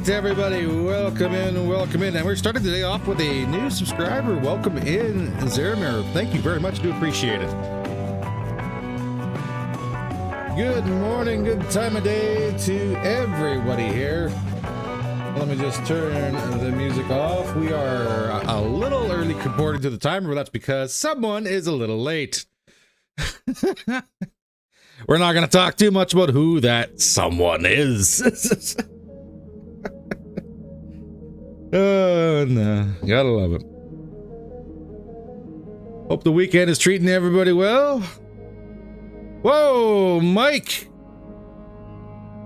right, everybody, welcome in, and we're starting today off with a new subscriber. Welcome in, Zeramir. Thank you very much, do appreciate it. Good morning, good time of day to everybody here. Let me just turn the music off. We are a little early according to the timer, but that's because someone is a little late. We're not going to talk too much about who that someone is. Oh, no. Gotta love it. Hope the weekend is treating everybody well. Whoa, Mike.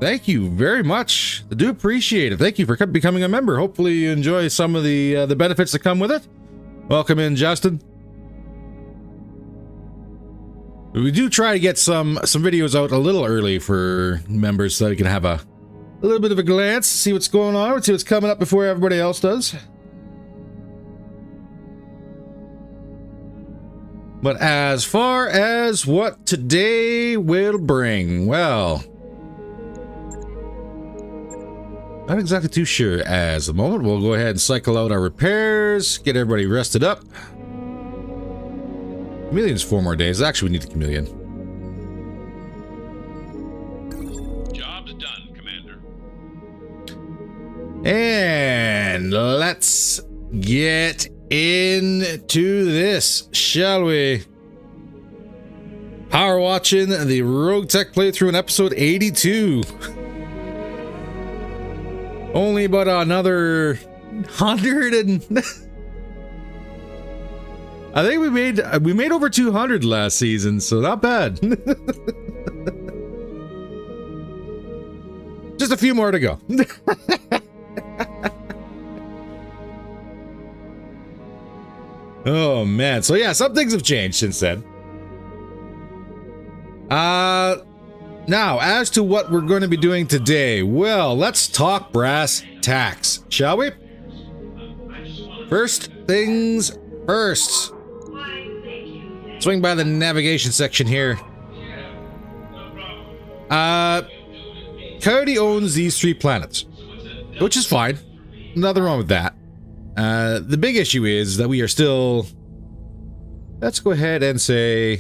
Thank you very much. I do appreciate it. Thank you for becoming a member. Hopefully you enjoy some of the benefits that come with it. Welcome in, Justin. We do try to get some videos out a little early for members so they can have a little bit of a glance, see what's going on, see what's coming up before everybody else does. But as far as what today will bring, well, not exactly too sure as the moment. We'll go ahead and cycle out our repairs, get everybody rested up. Chameleon's 4 more days. Actually, we need the chameleon. Job's done, Commander. And let's get into this, shall we? Power watching the RogueTech playthrough in episode 82. Only about another 100 and... I think we made over 200 last season, so not bad. Just a few more to go. Oh man, so yeah, some things have changed since then. Now, as to what we're going to be doing today, well, let's talk brass tacks, shall we? First things first. Swing by the navigation section here. Coyote owns these 3 planets, which is fine. Nothing wrong with that. The big issue is that we are still, let's go ahead and say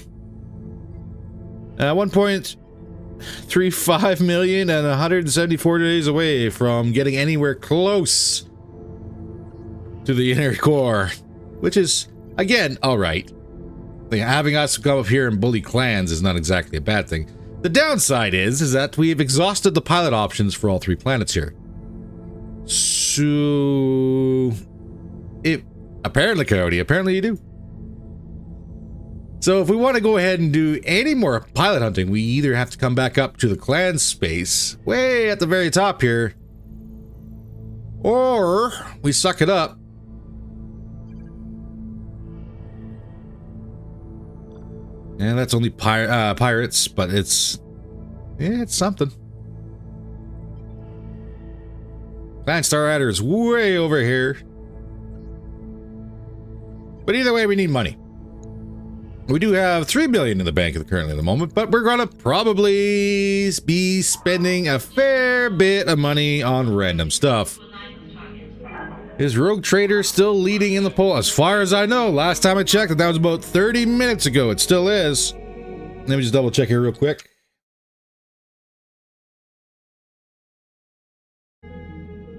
1.35 million and 174 days away from getting anywhere close to the inner core, which is, again, all right. Having us come up here and bully clans is not exactly a bad thing. The downside is that we've exhausted the pilot options for all 3 planets here. So, apparently, Coyote, apparently you do. So if we want to go ahead and do any more pilot hunting, we either have to come back up to the clan space, way at the very top here, or we suck it up. And that's only pirates, but it's something. Clan Star Rider is way over here. But either way, we need money. We do have 3 billion in the bank currently at the moment, but we're gonna probably be spending a fair bit of money on random stuff. Is Rogue Trader still leading in the poll? As far as I know, last time I checked, that was about 30 minutes ago. It still is. Let me just double check here real quick.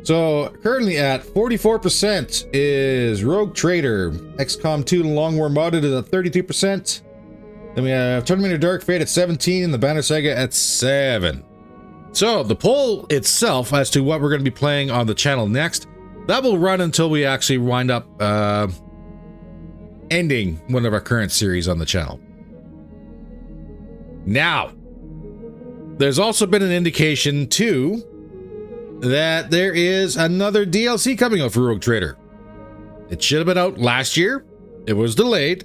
So currently at 44% is Rogue Trader. XCOM 2 Long War Modded is at 32%. Then we have Terminator Dark Fate at 17 and the Banner Saga at 7. So the poll itself as to what we're going to be playing on the channel next, that will run until we actually wind up ending one of our current series on the channel. Now, there's also been an indication too that there is another DLC coming out for Rogue Trader. It should have been out last year. It was delayed.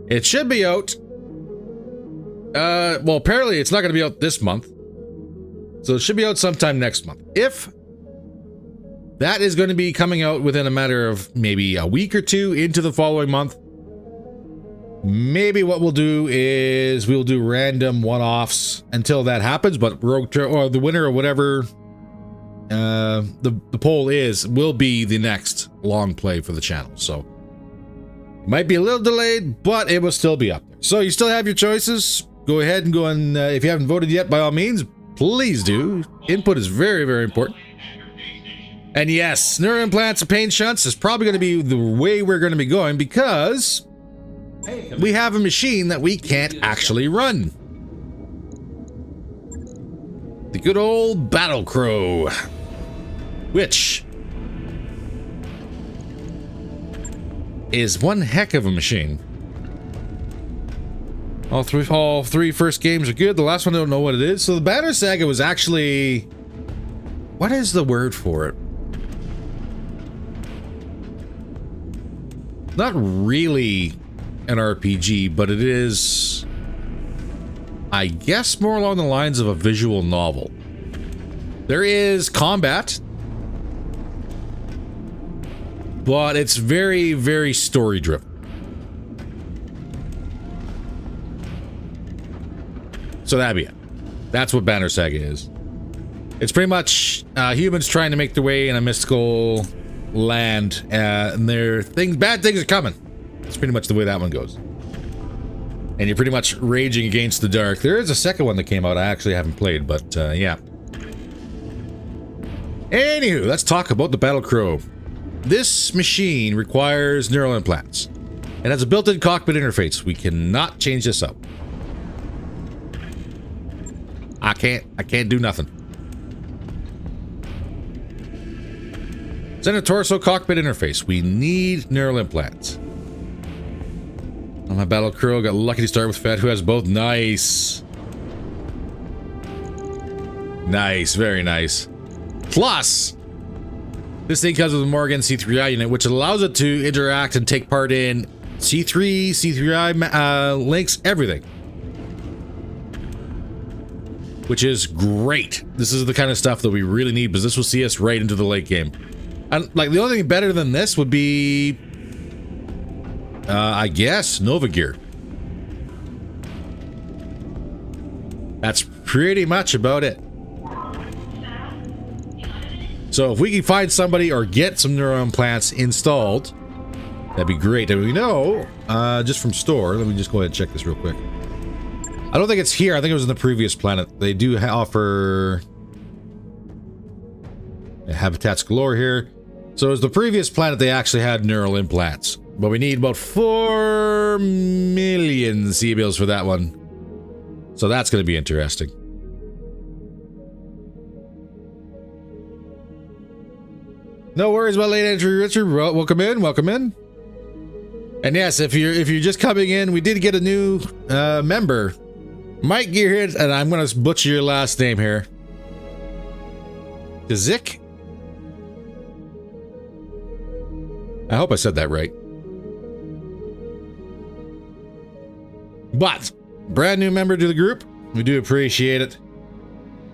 It should be out. Well, apparently it's not going to be out this month. So it should be out sometime next month. If that is going to be coming out within a matter of maybe a week or 2 into the following month, maybe what we'll do is we'll do random one-offs until that happens. But Rogue Trader, or the winner or whatever the poll will be the next long play for the channel. So it might be a little delayed, but it will still be up there. So you still have your choices. Go ahead and go and if you haven't voted yet, by all means, please do. Input is very, very important. And yes, neural implants and pain shunts is probably going to be the way we're going to be going, because we have a machine that we can't actually run. The good old Battlecrow, which is one heck of a machine. All three first games are good. The last one, I don't know what it is. So the Banner Saga was actually... what is the word for it? Not really an RPG, but it is, I guess, more along the lines of a visual novel. There is combat, but it's very, very story-driven. So that'd be it. That's what Banner Saga is. It's pretty much humans trying to make their way in a mystical land, and bad things are coming. That's pretty much the way that one goes. And you're pretty much raging against the dark. There is a second one that came out I actually haven't played, but yeah. Anywho, let's talk about the Battlecrow. This machine requires neural implants. It has a built-in cockpit interface. We cannot change this up. I can't do nothing. Center torso cockpit interface. We need neural implants. Oh, my Battlecrow got lucky to start with Fett, who has both. Nice. Nice, very nice. Plus, this thing comes with a Morgan C3I unit, which allows it to interact and take part in C3, C3I links, everything. Which is great. This is the kind of stuff that we really need, because this will see us right into the late game. And like, the only thing better than this would be, I guess, Nova Gear. That's pretty much about it. So if we can find somebody or get some neural implants installed, that'd be great. And we know, just from store, let me just go ahead and check this real quick. I don't think it's here. I think it was in the previous planet. They do offer habitats galore here. So it was the previous planet they actually had neural implants. But we need about 4 million C-bills for that one. So that's going to be interesting. No worries about late entry, Richard. Welcome in, welcome in. And yes, if you're just coming in, we did get a new member, Mike Gearhead, and I'm going to butcher your last name here. Kazik? I hope I said that right. But, brand new member to the group. We do appreciate it.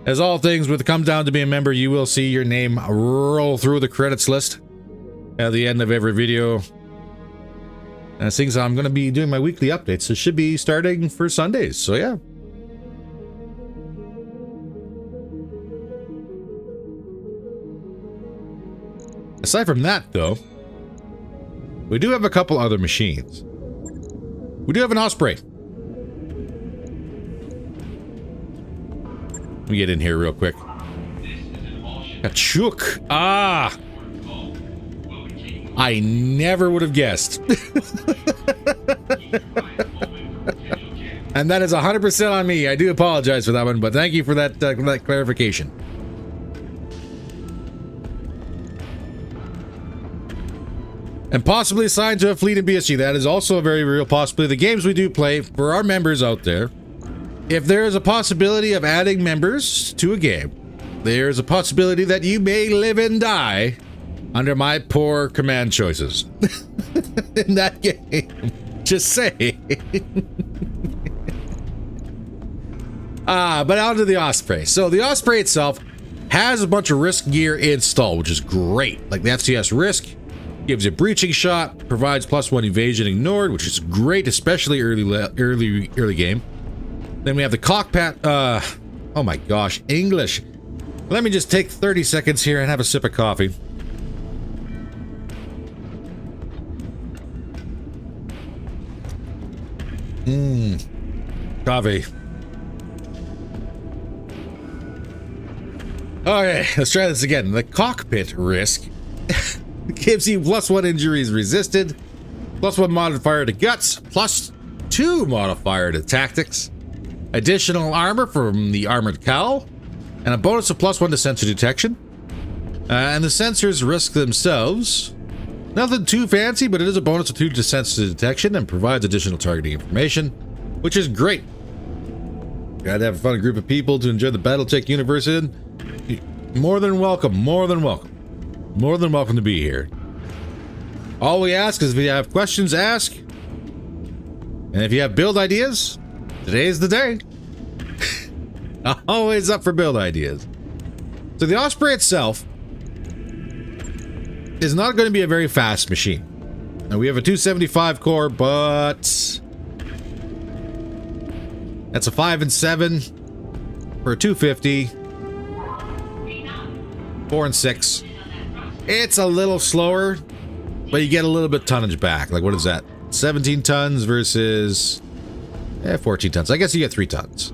As all things, when it comes down to being a member, you will see your name roll through the credits list at the end of every video. And things I'm going to be doing my weekly updates. It should be starting for Sundays, so yeah. Aside from that, though, we do have a couple other machines. We do have an Osprey. Let me get in here real quick. Kachuk. Ah! I never would have guessed. And that is 100% on me. I do apologize for that one, but thank you for that clarification. And possibly assigned to a fleet in BSG. That is also a very real possibility. The games we do play, for our members out there, if there is a possibility of adding members to a game, there is a possibility that you may live and die under my poor command choices in that game. Just say. But on to the Osprey. So the Osprey itself has a bunch of risk gear installed, which is great. Like the FCS risk gives you a breaching shot, provides +1 evasion ignored, which is great, especially early game. Then we have the cockpit. Oh my gosh, English. Let me just take 30 seconds here and have a sip of coffee. Coffee. Okay, let's try this again. The cockpit risk gives you +1 injuries resisted, +1 modifier to guts, +2 modifier to tactics, additional armor from the armored cowl, and a bonus of +1 to sensor detection. And the sensors risk themselves. Nothing too fancy, but it is a bonus of 2 to sensor detection and provides additional targeting information, which is great. Gotta have a fun group of people to enjoy the BattleTech universe in. More than welcome, more than welcome. More than welcome to be here. All we ask is if you have questions, ask. And if you have build ideas, today's the day. Always up for build ideas. So the Osprey itself is not going to be a very fast machine. Now we have a 275 core, but that's a 5 and 7 for a 250. 4 and 6. It's a little slower, but you get a little bit tonnage back. Like, what is that? 17 tons versus 14 tons. I guess you get 3 tons.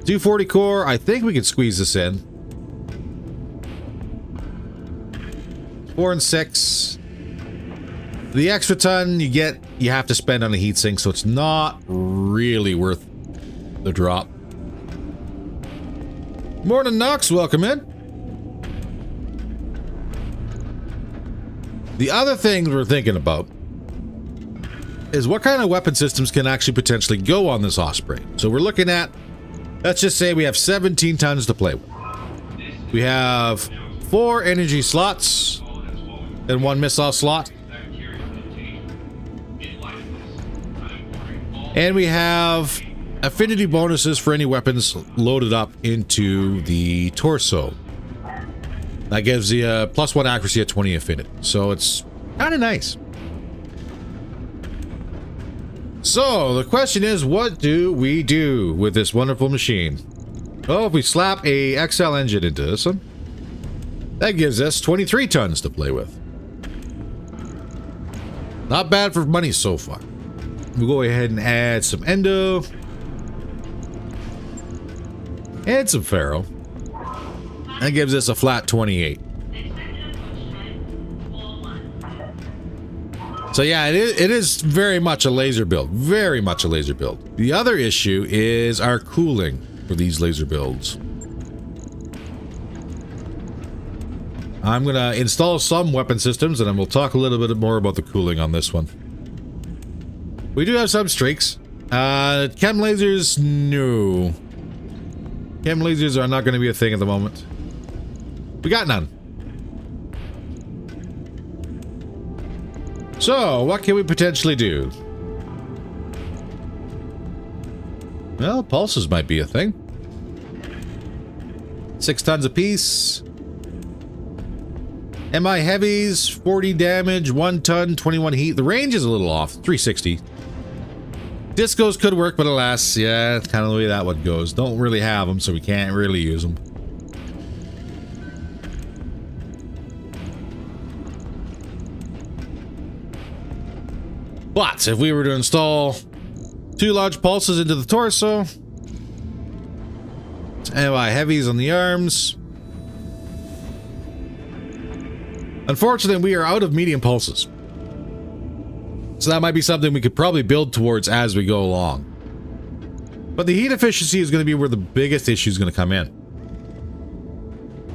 240 core. I think we could squeeze this in. 4 and 6. The extra ton you have to spend on a heatsink, so it's not really worth the drop. Morning, Knox. Welcome in. The other thing we're thinking about is what kind of weapon systems can actually potentially go on this Osprey. So we're looking at, let's just say we have 17 tons to play with. We have 4 energy slots and 1 missile slot. And we have affinity bonuses for any weapons loaded up into the torso. That gives you a +1 accuracy at 20 affinity. So it's kind of nice. So the question is, what do we do with this wonderful machine? Oh, if we slap a XL engine into this one, that gives us 23 tons to play with. Not bad for money so far. We'll go ahead and add some endo. And some ferro. That gives us a flat 28. So yeah, it is very much a laser build. Very much a laser build. The other issue is our cooling for these laser builds. I'm going to install some weapon systems, and then we'll talk a little bit more about the cooling on this one. We do have some streaks. Chem lasers, no. Chem lasers are not going to be a thing at the moment. We got none. So, what can we potentially do? Well, pulses might be a thing. 6 tons apiece. MI heavies, 40 damage, 1 ton, 21 heat. The range is a little off, 360. Discos could work, but alas, yeah, that's kind of the way that one goes. Don't really have them, so we can't really use them. But if we were to install 2 large pulses into the torso, MI heavies on the arms. Unfortunately, we are out of medium pulses. So that might be something we could probably build towards as we go along. But the heat efficiency is going to be where the biggest issue is going to come in.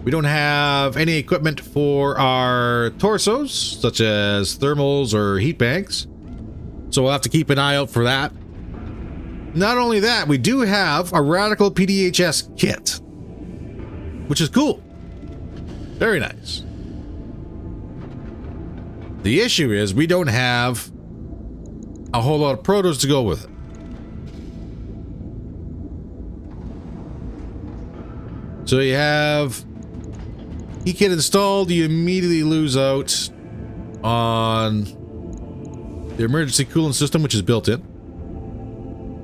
We don't have any equipment for our torsos, such as thermals or heat banks. So we'll have to keep an eye out for that. Not only that, we do have a Radical PDHS kit, which is cool. Very nice. The issue is we don't have a whole lot of protos to go with it. So you have E-kit installed, you immediately lose out on the emergency coolant system, which is built in,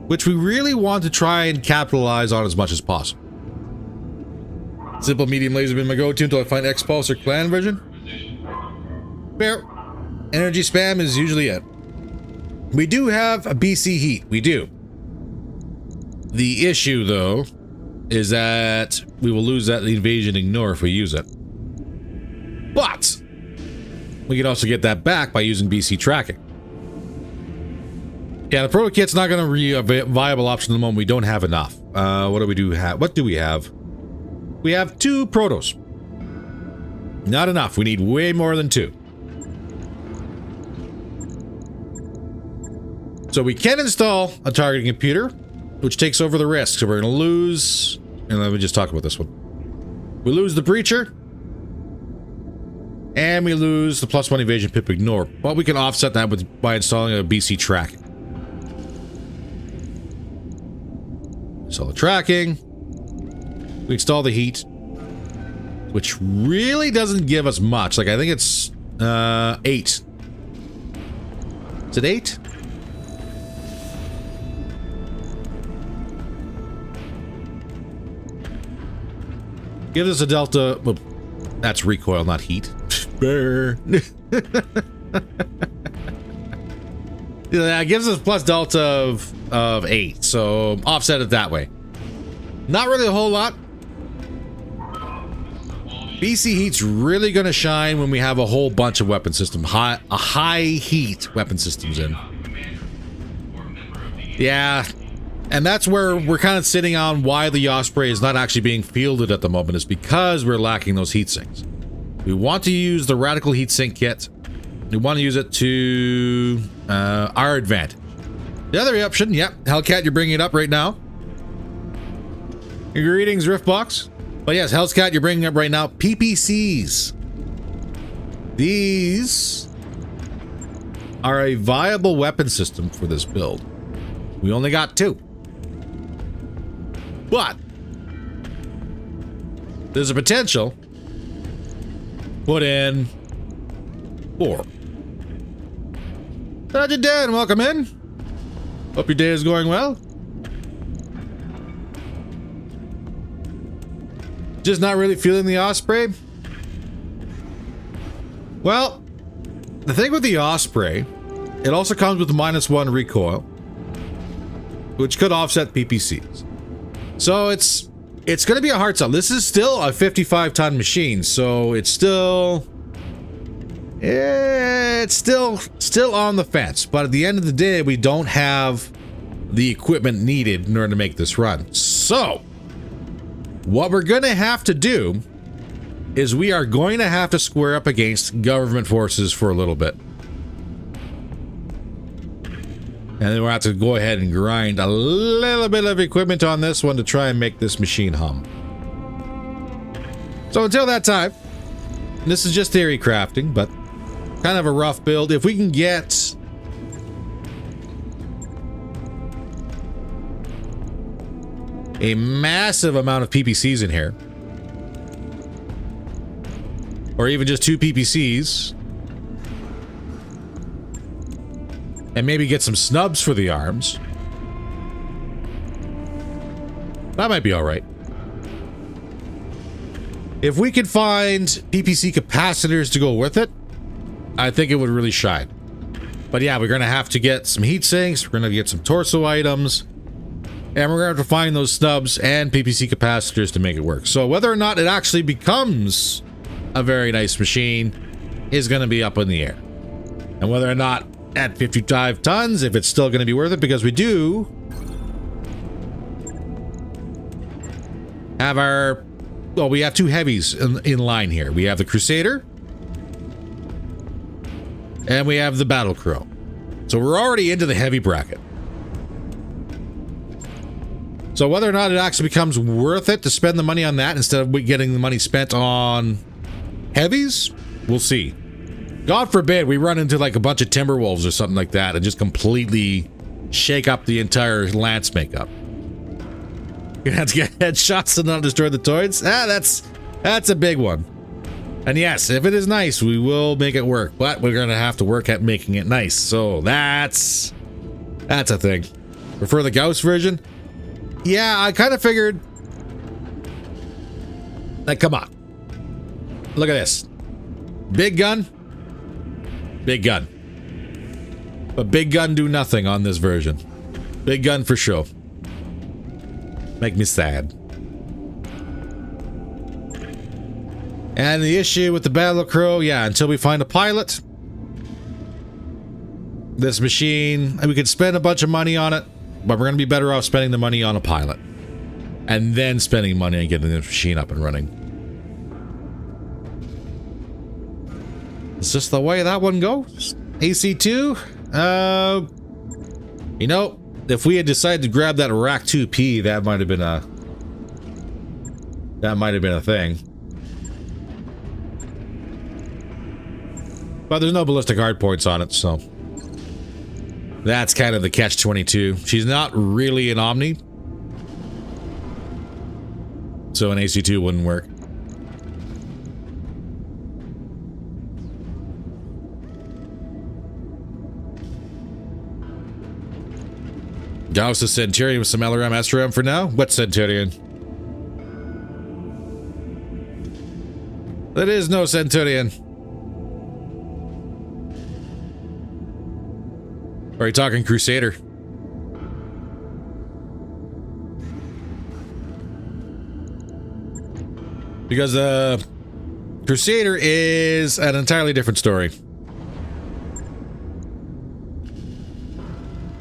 which we really want to try and capitalize on as much as possible. Simple medium laser been my go-to until I find X-Pulse or Clan version. Fair. Energy spam is usually it. We do have a BC heat. We do. The issue, though, is that we will lose that invasion ignore if we use it. But we can also get that back by using BC tracking. Yeah, the proto kit's not going to be a viable option at the moment. We don't have enough. What do we do have? What do we have? We have 2 protos. Not enough. We need way more than 2. So we can install a targeting computer, which takes over the risk. So we're going to lose, and let me just talk about this one. We lose the breacher, and we lose the +1 evasion pip ignore. But we can offset that by installing a BC tracking. Install the tracking. We install the heat, which really doesn't give us much. Like, I think it's 8. Is it 8? Gives us a delta. Well, that's recoil, not heat. Yeah, it gives us plus delta of 8, so offset it that way. Not really a whole lot. BC heat's really going to shine when we have a whole bunch of weapon system, a high heat weapon systems in. Yeah, and that's where we're kind of sitting on why the Osprey is not actually being fielded at the moment, is because we're lacking those heat sinks. We want to use the radical heat sink kit. We want to use it to our advantage. The other option, yep, Hellcat, you're bringing it up right now. Greetings, Riftbox. But yes, Hellcat, you're bringing up right now PPCs. These are a viable weapon system for this build. We only got 2. But there's a potential. Put in 4. Sergeant Dan, welcome in. Hope your day is going well. Just not really feeling the Osprey? Well, the thing with the Osprey, it also comes with a -1 recoil, which could offset PPCs. So it's going to be a hard sell. This is still a 55-ton machine, so it's still on the fence. But at the end of the day, we don't have the equipment needed in order to make this run. So what we're going to have to do is we are going to have to square up against government forces for a little bit. And then we'll have to go ahead and grind a little bit of equipment on this one to try and make this machine hum. So until that time, this is just theory crafting, but kind of a rough build. If we can get a massive amount of PPCs in here, or even just 2 PPCs, and maybe get some snubs for the arms, that might be all right. If we could find PPC capacitors to go with it, I think it would really shine. But yeah, we're going to have to get some heat sinks, we're going to get some torso items, and we're going to have to find those snubs and PPC capacitors to make it work. So whether or not it actually becomes a very nice machine is going to be up in the air. And whether or not at 55 tons, if it's still going to be worth it, because we do have our, well, we have 2 heavies in line here. We have the Crusader and we have the Battlecrow. So we're already into the heavy bracket. So whether or not it actually becomes worth it to spend the money on that instead of getting the money spent on heavies, we'll see. God forbid we run into like a bunch of Timberwolves or something like that and just completely shake up the entire lance makeup. You're gonna have to get headshots and not destroy the toids? That's a big one. And yes, if it is nice, we will make it work, but we're gonna have to work at making it nice. So that's a thing. Prefer the Gauss version? Yeah, I kind of figured Like, come on. Look at this. Big gun. Big gun. But big gun do nothing on this version. Big gun for show. Make me sad. And the issue with the Battlecrow, yeah, until we find a pilot, this machine, we could spend a bunch of money on it, but we're going to be better off spending the money on a pilot. And then spending money on getting this machine up and running. Is this the way that one goes? AC2? You know, if we had decided to grab that Rack 2P, that might have been a... That might have been a thing. But there's no ballistic hardpoints on it, so... That's kind of the catch-22. She's not really an Omni. So an AC2 wouldn't work. Gauss is Centurion with some LRM, SRM for now. What Centurion? There is no Centurion. Or are you talking Crusader? Because Crusader is an entirely different story.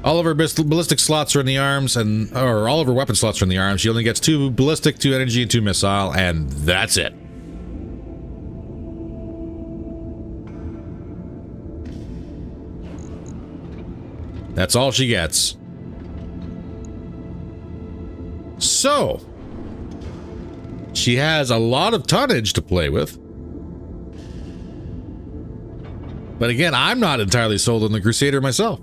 All of her ballistic slots are in the arms, or all of her weapon slots are in the arms. She only gets 2 ballistic, 2 energy, and 2 missile, and that's it. That's all she gets. So, she has a lot of tonnage to play with. But again, I'm not entirely sold on the Crusader myself.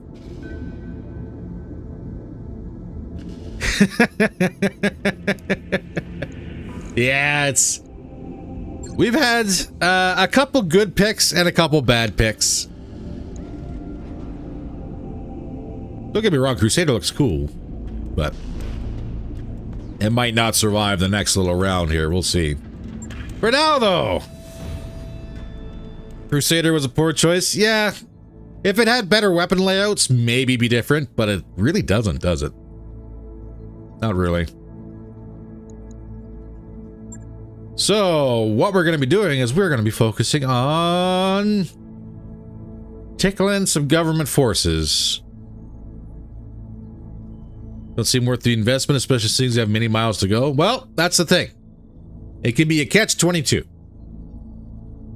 Yeah, it's... We've had a couple good picks and a couple bad picks. Don't get me wrong, Crusader looks cool, but it might not survive the next little round here. We'll see. For now, though, Crusader was a poor choice. Yeah, if it had better weapon layouts, maybe be different, but it really doesn't, does it? Not really. So, what we're going to be doing is we're going to be focusing on tickling some government forces. Don't seem worth the investment, especially since they have many miles to go. Well, that's the thing. It can be a catch-22.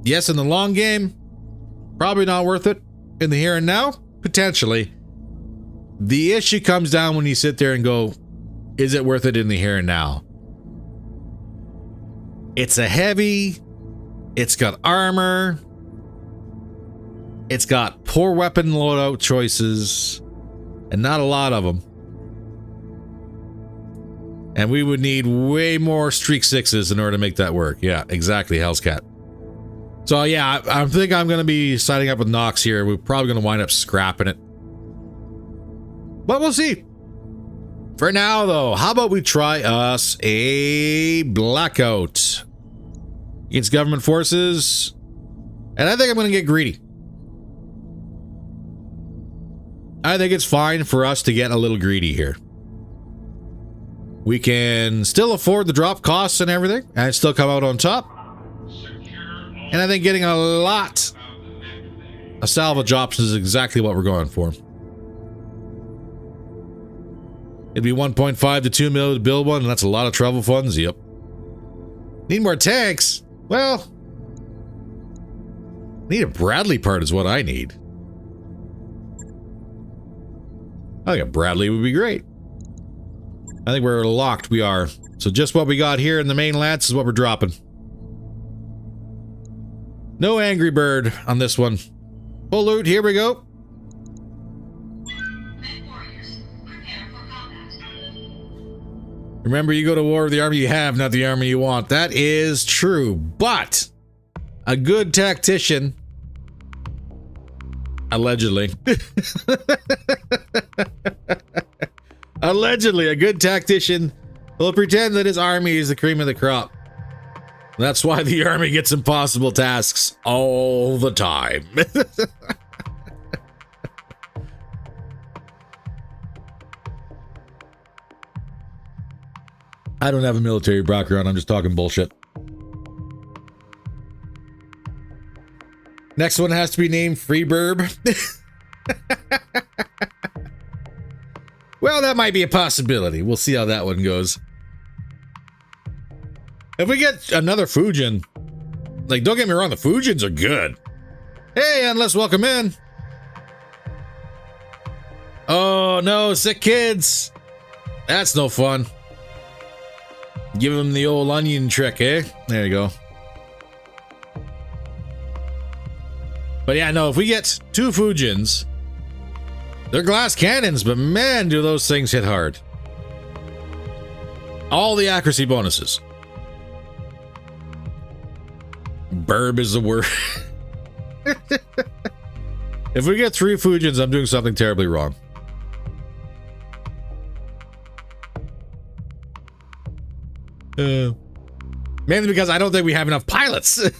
Yes, in the long game, probably not worth it. In the here and now, potentially. The issue comes down when you sit there and go, is it worth it in the here and now? It's a heavy, it's got armor, it's got poor weapon loadout choices, and not a lot of them. And we would need way more Streak 6s in order to make that work. Yeah, exactly, Hell's Cat. So yeah, I think I'm going to be signing up with Nox here. We're probably going to wind up scrapping it. But we'll see. For now, though, how about we try us a blackout against government forces? And I think I'm going to get greedy. I think it's fine for us to get a little greedy here. We can still afford the drop costs and everything, and still come out on top. And I think getting a lot of salvage options is exactly what we're going for. It'd be 1.5 to 2 mil to build one, and that's a lot of travel funds. Yep. Need more tanks? Well, need a Bradley part is what I need. I think a Bradley would be great. I think we're locked. We are. So just what we got here in the main lats is what we're dropping. No Angry Bird on this one. Full loot. Here we go. Remember, you go to war with the army you have, not the army you want. That is true. But a good tactician, allegedly, allegedly, a good tactician will pretend that his army is the cream of the crop. That's why the army gets impossible tasks all the time. I don't have a military background, I'm just talking bullshit. Next one has to be named Freeburb. Well, that might be a possibility. We'll see how that one goes. If we get another Fujin, like, don't get me wrong, the Fujins are good. Hey, Endless, welcome in. Oh, no, sick kids. That's no fun. Give them the old onion trick, eh? There you go. But yeah, no, if we get 2 Fujins, they're glass cannons, but man, do those things hit hard. All the accuracy bonuses. Burb is the word. If we get 3 Fujins, I'm doing something terribly wrong. Mainly because I don't think we have enough pilots.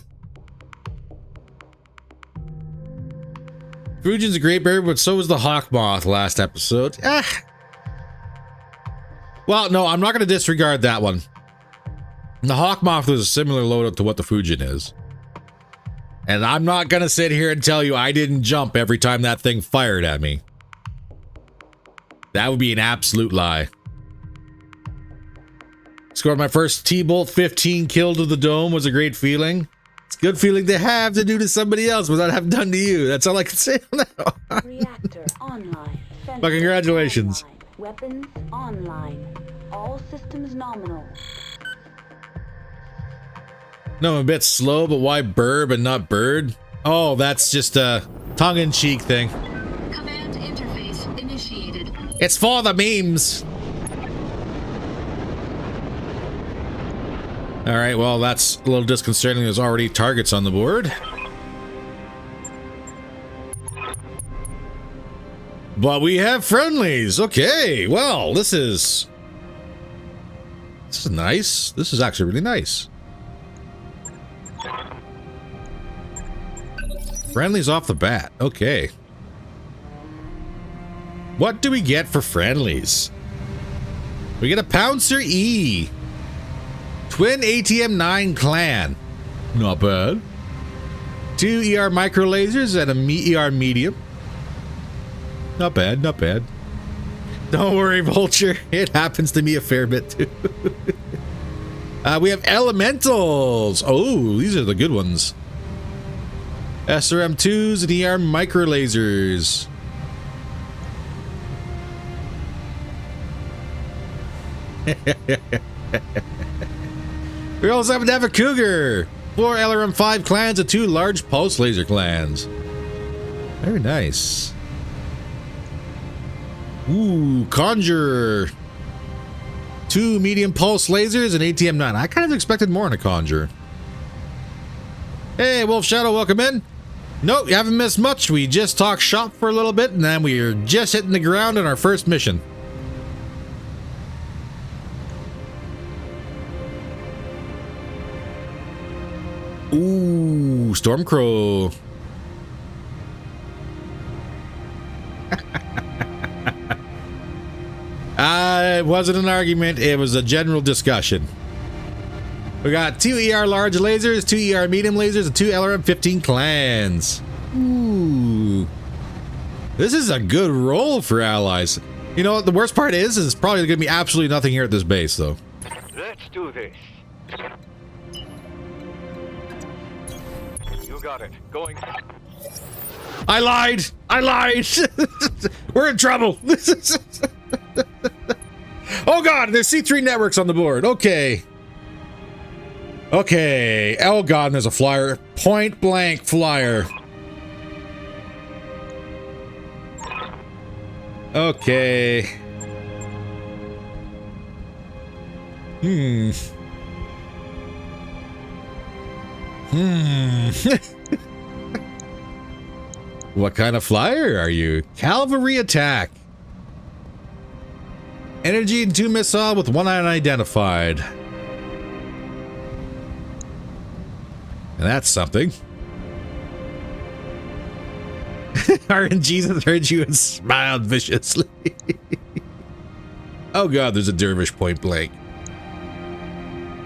Fujin's a great bird, but so was the Hawk Moth last episode. Well, no, I'm not going to disregard that one. The Hawk Moth was a similar loadout to what the Fujin is. And I'm not going to sit here and tell you I didn't jump every time that thing fired at me. That would be an absolute lie. Scored my first T-Bolt 15 kill to the dome was a great feeling. It's a good feeling to have to do to somebody else without having done to you. That's all I can say now. Reactor online. Well, congratulations. Online. Weapons online. All systems nominal. No, I'm a bit slow, but why burb and not bird? Oh, that's just a tongue-in-cheek thing. Command interface initiated. It's for the memes. All right, well, that's a little disconcerting. There's already targets on the board. But we have friendlies. Okay, well, this is nice. This is actually really nice. Friendlies off the bat. Okay. What do we get for friendlies? We get a Pouncer E. Twin ATM-9 clan. Not bad. 2 ER micro lasers and a ER medium. Not bad, not bad. Don't worry, Vulture. It happens to me a fair bit too. We have elementals. Oh, these are the good ones. SRM2s and ER micro lasers. We also happen to have a Cougar, 4 LRM5 clans and 2 large pulse laser clans. Very nice. Ooh, Conjurer. 2 medium pulse lasers and ATM-9. I kind of expected more in a Conjurer. Hey, Wolf Shadow, welcome in. Nope, you haven't missed much. We just talked shop for a little bit and then we are just hitting the ground on our first mission. Ooh, Stormcrow. It wasn't an argument, it was a general discussion. We got 2 ER large lasers, 2 ER medium lasers, and 2 LRM-15 clans. Ooh. This is a good roll for allies. You know what the worst part is it's probably going to be absolutely nothing here at this base, though. Let's do this. You got it. Going. I lied! I lied! We're in trouble! Oh god, there's C3 networks on the board. Okay. Okay. Oh god, there's a flyer. Point blank flyer. Okay. What kind of flyer are you? Cavalry attack. Energy and 2 missile with 1 unidentified. And that's something. RNG has heard you and smiled viciously. Oh god, there's a dervish point blank.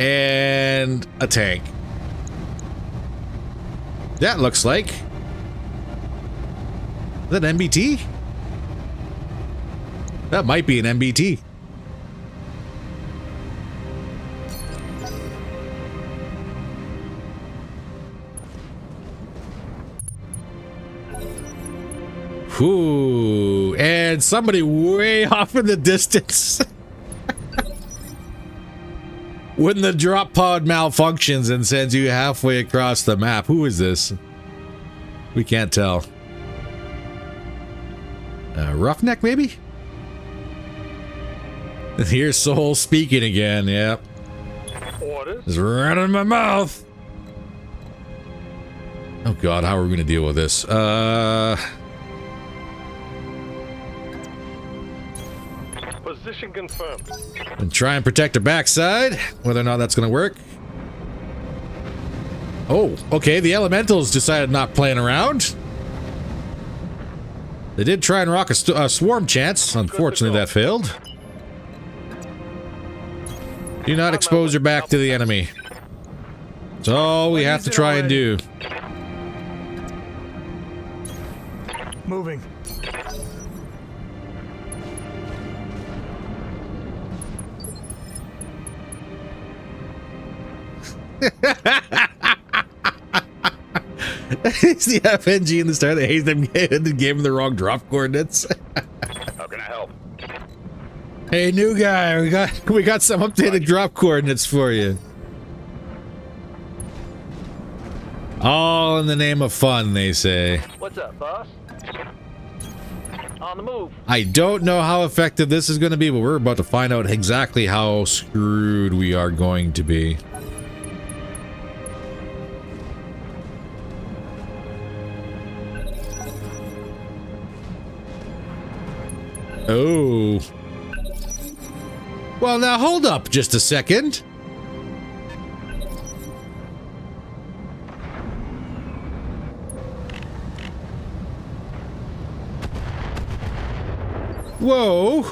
And a tank. That looks like... Is that MBT? That might be an MBT. Whew, and somebody way off in the distance. When the drop pod malfunctions and sends you halfway across the map. Who is this? We can't tell. Roughneck, maybe? Here's Soul speaking again, yep. Orders? It's running my mouth. Oh god, how are we gonna deal with this? Position confirmed. And try and protect her backside, whether or not that's gonna work. Oh, okay, the elementals decided not playing around. They did try and rock a swarm chance. Unfortunately, that failed. Do not expose your back to the enemy. That's all we have to try and do. Moving. It's the FNG in the start that hates them and gave him the wrong drop coordinates. How can I help? Hey, new guy, we got some updated drop coordinates for you. All in the name of fun, they say. What's up, boss? On the move. I don't know how effective this is going to be, but we're about to find out exactly how screwed we are going to be. Oh. Well, now hold up just a second. Whoa.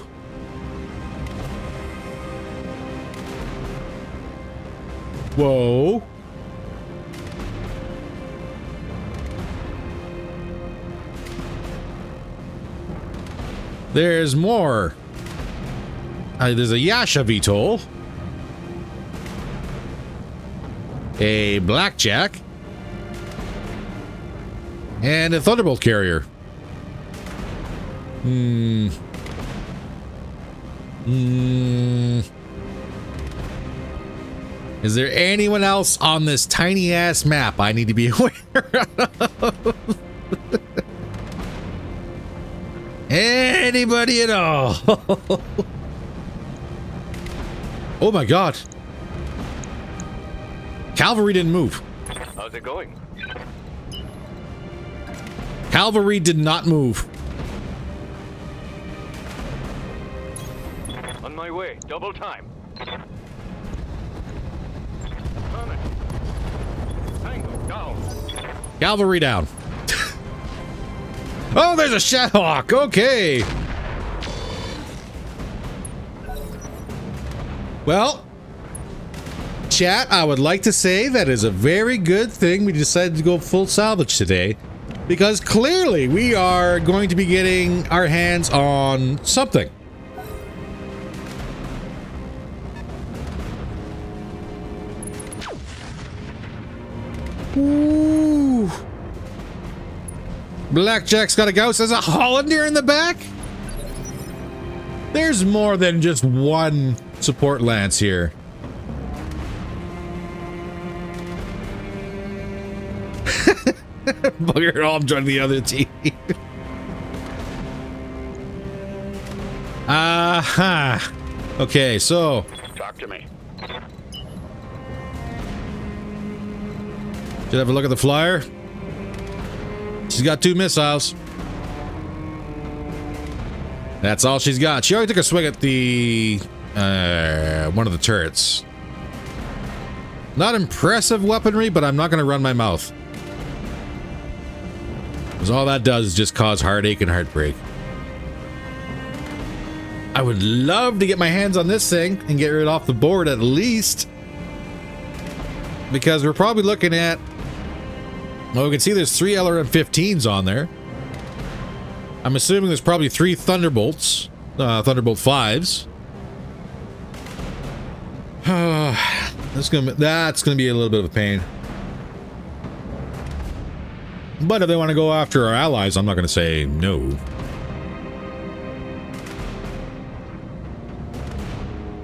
Whoa. There's more. There's a Yasha VTOL. A Blackjack. And a Thunderbolt carrier. Is there anyone else on this tiny ass map I need to be aware of? Anybody at all? Oh my god. Cavalry didn't move. How's it going? Cavalry did not move. On my way. Double time. Coming. Tango down. Cavalry down. Oh, there's a Shadowhawk. Okay. Well, chat, I would like to say that is a very good thing we decided to go full salvage today, because clearly we are going to be getting our hands on something. Ooh. Blackjack's got a ghost. There's a Hollander in the back. There's more than just one support lance here. Bugger it all, I'm joining the other team. Aha. Okay, so Talk to me. should have a look at the flyer. She's got 2 missiles. That's all she's got. She already took a swing at the one of the turrets. Not impressive weaponry, but I'm not going to run my mouth. Because all that does is just cause heartache and heartbreak. I would love to get my hands on this thing and get it off the board at least. Because we're probably looking at... Well, we can see there's 3 LRM-15s on there. I'm assuming there's probably 3 Thunderbolts. Thunderbolt 5s. That's gonna be a little bit of a pain. But if they want to go after our allies, I'm not going to say no.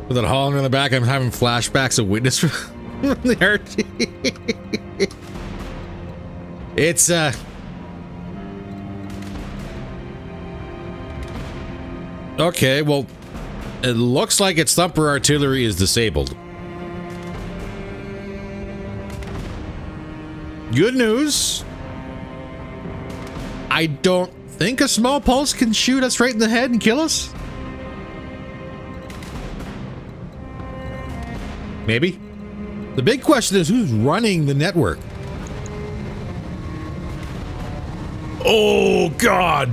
With that Hollander in the back, I'm having flashbacks of Witness from the RT. It's okay, well, it looks like its thumper artillery is disabled. Good news. I don't think a small pulse can shoot us right in the head and kill us. Maybe. The big question is who's running the network? Oh, God.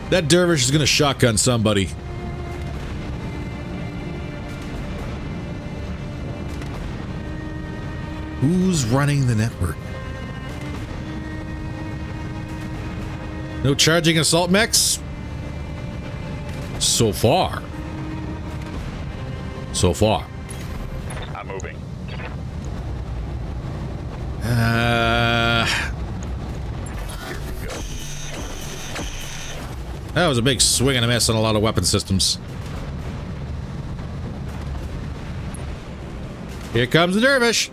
That dervish is going to shotgun somebody. Who's running the network? No charging assault mechs? So far. So far. I'm moving. That was a big swing and a miss on a lot of weapon systems. Here comes the dervish.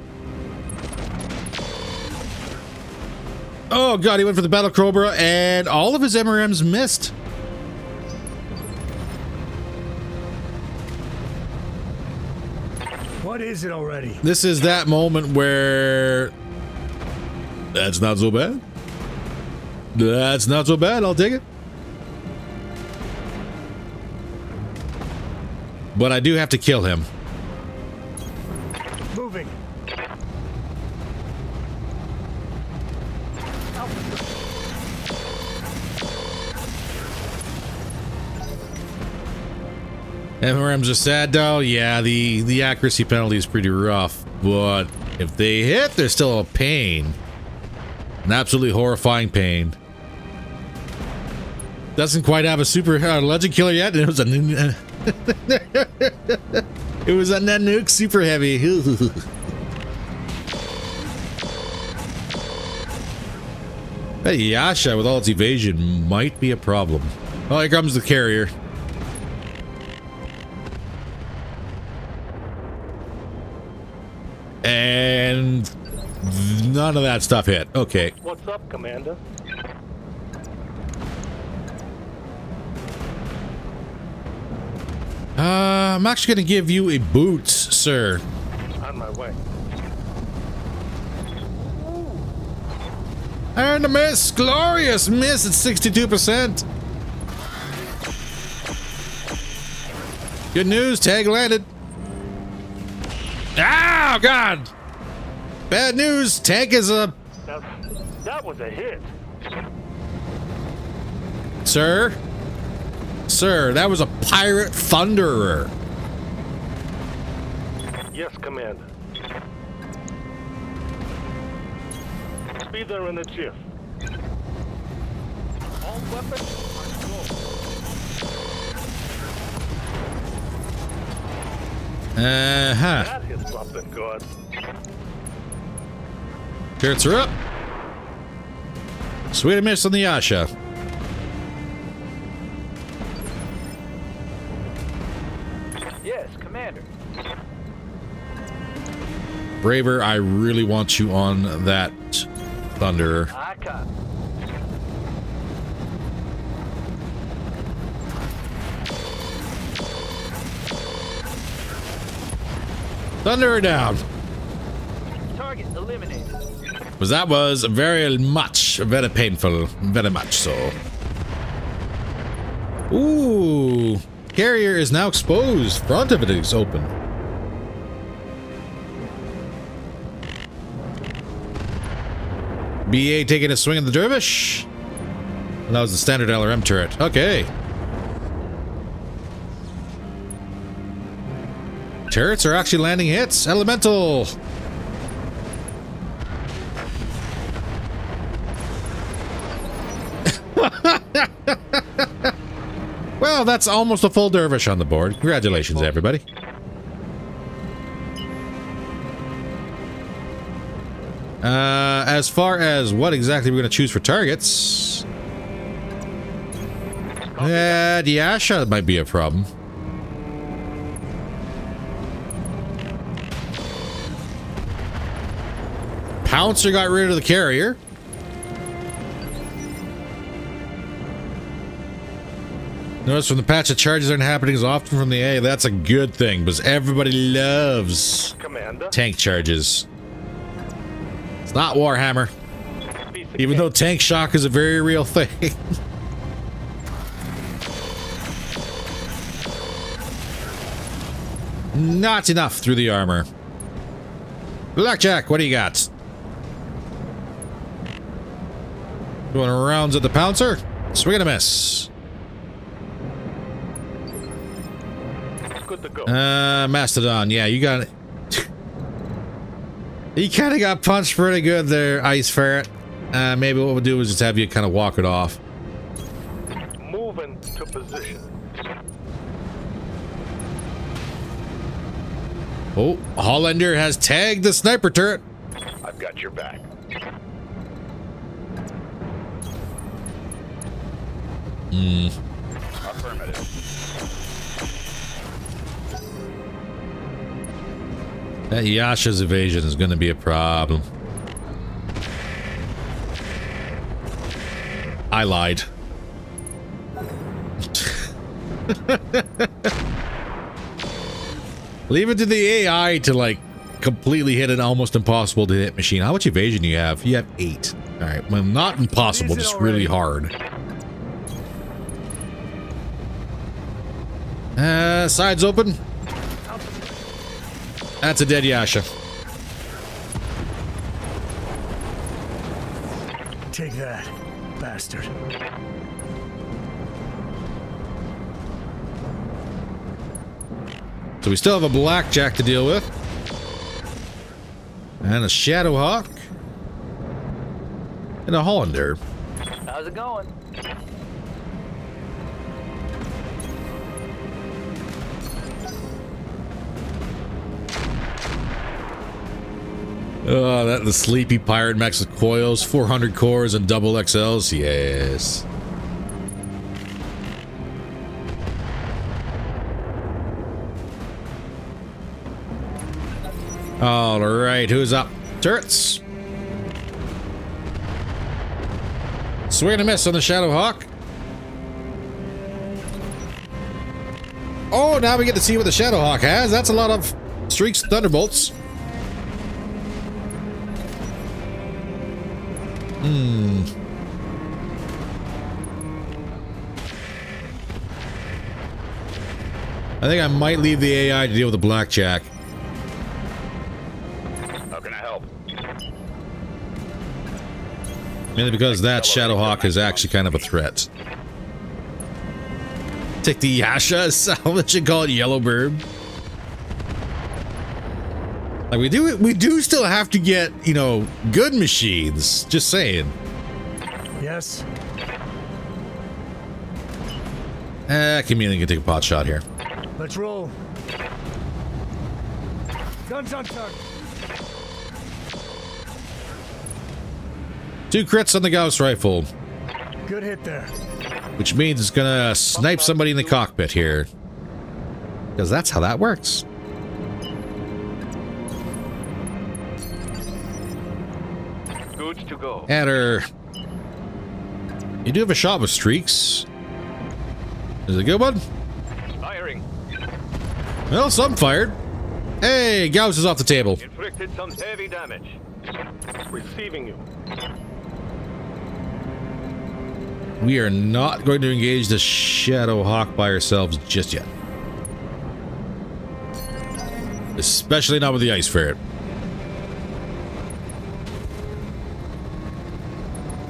Oh God, he went for the Battlecrow and all of his MRMs missed. What is it already? This is that moment where that's not so bad. That's not so bad. I'll take it. But I do have to kill him. Moving. MRMs are sad though. Yeah, the accuracy penalty is pretty rough, but if they hit, they're still a pain. An absolutely horrifying pain. Doesn't quite have a super legend killer yet. It was a it was a nuke super heavy. That Yasha with all its evasion might be a problem. Oh, here comes the carrier. And none of that stuff hit. Okay. What's up, Commander? I'm actually going to give you a boot, sir. On my way. And a miss. Glorious miss at 62%. Good news. Tag landed. Oh, God. Bad news. Tank is a... That was a hit. Sir? Sir, that was a pirate thunderer. Yes, Commander. Be there in the jiff. All weapons are go. That hit something good. Turrets are up. Sweet miss on the Yasha. Yes, Commander. Braver, I really want you on that Thunderer. I got. Thunderer down. Target eliminated. Because that was very painful. Very much so. Ooh. Carrier is now exposed. Front of it is open. BA taking a swing at the dervish. And that was the standard LRM turret. Okay. Turrets are actually landing hits. Elemental. Well, that's almost a full dervish on the board. Congratulations, everybody. As far as what exactly we're going to choose for targets, the Asha might be a problem. Pouncer got rid of the carrier. Notice from the patch that charges aren't happening as often from the A. That's a good thing because everybody loves Commander. tank charges. It's not Warhammer, even though tank shock is a very real thing. Not enough through the armor. Blackjack, what do you got? Going rounds at the Pouncer. Swing and a miss. Good to go. Mastodon, yeah, you got it. You kind of got punched pretty good there, Ice Ferret. Maybe what we'll do is just have you kind of walk it off. Moving to position. Oh, Hollander has tagged the sniper turret. I've got your back. Affirmative. That Yasha's evasion is going to be a problem. I lied. Leave it to the AI to like completely hit an almost impossible to hit machine. How much evasion do you have? You have 8. All right, well, not impossible, just really hard. Sides open. That's a dead Yasha. Take that, bastard. So we still have a Blackjack to deal with. And a Shadowhawk. And a Hollander. How's it going? Oh, that the sleepy pirate mechs with coils, 400 cores and double XLs. Yes. All right, who's up? Turrets. Swing and a miss on the Shadowhawk. Oh, now we get to see what the Shadowhawk has. That's a lot of streaks, thunderbolts. I think I might leave the AI to deal with the Blackjack. How can I help? Mainly because that Shadowhawk is actually kind of a threat. Take the Yasha, salvage, and call it Yellowbird. Like we do still have to get, you know, good machines. Just saying. Yes. Chameleon can take a pot shot here. Let's roll. Guns on target. 2 crits on the Gauss rifle, Good hit there. which means it's gonna snipe somebody in the cockpit here. Because that's how that works. Good to go. Adder. You do have a shot with streaks. Is it a good one? Firing. Well, some fired. Hey, Gauss is off the table. Inflicted some heavy damage. Receiving you. We are not going to engage the Shadow Hawk by ourselves just yet. Especially not with the Ice Ferret.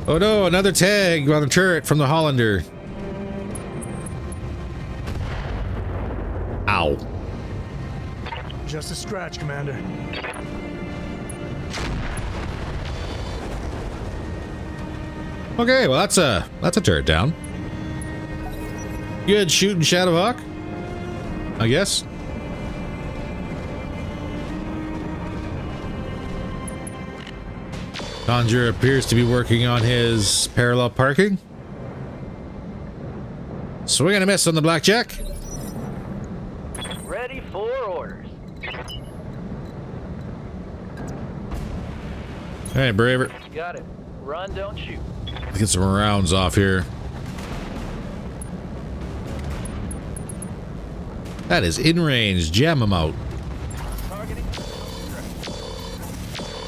Oh no, another tag on the turret from the Hollander. Ow. Just a scratch, Commander. Okay, well that's a turret down. Good shooting, Shadowhawk, I guess. Conjurer appears to be working on his parallel parking. Swing and a miss on the blackjack. Ready for orders. Hey, Braver. Got it. Run, don't shoot. Let's get some rounds off here. That is in range. Jam him out. Targeting.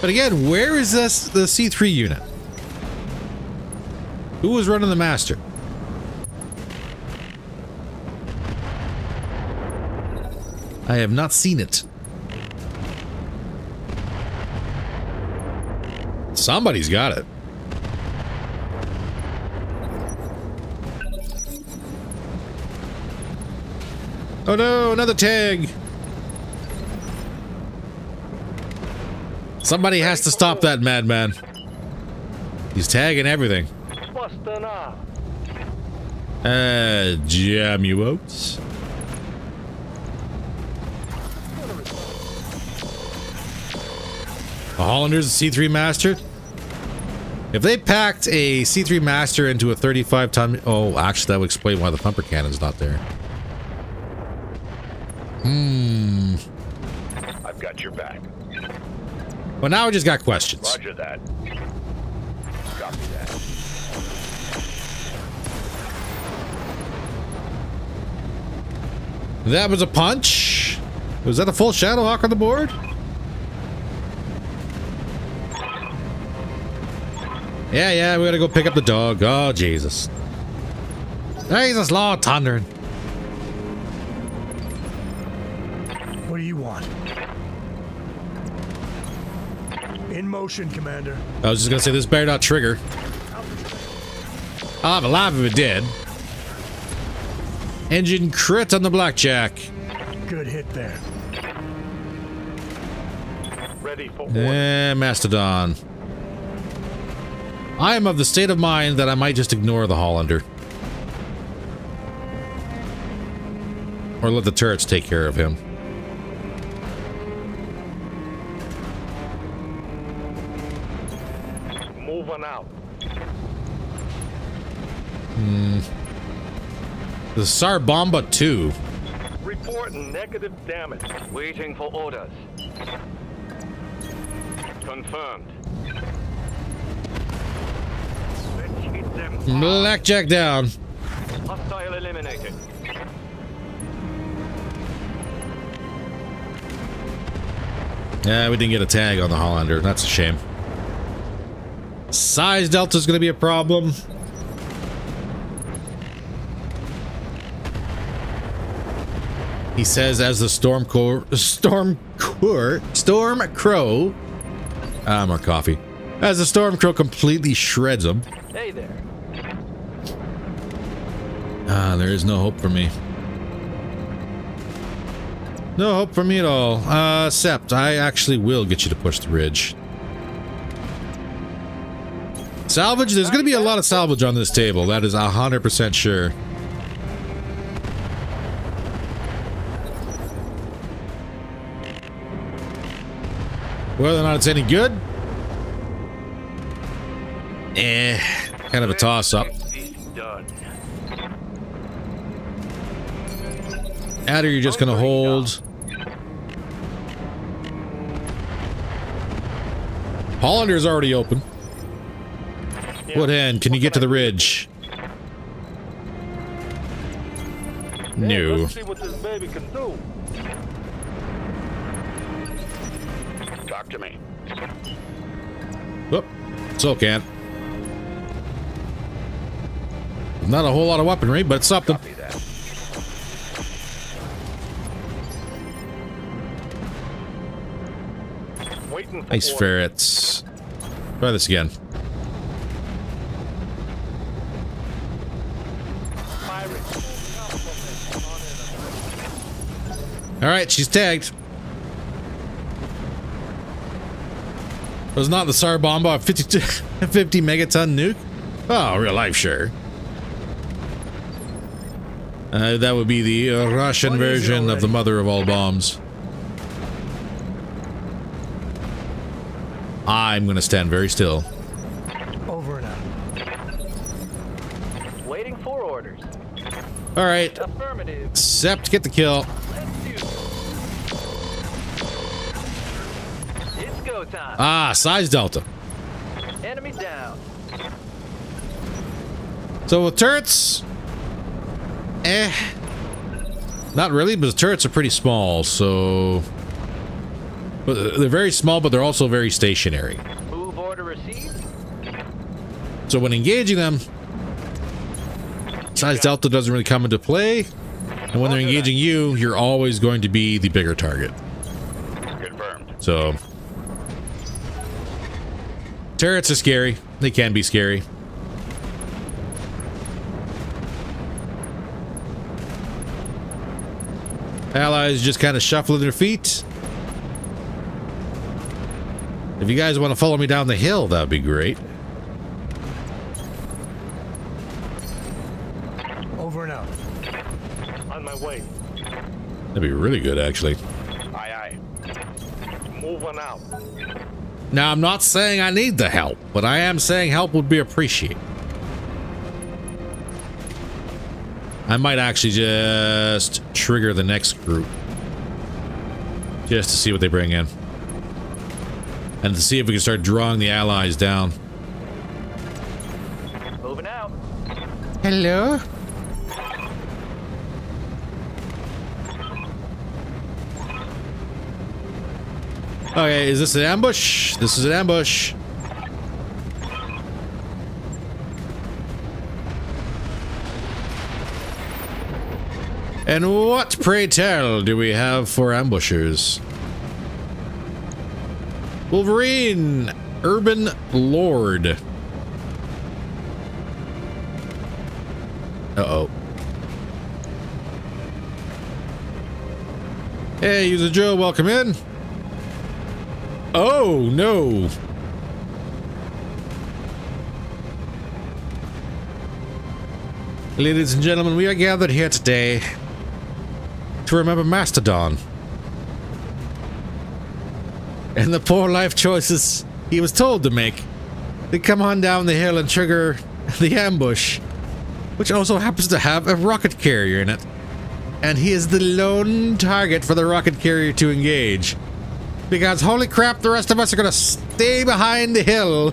But again, where is this the C3 unit? Who was running the master? I have not seen it. Somebody's got it. Oh no, another tag. Somebody has to stop that madman. He's tagging everything. Jam you out. The Hollander's a C3 Master. If they packed a C3 Master into a 35-ton... Oh, actually, that would explain why the pumper cannon's not there. I've got your back. Well, now we just got questions. Roger that. Copy that. That was a punch. Was that a full Shadowhawk on the board? Yeah, we gotta go pick up the dog. Oh, Jesus. Jesus, Lord thundering. What do you want? In motion, Commander. I was just gonna say this better not trigger. I'll have a laugh if it did. Engine crit on the blackjack. Good hit there. Ready for orders. Mastodon. I am of the state of mind that I might just ignore the Hollander. Or let the turrets take care of him. Moving out. The Sarbomba 2. Reporting negative damage. Waiting for orders. Confirmed. Let's hit them. Blackjack down. Hostile eliminated. Yeah, we didn't get a tag on the Hollander. That's a shame. Size delta is going to be a problem. He says as the Storm Crow. More coffee. As the Storm Crow completely shreds him. Hey there. There is no hope for me. No hope for me at all. Sept, I actually will get you to push the ridge. Salvage, there's going to be a lot of salvage on this table. That is 100% sure. Whether or not it's any good? Kind of a toss-up. Adder, you're just going to hold. Hollander's already open. Woodhand, can you get to the ridge? No. Let's see what this baby can do. Talk to me. Whoop. So can. Not a whole lot of weaponry, but it's something. Copy that. Waiting for Nice orders. ferrets. Try this again. All right, she's tagged. It was not the Tsar Bomba 50 megaton nuke? Oh, real life, sure. That would be the Russian version of the mother of all bombs. I'm going to stand very still. Over and out. Waiting for orders. All right, Affirmative. Sept, get the kill. Let's do it. It's go time. Ah, size delta. Enemy down. So with turrets, not really, but the turrets are pretty small, so they're very small, but they're also very stationary. Move order received. So when engaging them, size delta doesn't really come into play, and when they're engaging you, you're always going to be the bigger target. Confirmed. So turrets are scary. They can be scary. Allies just kind of shuffling their feet. If you guys want to follow me down the hill, that'd be great. Over and out. On my way. That'd be really good, actually. Aye, aye. Moving out. Now, I'm not saying I need the help, but I am saying help would be appreciated. I might actually just trigger the next group. Just to see what they bring in. And to see if we can start drawing the allies down. Moving out. Hello? Okay, is this an ambush? This is an ambush. And what, pray tell, do we have for ambushers? Wolverine, Urban Lord. Uh-oh. Hey, User Joe, welcome in. Oh, no. Ladies and gentlemen, we are gathered here today to remember Mastodon and the poor life choices he was told to make to come on down the hill and trigger the ambush, which also happens to have a rocket carrier in it. And he is the lone target for the rocket carrier to engage. Because holy crap, the rest of us are gonna stay behind the hill.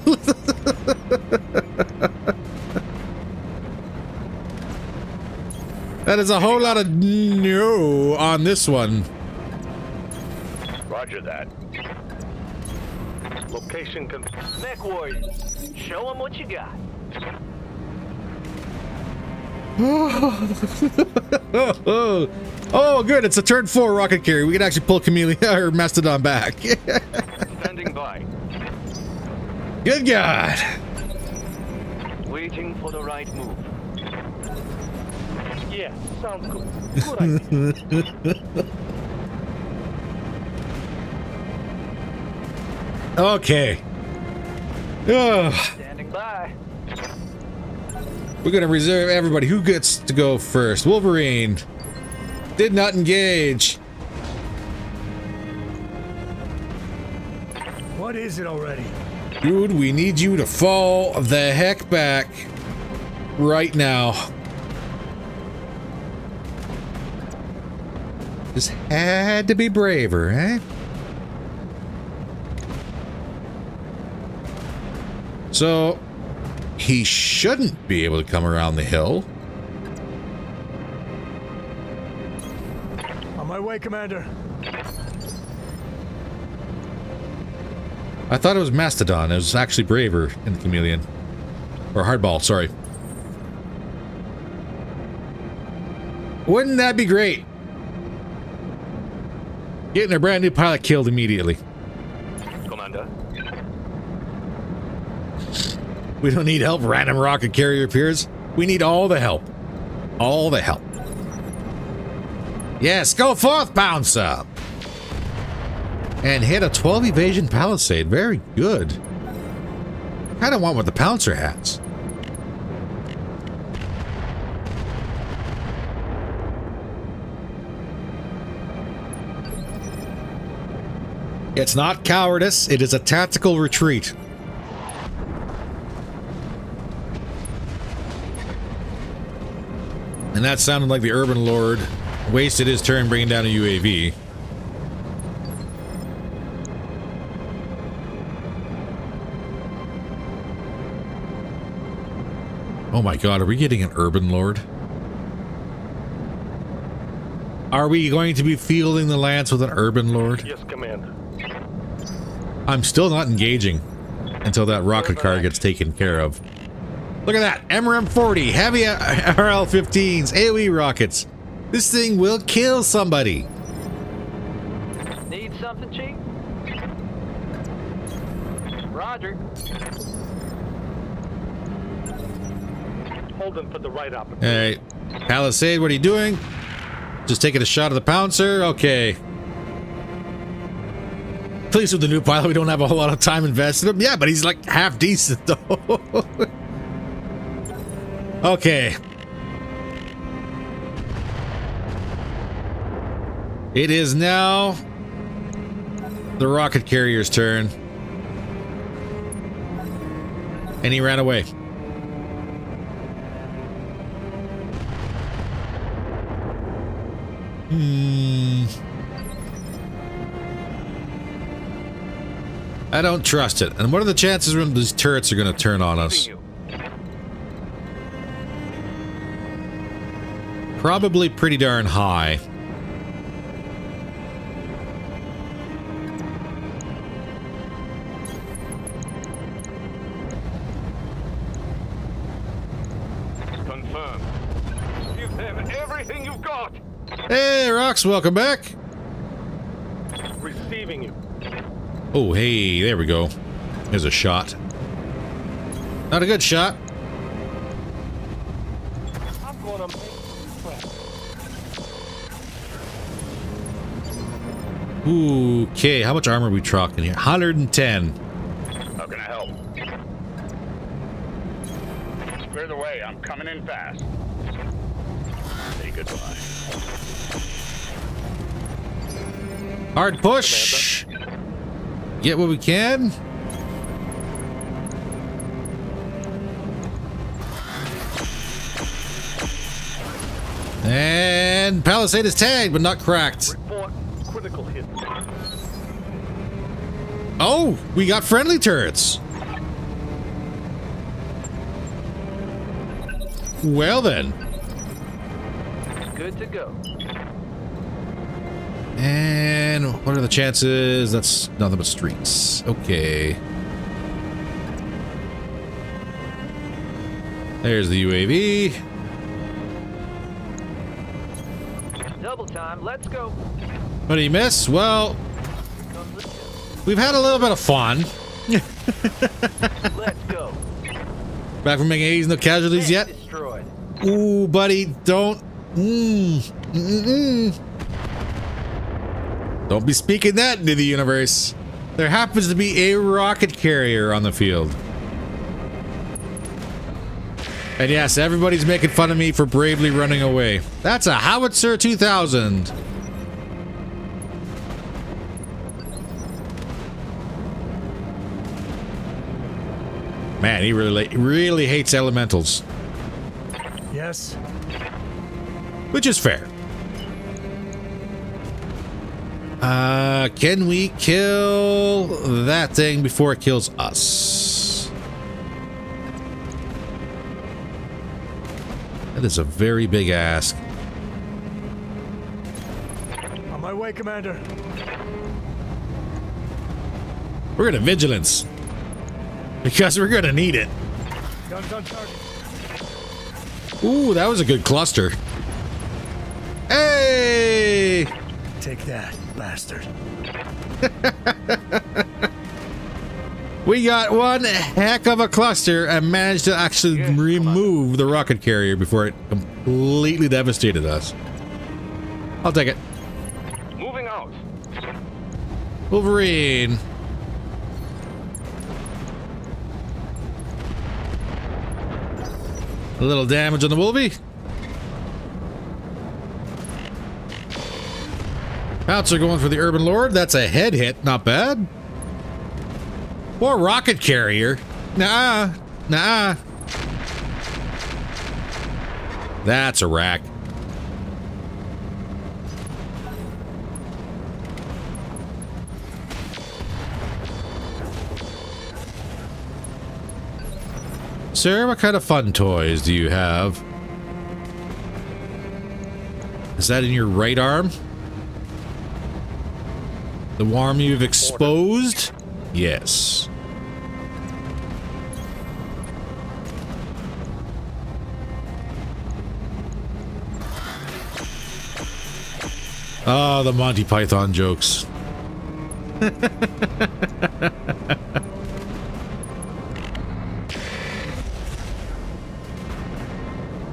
That is a whole lot of no on this one. Roger that. Location Mech Warriors. Show them what you got. Oh, good. It's a turn 4 rocket carrier. We can actually pull Chameleon or Mastodon back. Standing by. Good God. Waiting for the right move. Yeah, sounds good. Good idea. Okay. Ugh. Standing by. We're going to reserve everybody. Who gets to go first? Wolverine. Did not engage. What is it already? Dude, we need you to fall the heck back right now. Just had to be braver, eh? So, he shouldn't be able to come around the hill. On my way, Commander. I thought it was Mastodon. It was actually braver in the Chameleon. Or Hardball, sorry. Wouldn't that be great? Getting a brand new pilot killed immediately. Commander. We don't need help, random rocket carrier appears. We need all the help. All the help. Yes, go forth, Bouncer! And hit a 12 evasion palisade. Very good. I kind of want what the Pouncer has. It's not cowardice, it is a tactical retreat. And that sounded like the Urban Lord wasted his turn bringing down a UAV. Oh my god, are we getting an Urban Lord? Are we going to be fielding the lance with an Urban Lord? Yes, Commander. I'm still not engaging until that rocket car gets taken care of. Look at that! MRM-40, heavy RL-15s, AoE rockets. This thing will kill somebody. Need something, Chief? Roger. Holding for the right opportunity. Alright. Palisade, what are you doing? Just taking a shot of the Pouncer? Okay. Pleased with the new pilot, we don't have a whole lot of time invested in him. Yeah, but he's like half decent though. Okay. It is now the rocket carrier's turn. And he ran away. I don't trust it. And what are the chances when these turrets are going to turn on us? Probably pretty darn high. Confirmed. Give them everything you've got. Hey, Rox, welcome back. Receiving you. Oh, hey, there we go. There's a shot. Not a good shot. I'm gonna make Okay, how much armor are we talking here? 110. How can I help? Clear the way. I'm coming in fast. Say goodbye. Hard push. Get what we can. And Palisade is tagged, but not cracked. report critical hit. Oh, we got friendly turrets. Well then. Good to go. And what are the chances? That's nothing but streaks. Okay. There's the UAV. Double time. Let's go. What do you miss? Well, Come, let's go. we've had a little bit of fun. Let's go. Back from making 80s, no casualties yet. Destroyed. Ooh, buddy, don't. Don't be speaking that into the universe. There happens to be a rocket carrier on the field. And yes, everybody's making fun of me for bravely running away. That's a Howitzer 2000. Man, he really hates elementals. Yes. Which is fair. Can we kill that thing before it kills us? That is a very big ask. On my way, Commander. We're gonna vigilance. Because we're gonna need it. Guns on target. Ooh, that was a good cluster. Take that, bastard. We got one heck of a cluster and managed to actually remove the rocket carrier before it completely devastated us. I'll take it. Moving out. Wolverine. A little damage on the Wolvie. Pouncer going for the Urban Lord. That's a head hit. Not bad. Or rocket carrier. Nah. Nah. That's a rack. Sir, what kind of fun toys do you have? Is that in your right arm? The arm you've exposed? Yes. Oh, the Monty Python jokes.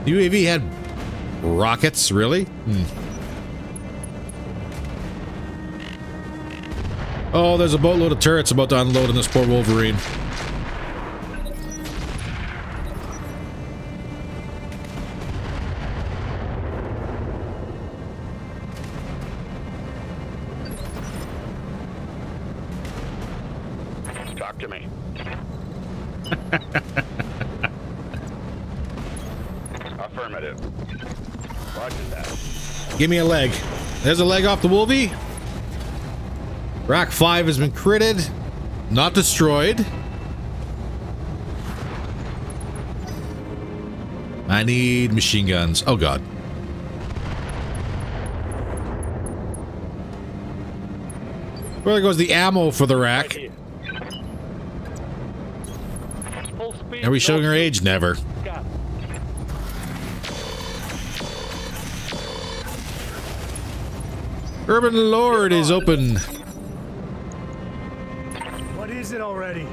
UAV had rockets, really? Oh, there's a boatload of turrets about to unload on this poor Wolverine. Talk to me. Affirmative. Roger that. Give me a leg. There's a leg off the Wolvie. Rack 5 has been critted, not destroyed. I need machine guns. Oh god. Where goes the ammo for the rack? Full speed. Are we showing our age? Never. Got it. Urban Lord is open. What is it already?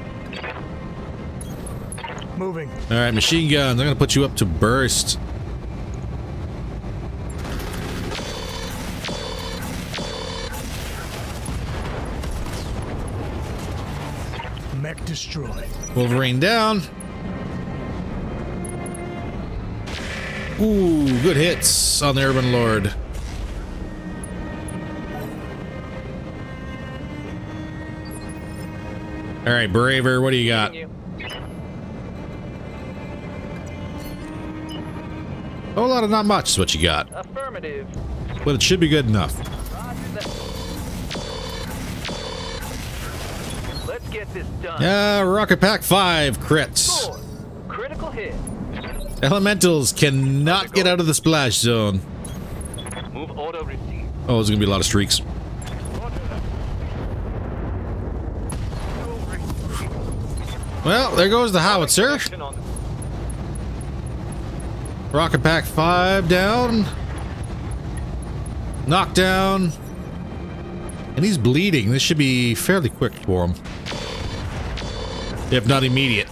Moving. All right, machine guns. I'm gonna put you up to burst. Mech destroyed. Wolverine down. Ooh, good hits on the Urban Lord. All right, Braver, what do you got? A whole lot of not much is what you got. Affirmative. But it should be good enough. Roger that. Let's get this done. Yeah, Rocket Pack 5 crits. Score. Critical hit. Elementals cannot get out of the splash zone. Move auto receive. Oh, there's gonna be a lot of streaks. Well, there goes the howitzer. Action on Rocket Pack 5 down. Knockdown. And he's bleeding. This should be fairly quick for him. If not immediate.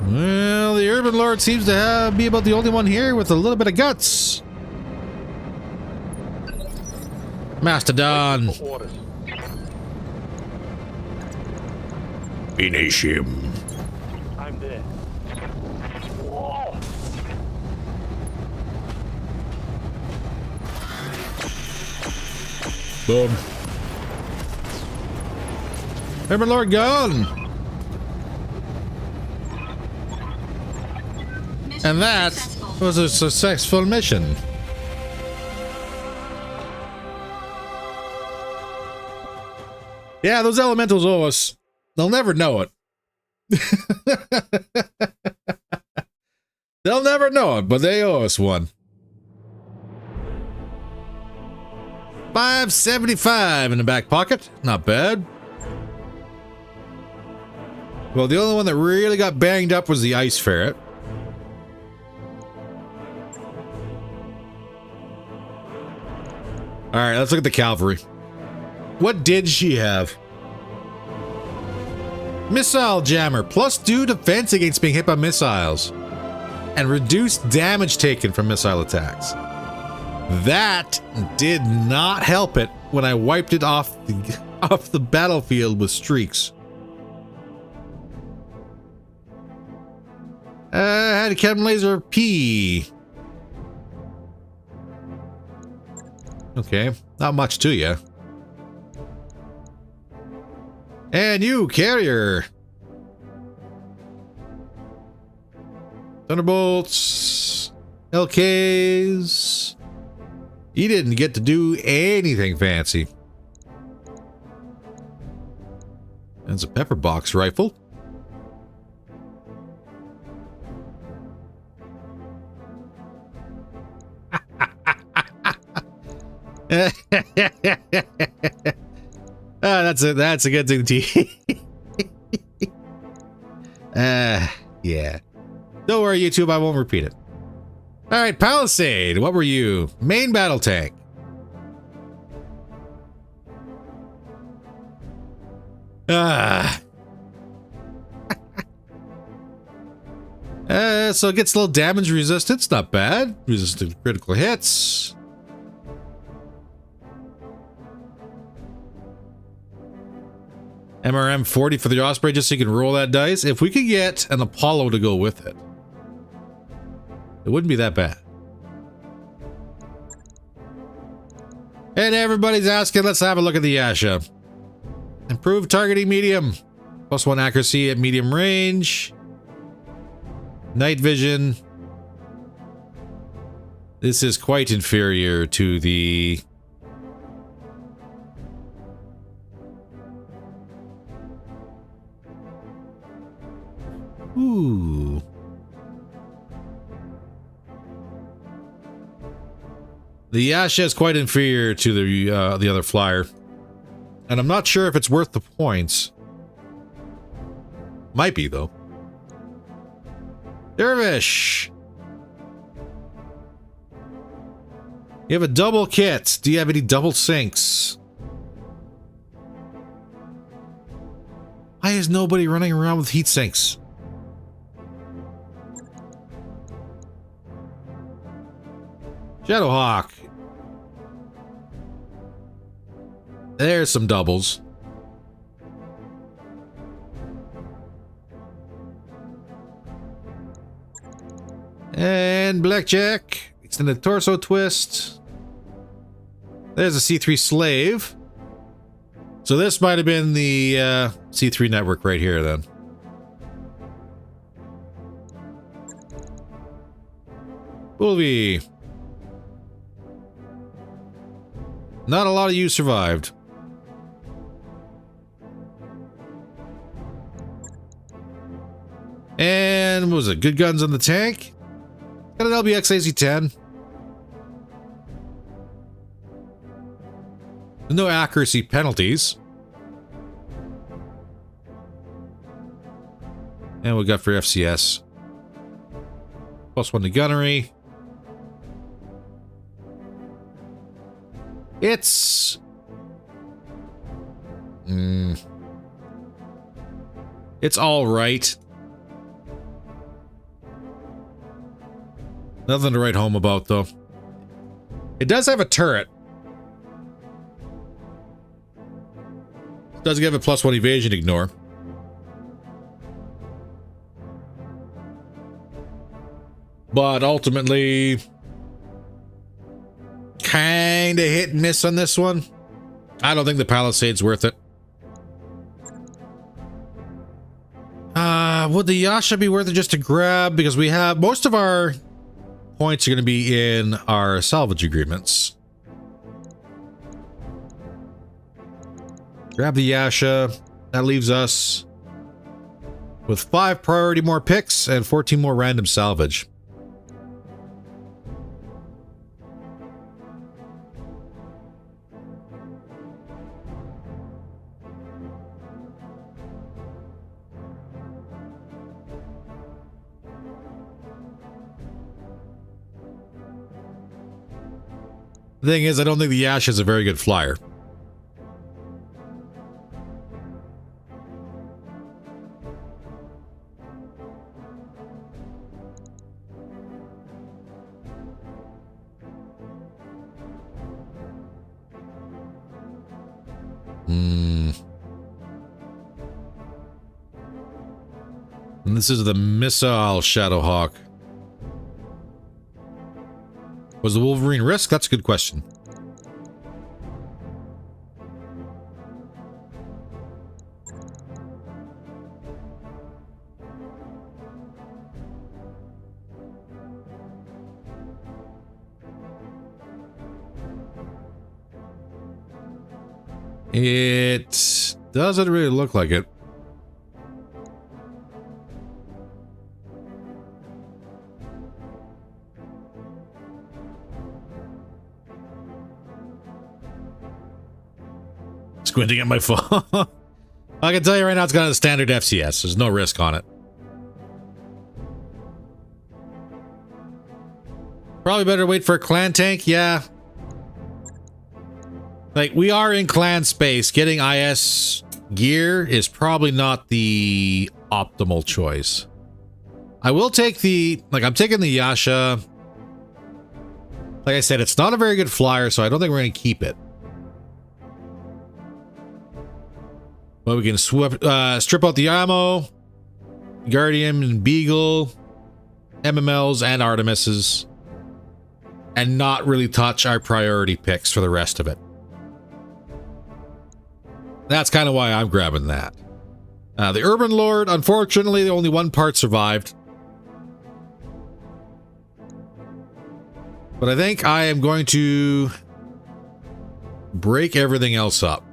Well, the Urban Lord seems to be about the only one here with a little bit of guts. Mastodon. orders. Finish him. I'm there. Whoa. Boom. Urban Lord gone. And that was a successful mission. Yeah, those elementals owe us. They'll never know it. They'll never know it, but they owe us one. 575 in the back pocket. Not bad. Well, the only one that really got banged up was the ice ferret. All right, let's look at the cavalry. What did she have? Missile jammer, +2 defense against being hit by missiles, and reduced damage taken from missile attacks. That did not help it when I wiped it off the battlefield with streaks. Had a chem laser P. Okay, not much to you. And you, carrier. Thunderbolts, LKs. You didn't get to do anything fancy. That's a pepper box rifle. That's a good thing to yeah. Don't worry, YouTube, I won't repeat it. All right, Palisade, what were you? Main battle tank. So it gets a little damage resistance, not bad. Resistant to critical hits. MRM 40 for the Osprey, just so you can roll that dice. If we could get an Apollo to go with it, it wouldn't be that bad. And everybody's asking, let's have a look at the Yasha. Improved targeting medium. +1 accuracy at medium range. Night vision. This is quite inferior to the... Ooh. The Yasha is quite inferior to the other flyer. And I'm not sure if it's worth the points. Might be, though. Dervish! You have a double kit. Do you have any double sinks? Why is nobody running around with heat sinks? Shadowhawk. There's some doubles. And Blackjack. Extended torso twist. There's a C3 slave. So this might have been the C3 network right here then. Bulby. Not a lot of you survived. And what was it? Good guns on the tank. Got an LBX AC-10. No accuracy penalties. And we got for FCS. +1 to gunnery. It's... It's all right. Nothing to write home about, though. It does have a turret. It does give a +1 evasion ignore. But ultimately... Kinda hit and miss on this one. I don't think the Palisade's worth it. Would the Yasha be worth it just to grab? Because we have... Most of our points are going to be in our salvage agreements. Grab the Yasha. That leaves us with 5 priority more picks and 14 more random salvage. The thing is, I don't think the Yash is a very good flyer. And this is the missile Shadowhawk. Was the Wolverine risk? That's a good question. It doesn't really look like it. Squinting at my phone. I can tell you right now, it's got a standard FCS. There's no risk on it. Probably better wait for a clan tank. Yeah. Like, we are in clan space. Getting IS gear is probably not the optimal choice. I will take the... Like, I'm taking the Yasha. Like I said, it's not a very good flyer, so I don't think we're going to keep it. But we can strip out the ammo, Guardian and Beagle, MMLs and Artemises, and not really touch our priority picks for the rest of it. That's kind of why I'm grabbing that. The Urban Lord, unfortunately, only one part survived. But I think I am going to break everything else up.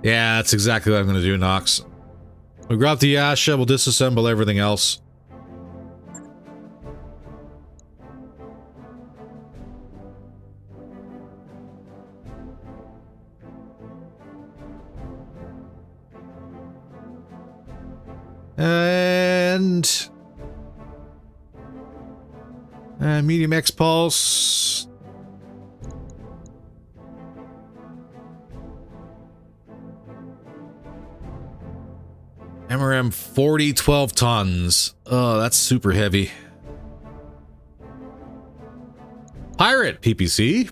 Yeah, that's exactly what I'm going to do, Nox. We'll grab the Yasha, we'll disassemble everything else. And medium X pulse. MRM 40, 12 tons. Oh, that's super heavy. Pirate PPC.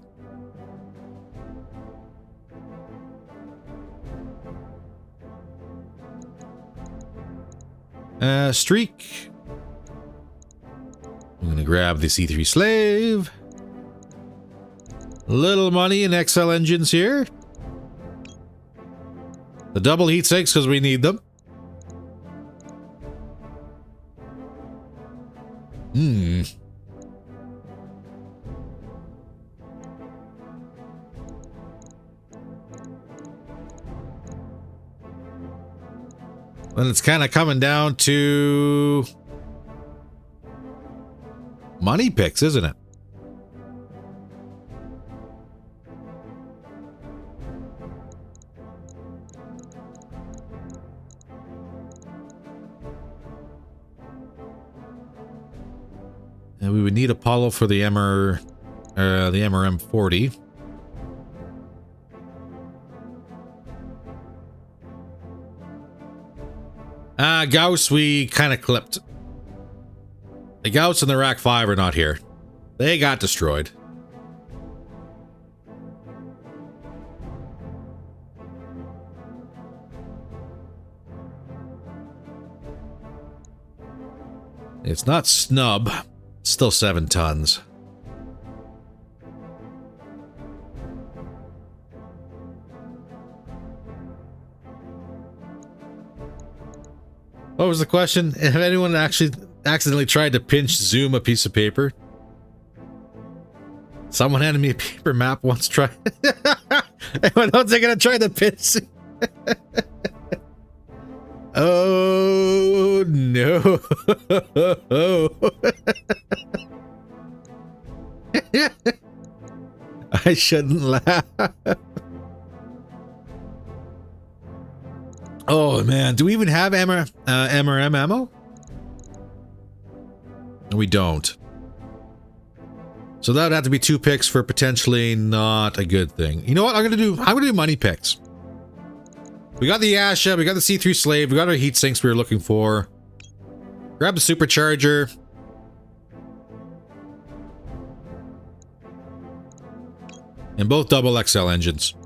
Streak. I'm gonna grab the C3 Slave. Little money in XL engines here. The double heat sinks because we need them. Then it's kind of coming down to money picks, isn't it? And we would need Apollo for the MRM 40. Gauss, we kind of clipped. The Gauss and the Rack 5 are not here. They got destroyed. It's not snub. It's still 7 tons. What was the question? If anyone actually accidentally tried to pinch zoom a piece of paper? Someone handed me a paper map once. Try. Anyone else are gonna try to pinch? Oh no! I shouldn't laugh. Oh man, do we even have MRM ammo? We don't. So that would have to be 2 picks for potentially not a good thing. You know what? I'm gonna do money picks. We got the Asha, we got the C3 Slave, we got our heat sinks we were looking for. Grab the supercharger. And both double XL engines.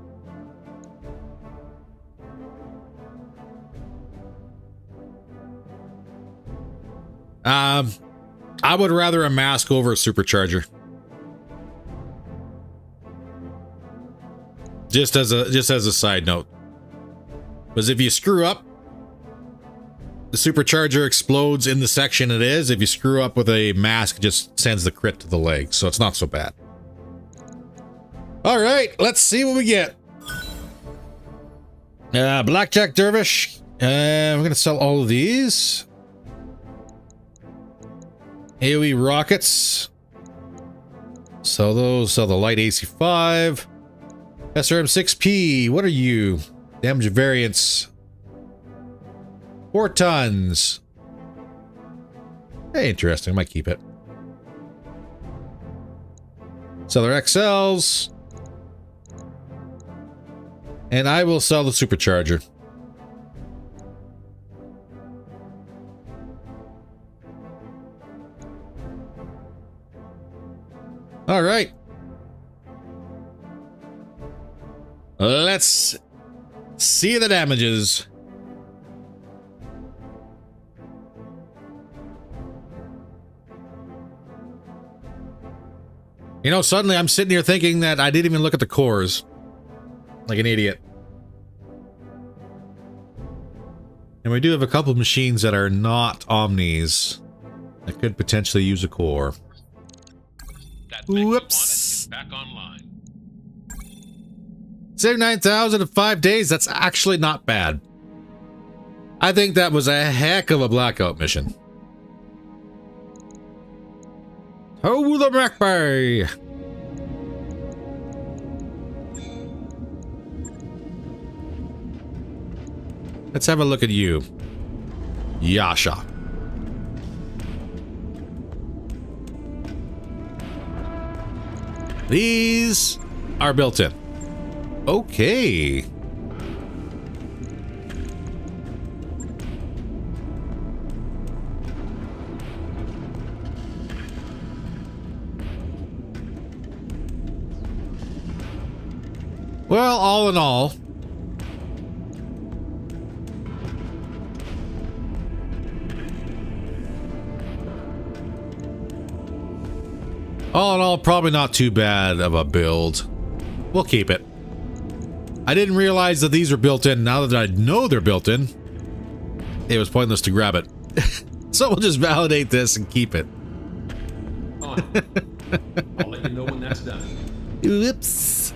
I would rather a mask over a supercharger. Just as a side note. Because if you screw up, the supercharger explodes in the section it is. If you screw up with a mask, it just sends the crit to the leg, so it's not so bad. All right, let's see what we get. Blackjack Dervish. We're gonna sell all of these. AoE rockets. Sell those. Sell the light AC5. SRM6P. What are you? Damage variance. 4 tons. Hey, interesting. I might keep it. Sell our XLs. And I will sell the supercharger. All right. Let's see the damages. You know, suddenly I'm sitting here thinking that I didn't even look at the cores. Like an idiot. And we do have a couple of machines that are not Omnis that could potentially use a core. That thing Whoops. we wanted is back online. 79,000 in 5 days. That's actually not bad. I think that was a heck of a blackout mission. Oh, the Mac Bay. Let's have a look at you. Yasha. These are built in. Okay. Well, all in all, probably not too bad of a build. We'll keep it. I didn't realize that these were built in. Now that I know they're built in, it was pointless to grab it. So we'll just validate this and keep it. I'll let you know when that's done. Oops.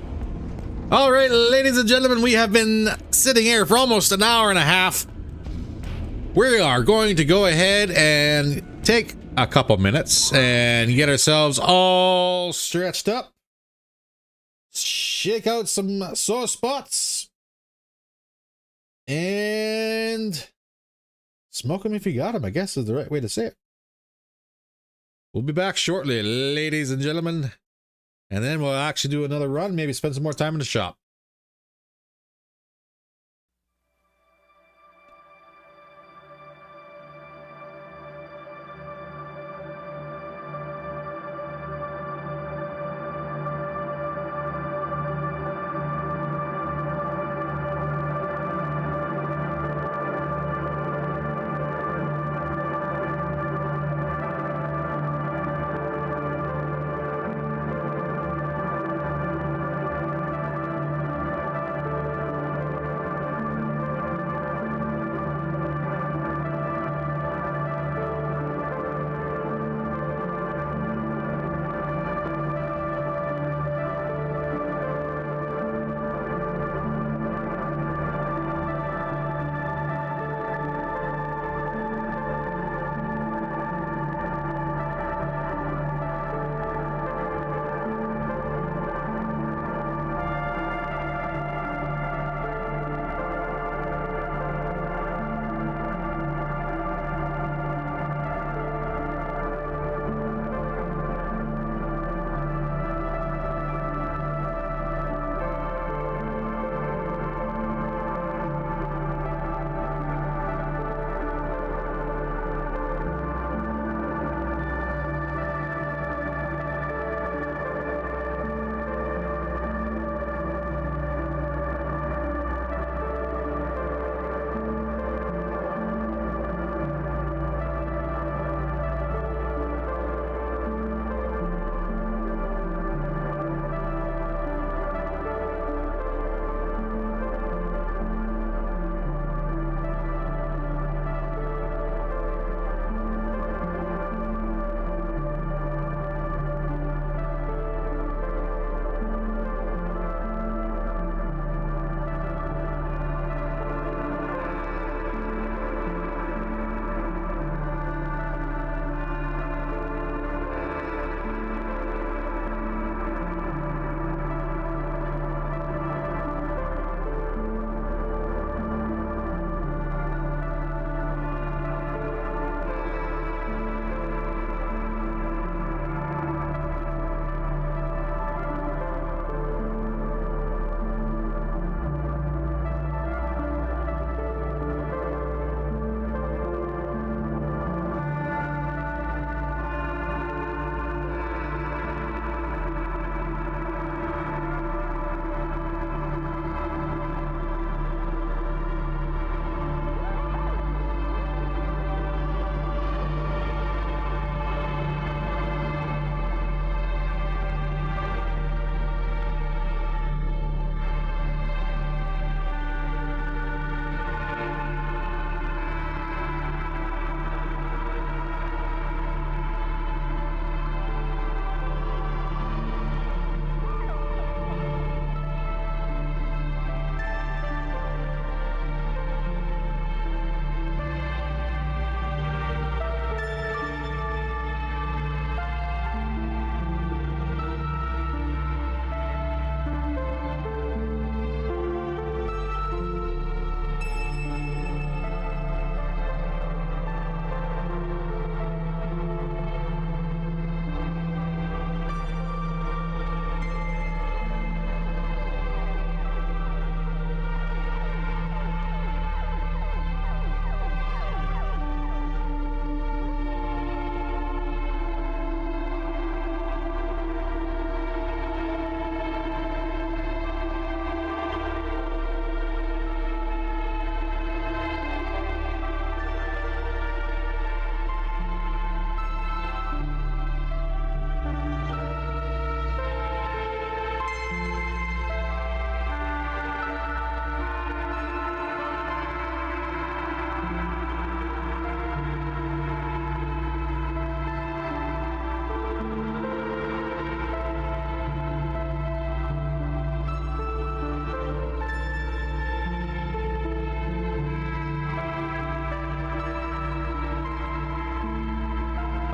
All right, ladies and gentlemen, we have been sitting here for almost an hour and a half. We are going to go ahead and take a couple minutes and get ourselves all stretched up. Shake out some sore spots. And smoke them if you got them, I guess is the right way to say it. We'll be back shortly, ladies and gentlemen. And then we'll actually do another run, maybe spend some more time in the shop.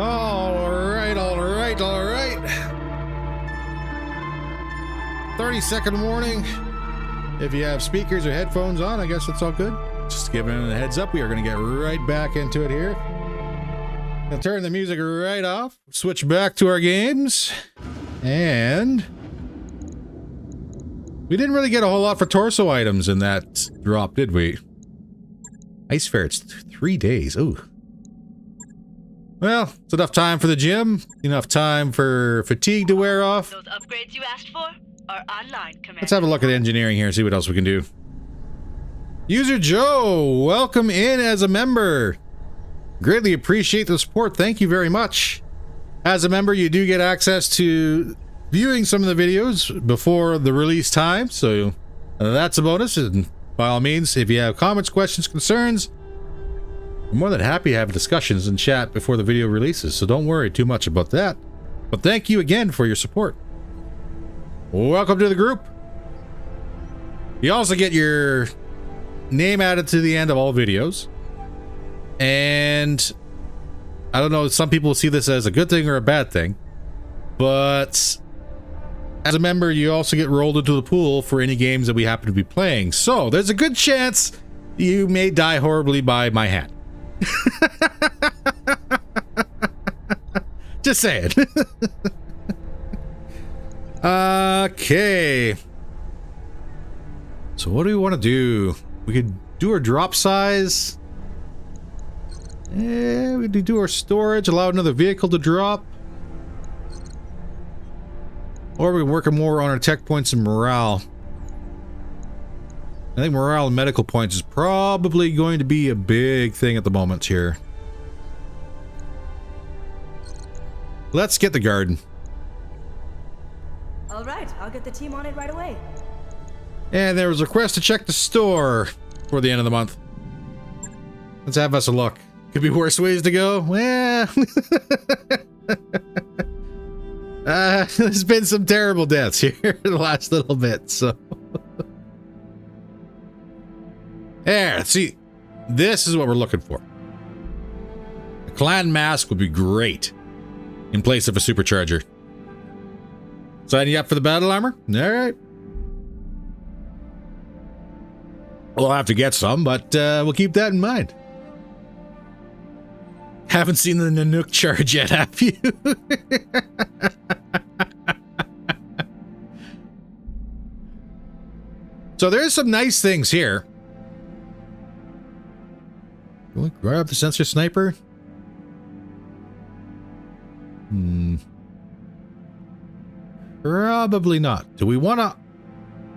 All right, all right, all right. 30-second warning. If you have speakers or headphones on, I guess it's all good. Just giving it a heads up. We are going to get right back into it here. Gonna turn the music right off. Switch back to our games. And we didn't really get a whole lot for torso items in that drop, did we? Ice fair, it's 3 days. Ooh. Well, it's enough time for the gym, enough time for fatigue to wear off. Those upgrades you asked for are online, Commander. Let's have a look at engineering here, see what else we can do. User Joe, welcome in as a member. Greatly appreciate the support. Thank you very much. As a member, you do get access to viewing some of the videos before the release time, so that's a bonus. And by all means, if you have comments, questions, concerns, I'm more than happy to have discussions and chat before the video releases, so don't worry too much about that. But thank you again for your support. Welcome to the group. You also get your name added to the end of all videos. And I don't know, some people see this as a good thing or a bad thing, but as a member, you also get rolled into the pool for any games that we happen to be playing. So there's a good chance you may die horribly by my hand. Just saying. Okay. So what do we want to do? We could do our drop size. Yeah, we could do our storage, allow another vehicle to drop. Or we're working more on our tech points and morale. I think morale and medical points is probably going to be a big thing at the moment here. Let's get the garden. All right, I'll get the team on it right away. And there was a request to check the store for the end of the month. Let's have us a look. Could be worse ways to go. Yeah. There's been some terrible deaths here the last little bit, so. There, see, this is what we're looking for. A clan mask would be great in place of a supercharger. Sign you up for the battle armor? All right. We'll have to get some, but we'll keep that in mind. Haven't seen the Nanook charge yet, have you? So there's some nice things here. Can we grab the sensor sniper? Probably not. Do we want to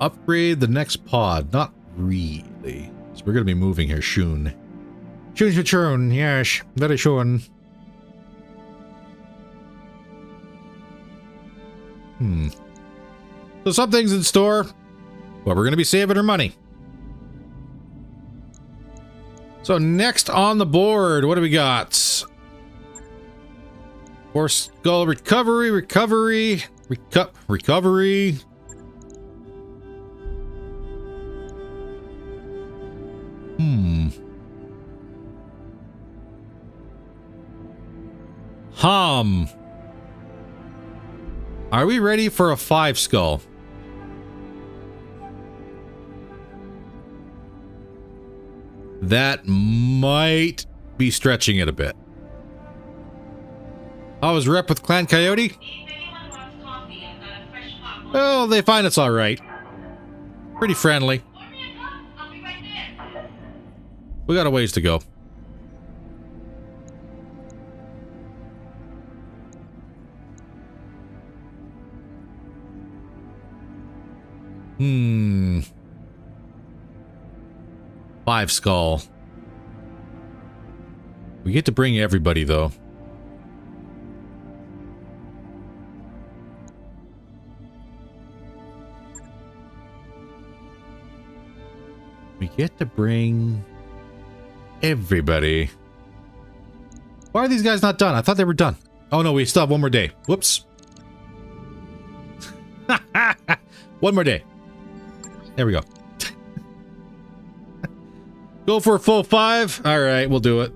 upgrade the next pod? Not really. So we're going to be moving here soon. Soon, yes. Very soon. So some things in store, but we're going to be saving our money. So next on the board, what do we got? Horse skull recovery. Are we ready for a 5 skull? That might be stretching it a bit. I was rep with Clan Coyote. Oh, they find us all right. Pretty friendly. We got a ways to go. Hmm. 5 skull. We get to bring everybody, though. We get to bring everybody. Why are these guys not done? I thought they were done. Oh no, we still have one more day. Whoops. One more day. There we go. Go for a full 5. All right, we'll do it.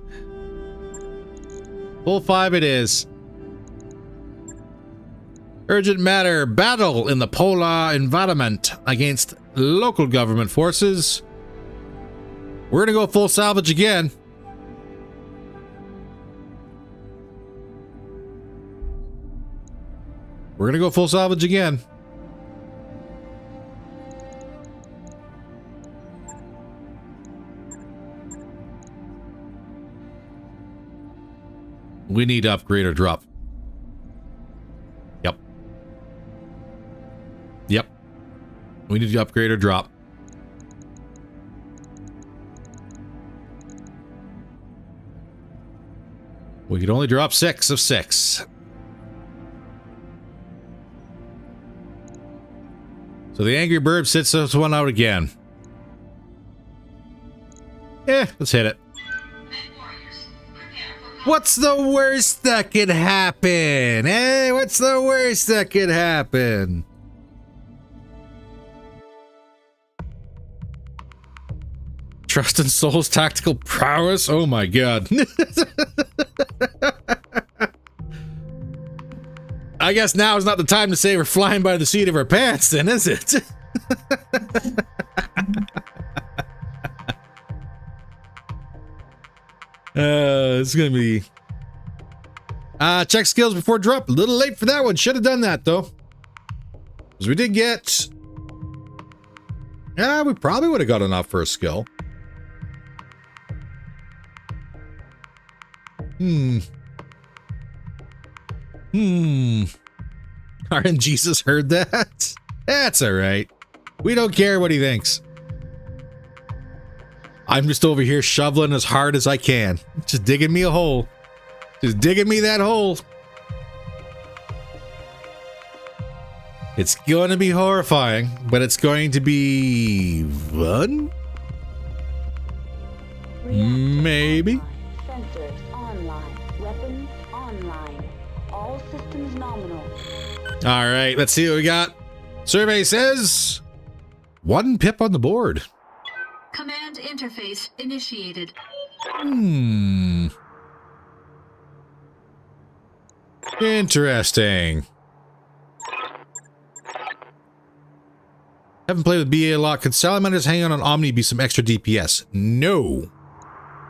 Full 5 it is. Urgent matter. Battle in the polar environment against local government forces. We're gonna go full salvage again. We're gonna go full salvage again. We need to upgrade or drop. Yep. Yep. We need to upgrade or drop. We could only drop 6 of 6. So the Angry Bird sits this one out again. Let's hit it. What's the worst that could happen? What's the worst that could happen? Trust in Soul's tactical prowess? Oh my god. I guess now is not the time to say we're flying by the seat of our pants then, is it? It's gonna be check skills before drop. A little late for that one. Should have done that though, because we did get we probably would have got enough for a skill. RNGesus heard that. That's all right, we don't care what he thinks. I'm just over here shoveling as hard as I can. Just digging me a hole. Just digging me that hole. It's going to be horrifying, but it's going to be fun? Maybe. Sensors online. Weapons online. All systems nominal. All right, let's see what we got. Survey says 1 pip on the board. Command interface initiated. Interesting. Haven't played with BA a lot. Could salamanders hanging on an Omni be some extra DPS? No.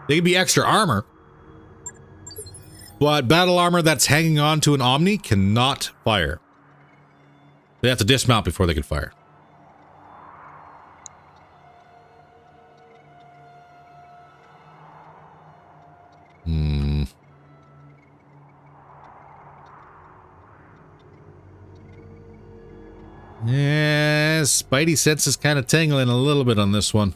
They can be extra armor. But battle armor that's hanging on to an Omni cannot fire. They have to dismount before they can fire. Yeah, Spidey sense is kind of tingling a little bit on this one.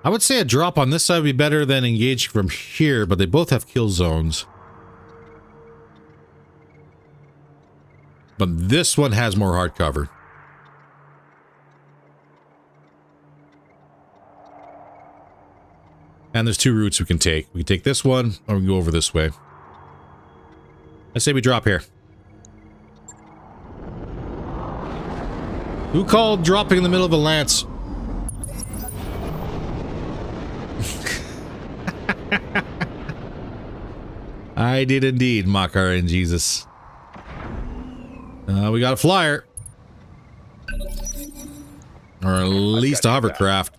I would say a drop on this side would be better than engaging from here, but they both have kill zones. But this one has more hard cover. And there's 2 routes we can take. We can take this one, or we can go over this way. I say we drop here. Who called dropping in the middle of a lance? I did indeed, mock RNGesus. We got a flyer. Or at least a hovercraft.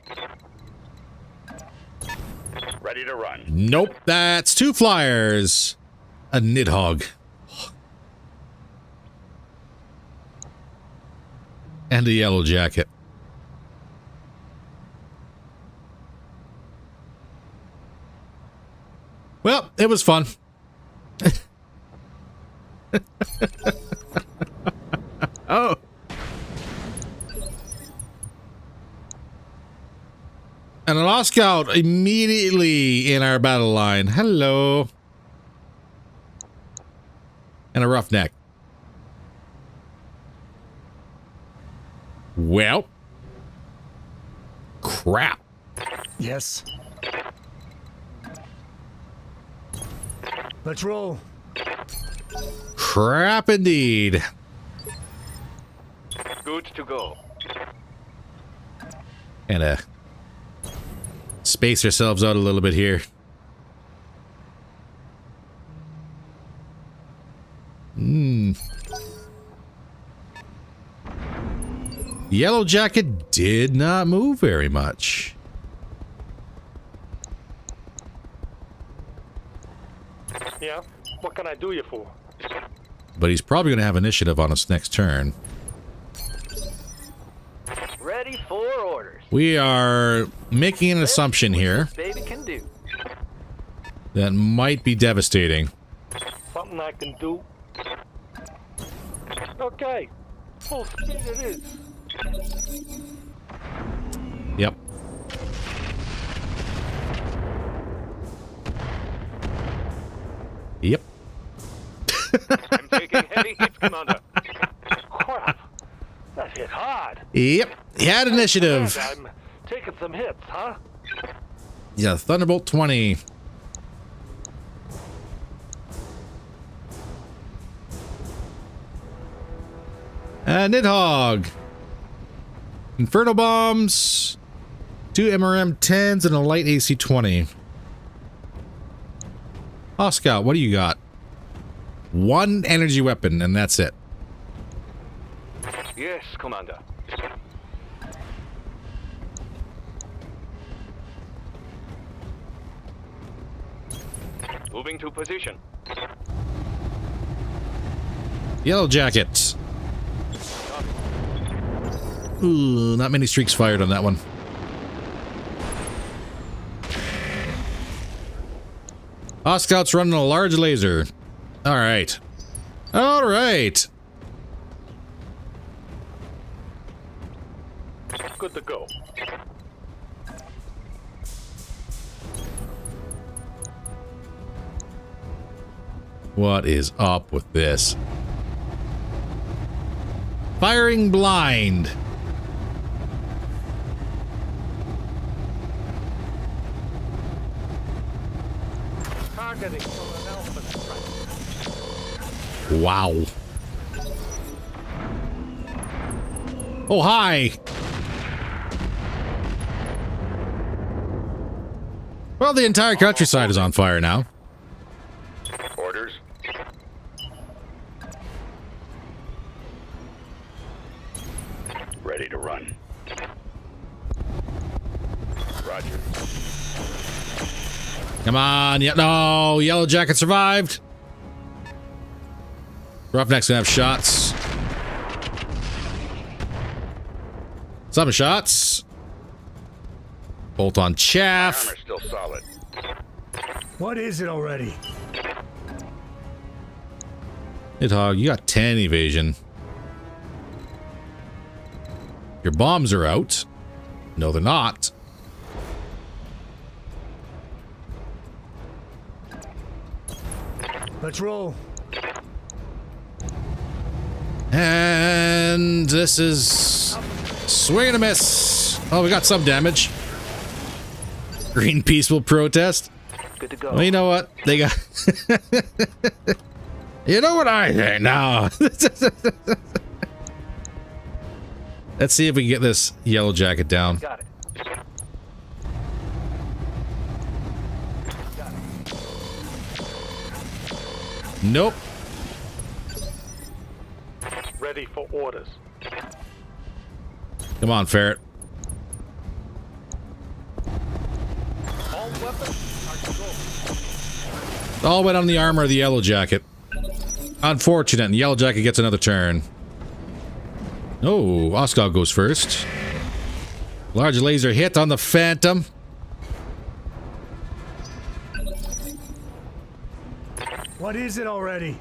Ready to run. Nope, that's 2 flyers. A Nidhogg. And a yellow jacket. Well, it was fun. Oh. And a lost scout immediately in our battle line. Hello. And a roughneck. Well. Crap. Yes. Let's roll. Crap indeed. Good to go. Kinda space ourselves out a little bit here. Yellow Jacket did not move very much. Yeah? What can I do you for? But he's probably going to have initiative on his next turn. Ready for orders. We are making an assumption here Baby can do. that might be devastating. Something I can do? Okay. Full speed it is. Yep. Yep. I'm taking heavy hits, Commander. Crap. That hit hard. Yep. He had initiative. I'm taking some hits, huh? Yeah, Thunderbolt 20. Nidhogg. Inferno Bombs. 2 MRM 10s and a light AC 20. Oscar, what do you got? 1 energy weapon, and that's it. Yes, Commander. Moving to position. Yellow Jackets. Ooh, not many streaks fired on that one. Oscout's running a large laser. All right. All right. Good to go. What is up with this? Firing blind. Targeting from an alpha strike. Wow. Oh, hi. Well, the entire countryside is on fire now. Orders. Ready to run. Roger. Come on. Yeah, no, Yellow Jacket survived. Roughneck's gonna have shots. Some shots. Bolt on chaff. Armor's still solid. What is it already? Nidhogg, you got 10 evasion. Your bombs are out. No, they're not. Let's roll. And this is swing and a miss. Oh, we got some damage. Greenpeace will protest. Good to go. Well, you know what? They got... You know what I think? No. Let's see if we can get this Yellow Jacket down. Got it. Nope. Ready for orders. Come on, Ferret. All weapons are to go. All went on the armor of the Yellow Jacket. Unfortunate, and Yellow Jacket gets another turn. Oh, Oscar goes first. Large laser hit on the Phantom. What is it already?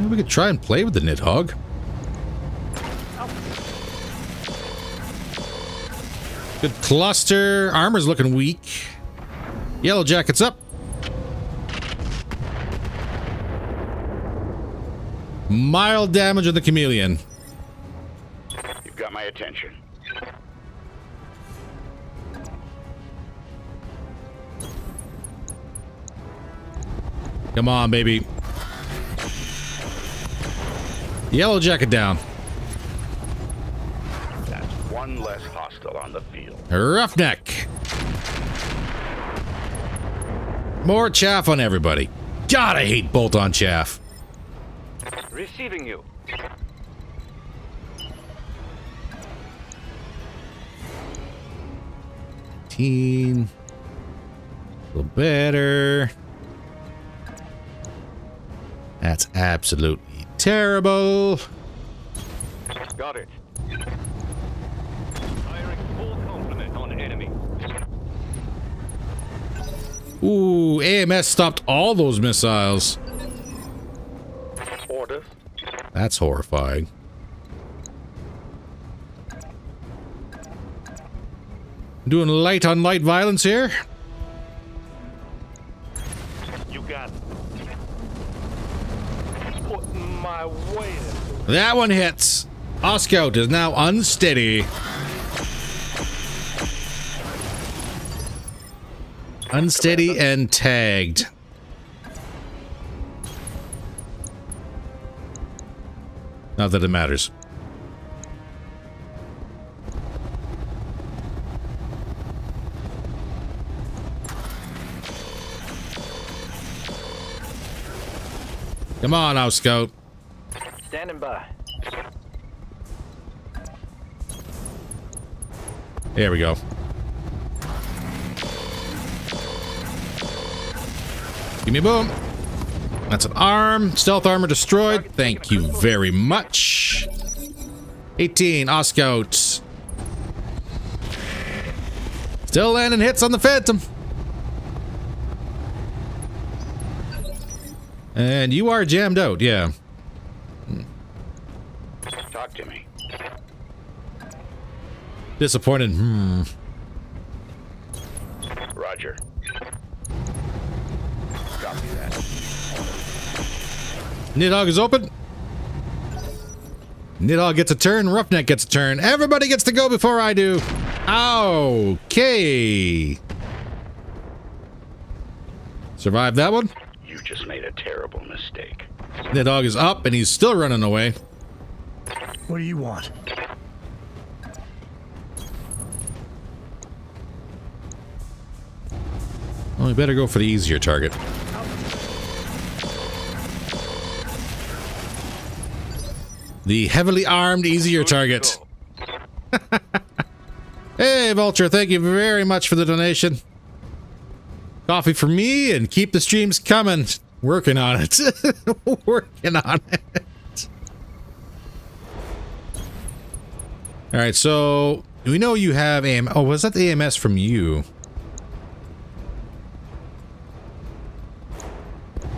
We could try and play with the Nidhogg. Good cluster. Armor's looking weak. Yellow Jacket's up. Mild damage on the Chameleon. You've got my attention. Come on, baby. Yellow Jacket down. one less hostile on the field. Roughneck. More chaff on everybody. God, I hate bolt-on chaff. Receiving you. A little better. That's absolutely terrible. Got it. Firing full complement on enemy. Ooh, AMS stopped all those missiles. Orders. That's horrifying. Doing light on light violence here. You got it. Putting my weight in. That one hits. Oscout is now unsteady. Unsteady and tagged. Not that it matters. Come on, Oscout. Standing by. There we go. Give me a boom. That's an arm. Stealth armor destroyed. Thank you very much. 18, Oscout. Still landing hits on the Phantom. And you are jammed out, yeah. Talk to me. Disappointed. Roger. Copy that. Nidhogg is open. Nidhogg gets a turn. Roughneck gets a turn. Everybody gets to go before I do. Okay. Survived that one. You just made a terrible mistake. Nidhogg is up and he's still running away. What do you want? Well, we better go for the easier target. The heavily armed, easier target. Hey, Vulture, thank you very much for the donation. Coffee for me and keep the streams coming. Working on it. Working on it. Alright, so we know you have AMS. Oh, was that the AMS from you?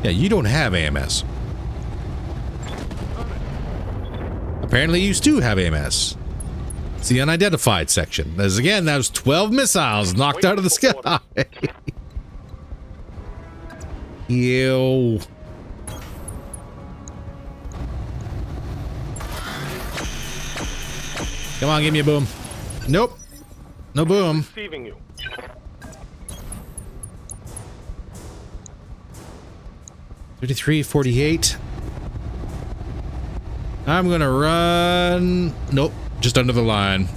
Yeah, you don't have AMS. Apparently you do have AMS. It's the unidentified section. As again, that was 12 missiles knocked out of the sky. Ew. Come on, give me a boom. Nope. No boom. Receiving you. $33.48. I'm gonna run. Nope, just under the line.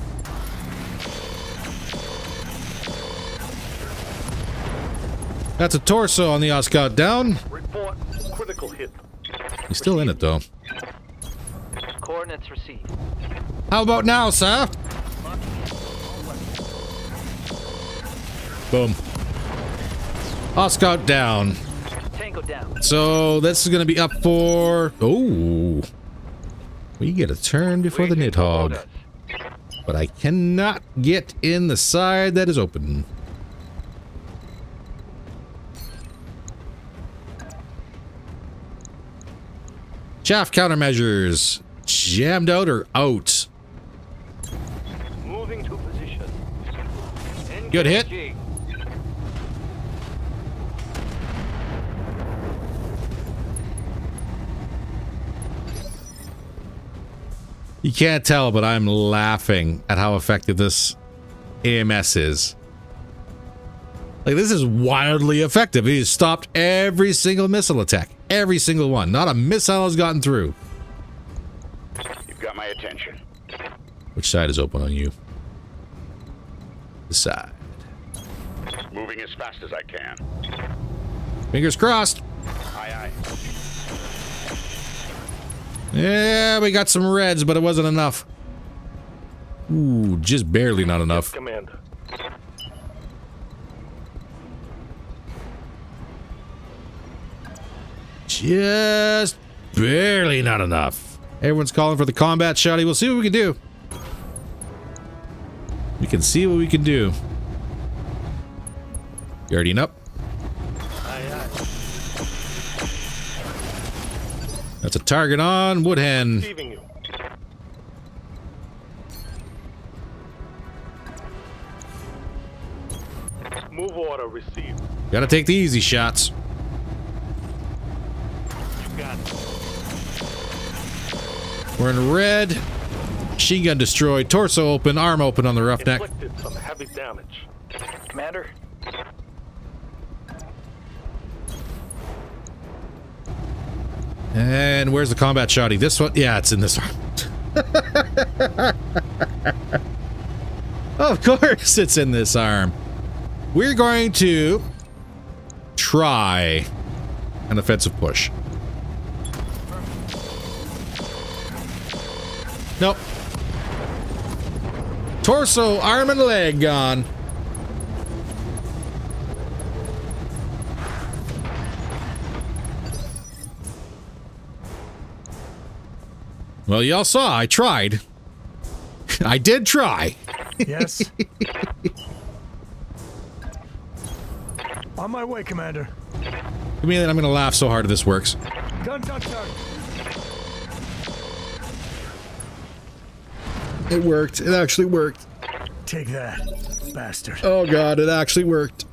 That's a torso on the Oscar down. Report critical hit. He's still in it though. Coordinates received. How about now, sir? Boom. Oscar down. Tango down. So this is gonna be up for. Oh, we get a turn before the Nidhogg, but I cannot get in the side that is open. Chaff countermeasures jammed out or out. Moving to position. Good hit. Engaging. You can't tell, but I'm laughing at how effective this AMS is. Like, this is wildly effective. He's stopped every single missile attack. Every single one. Not a missile has gotten through. You've got my attention. Which side is open on you? the side. Moving as fast as I can. Fingers crossed. Aye, aye. Yeah, we got some reds, but it wasn't enough. Ooh, just barely not enough. Commander. Just barely not enough. Everyone's calling for the combat shotty. We'll see what we can do. We can see what we can do. Guardian up. Aye, aye. That's a target on Woodhen. Receiving you. Move order received. Gotta take the easy shots. You got it. We're in red. Machine gun destroyed. Torso open. Arm open on the roughneck. Inflicted some heavy damage. Commander, And where's the combat shotty? This one? Yeah, it's in this arm. Of course it's in this arm. We're going to try an offensive push. Nope. Torso, arm, and leg gone. Well, y'all saw, I tried. I did try. Yes. On my way, Commander. Give me that. I'm gonna laugh so hard if this works. Gun touchdown. It worked. It actually worked. Take that, bastard. Oh god, it actually worked.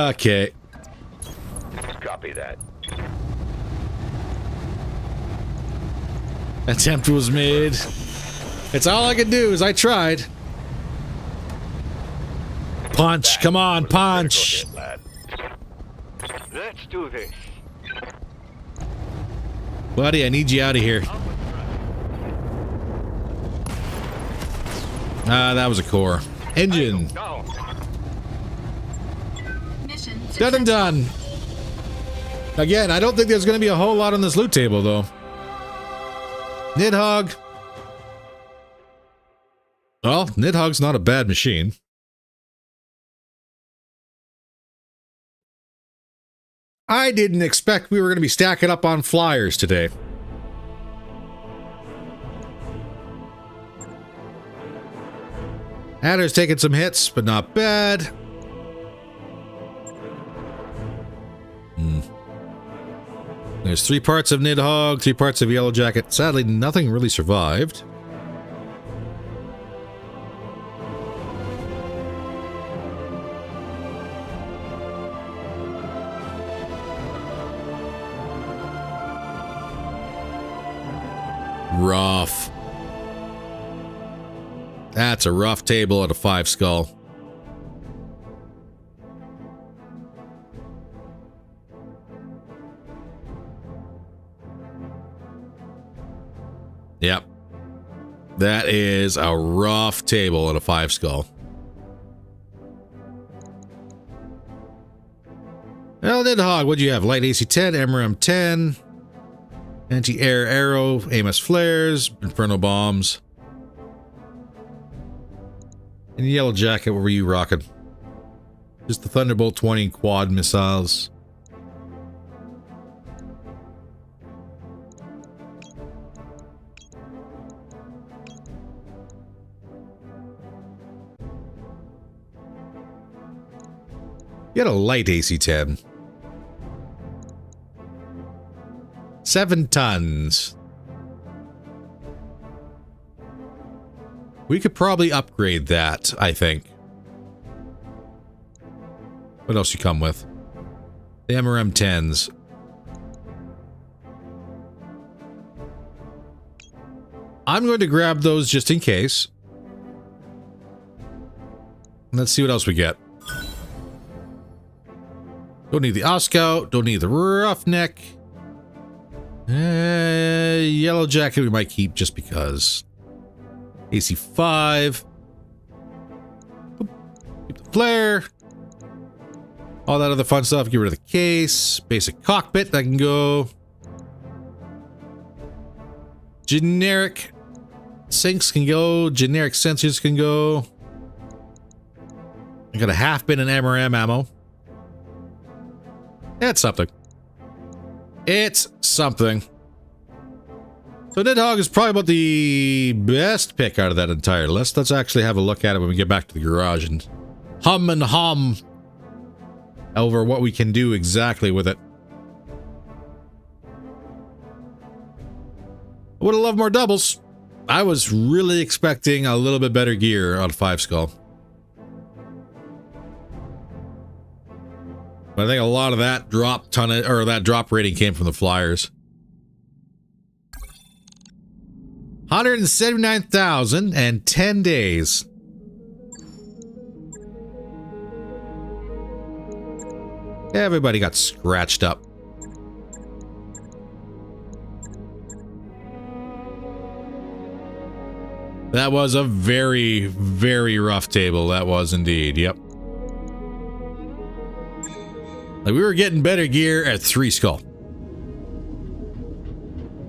Okay. Copy that. Attempt was made. It's all I could do is I tried. Punch, come on, punch. Hit, lad. Let's do this. Buddy, I need you out of here. That was a core. Engine. Down. Mission Done and done. Again, I don't think there's going to be a whole lot on this loot table, though. Nidhogg. Well, Nidhogg's not a bad machine. I didn't expect we were going to be stacking up on flyers today. Adder's taking some hits, but not bad. There's 3 parts of Nidhogg, 3 parts of Yellow Jacket. Sadly, nothing really survived. Rough. That's a rough table at a 5 skull. Yep. That is a rough table at a 5 skull. Well, Nidhogg, what'd you have? Light AC-10, MRM-10, anti-air arrow, Amos flares, Inferno bombs. And Yellow Jacket, what were you rocking? Just the Thunderbolt 20 quad missiles. You had a light AC-10. 7 tons. We could probably upgrade that, I think. What else you come with? The MRM-10s. I'm going to grab those just in case. Let's see what else we get. Don't need the Oscout. Don't need the Roughneck. Yellow jacket we might keep just because. AC5. Keep the flare. All that other fun stuff. Get rid of the case. Basic cockpit. That can go. Generic sinks can go. Generic sensors can go. I got a half bin and MRM ammo. It's something. It's something. So Nidhogg is probably about the best pick out of that entire list. Let's actually have a look at it when we get back to the garage and hum over what we can do exactly with it. I would have loved more doubles. I was really expecting a little bit better gear on 5 Skull. But I think a lot of that drop rating came from the flyers. 179,000 and 10 days. Everybody got scratched up. That was a very, very rough table. That was indeed. Yep. Like we were getting better gear at 3 Skull.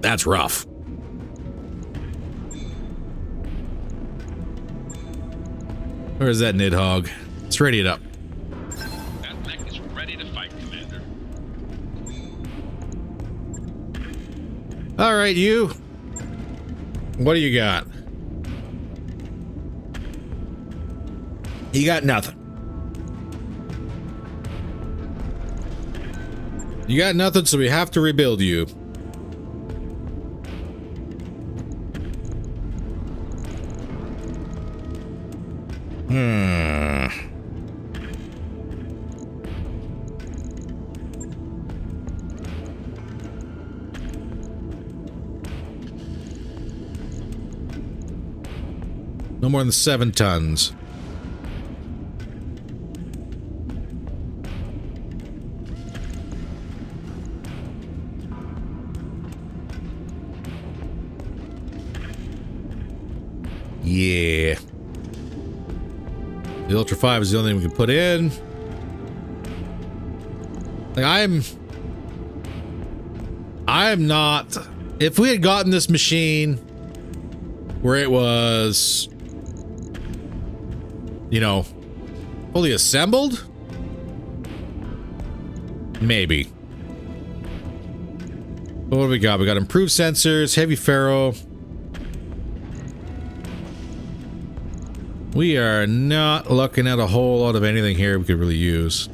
That's rough. Where's that Nidhogg? Let's ready it up. BattleTech is ready to fight, Commander. All right, you. What do you got? You got nothing. You got nothing, so we have to rebuild you. No more than 7 tons. Yeah. The Ultra 5 is the only thing we can put in. Like I'm not. If we had gotten this machine where it was, you know, fully assembled, maybe. But what do we got? We got improved sensors, heavy ferro. We are not looking at a whole lot of anything here we could really use.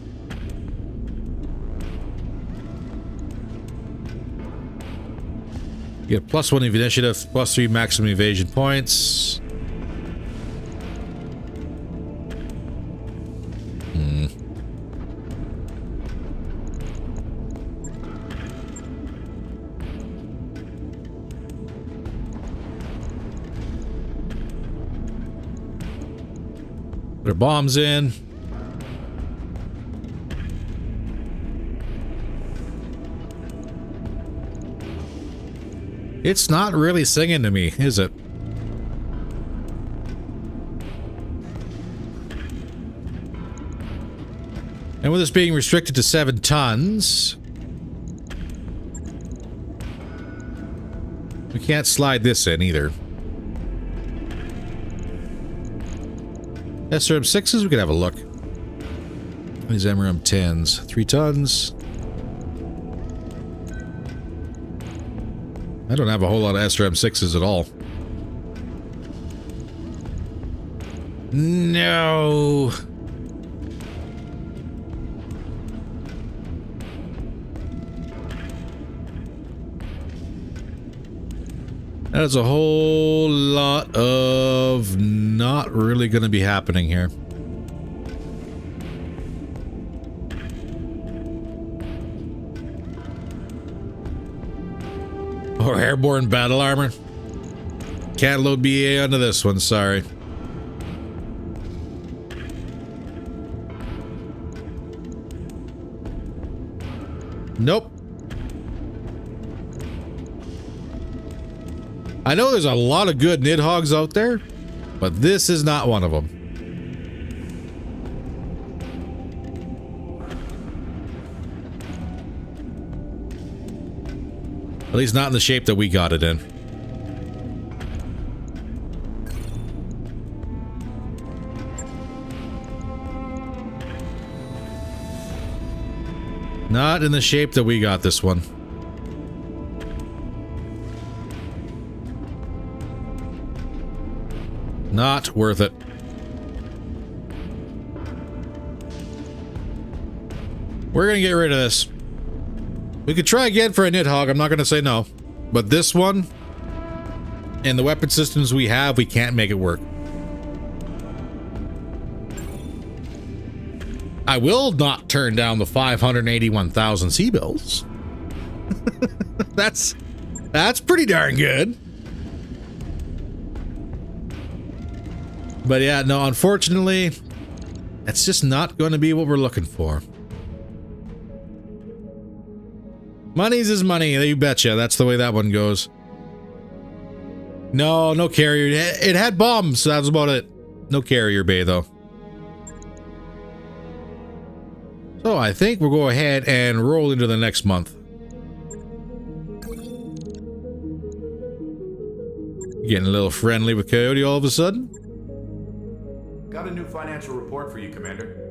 You get +1 initiative, +3 maximum evasion points. Put our bombs in. It's not really singing to me, is it? And with this being restricted to 7 tons, we can't slide this in either. SRM 6s, we could have a look. These MRM 10s, 3 tons. I don't have a whole lot of SRM 6s at all. No. That is a whole lot of not really going to be happening here. Or airborne battle armor. Can't load BA onto this one, sorry. Nope. I know there's a lot of good Nidhogs out there, but this is not one of them. At least not in the shape that we got it in. Not in the shape that we got this one. Not worth it. We're gonna get rid of this. We could try again for a Nidhogg, I'm not gonna say no. But this one, and the weapon systems we have, we can't make it work. I will not turn down the 581,000 C-bills. That's pretty darn good. But yeah, no, unfortunately, it's just not going to be what we're looking for. Money's is money, you betcha. That's the way that one goes. No carrier. It had bombs, so that's about it. No carrier bay, though. So I think we'll go ahead and roll into the next month. Getting a little friendly with Coyote all of a sudden. Got a new financial report for you, Commander.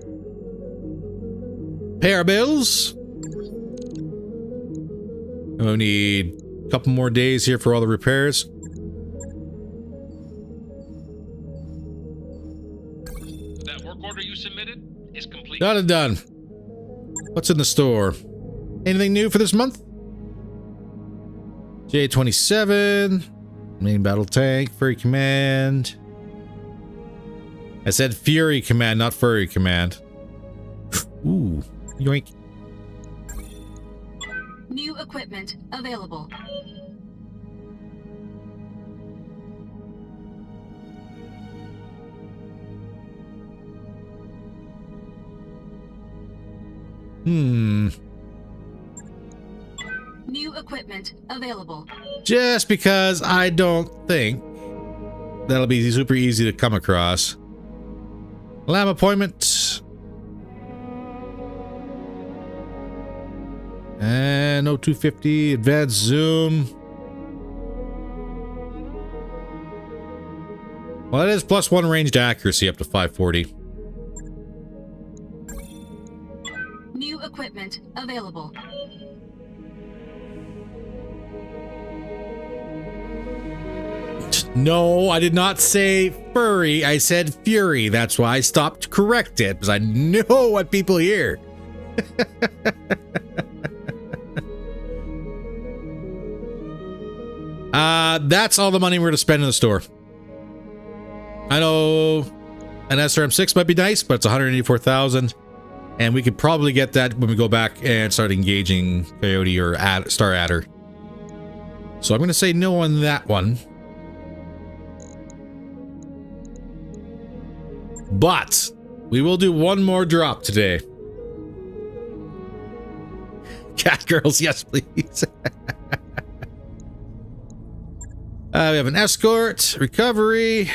Pay our bills. We need a couple more days here for all the repairs. That work order you submitted is complete. Done and done. What's in the store? Anything new for this month? J27. Main battle tank. Furry command. I said Fury command, not Furry command. Ooh. Yoink. New equipment available. New equipment available. Just because I don't think that'll be super easy to come across. Lab appointment. And no 250. Advanced zoom. Well, it is +1 ranged accuracy up to 540. New equipment available. No, I did not say furry. I said fury. That's why I stopped to correct it, because I know what people hear. That's all the money we're going to spend in the store. I know an SRM6 might be nice, but it's 184,000. And we could probably get that when we go back and start engaging Coyote or Star Adder. So I'm going to say no on that one. But we will do one more drop today. Cat girls, yes, please. We have an escort, recovery,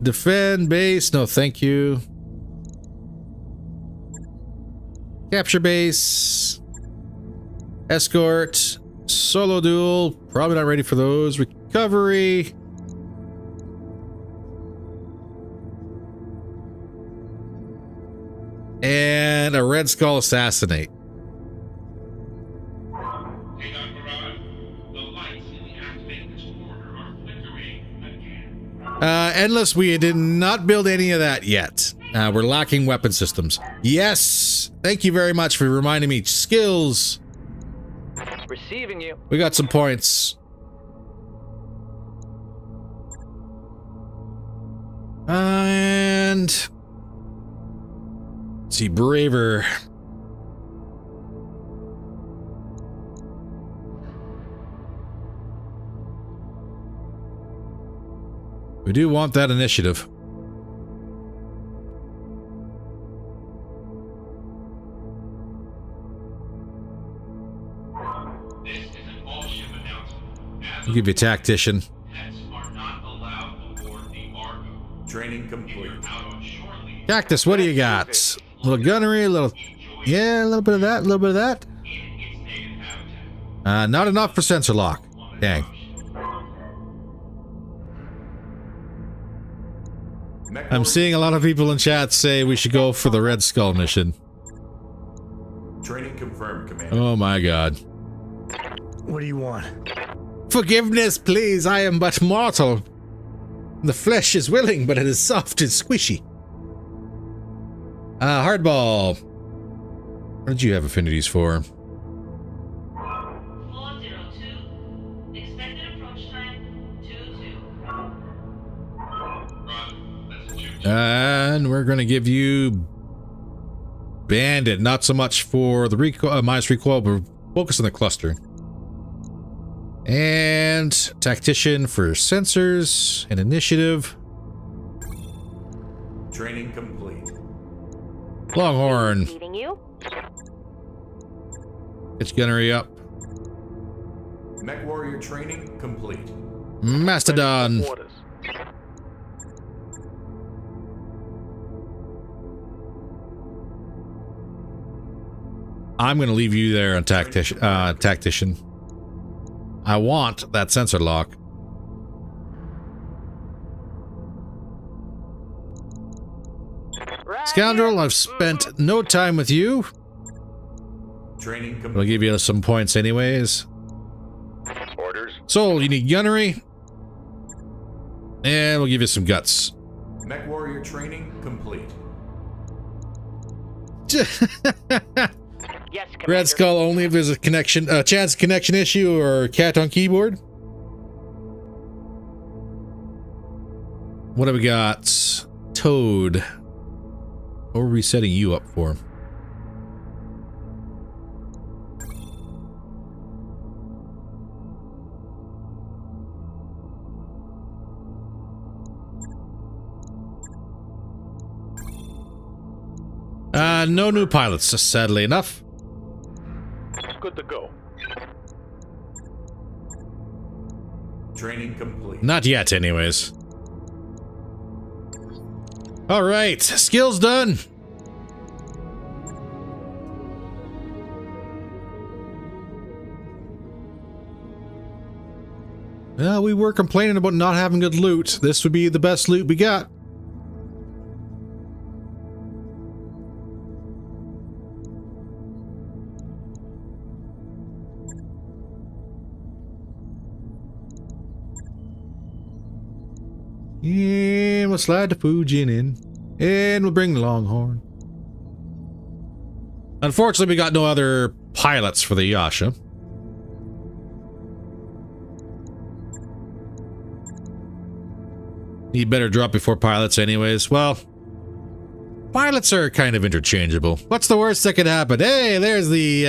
defend, base, no thank you. Capture base, escort, solo duel, probably not ready for those. Recovery. And a Red Skull assassinate. Endless, we did not build any of that yet. We're lacking weapon systems. Yes! Thank you very much for reminding me. Skills. Receiving you. We got some points. And... let's see, Braver. We do want that initiative. I'll give you a tactician. Training complete. Cactus, what do you got? A little gunnery, a little... Yeah, a little bit of that, a little bit of that. Not enough for sensor lock. Dang. I'm seeing a lot of people in chat say we should go for the Red Skull mission. Training confirmed, Commander. Oh my god. What do you want? Forgiveness, please. I am but mortal. The flesh is willing, but it is soft and squishy. Hardball. What did you have affinities for? 402. Expected approach time 22. And we're going to give you Bandit. Not so much for the recoil, minus recoil, but focus on the cluster. And Tactician for sensors and initiative. Training complete. Longhorn. Meeting you. Get your gunnery up. Mech warrior training complete. Mastodon. Orders. I'm going to leave you there on Tactician. I want that sensor lock. Scoundrel, I've spent no time with you. Training complete. I'll give you some points anyways. Orders. Soul, you need gunnery. And we'll give you some guts. Mech warrior training complete. Yes, Commander. Red Skull only if there's a connection, chance connection issue or cat on keyboard. What have we got? Toad. What were we setting you up for? No new pilots, sadly enough. Good to go. Training complete. Not yet, anyways. All right, skills done. Well, we were complaining about not having good loot. This would be the best loot we got. And we'll slide the Fujin in. And we'll bring the Longhorn. Unfortunately, we got no other pilots for the Yasha. You better drop before pilots anyways. Well, pilots are kind of interchangeable. What's the worst that could happen? Hey, there's the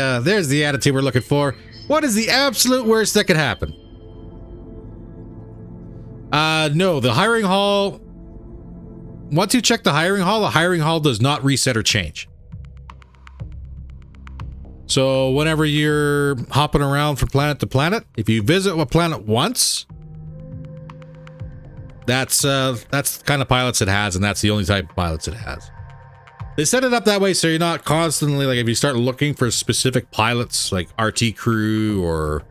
attitude we're looking for. What is the absolute worst that could happen? No, the hiring hall. Once you check the hiring hall does not reset or change. So whenever you're hopping around from planet to planet, if you visit a planet once, that's the kind of pilots it has, and that's the only type of pilots it has. They set it up that way so you're not constantly, like, if you start looking for specific pilots like RT crew or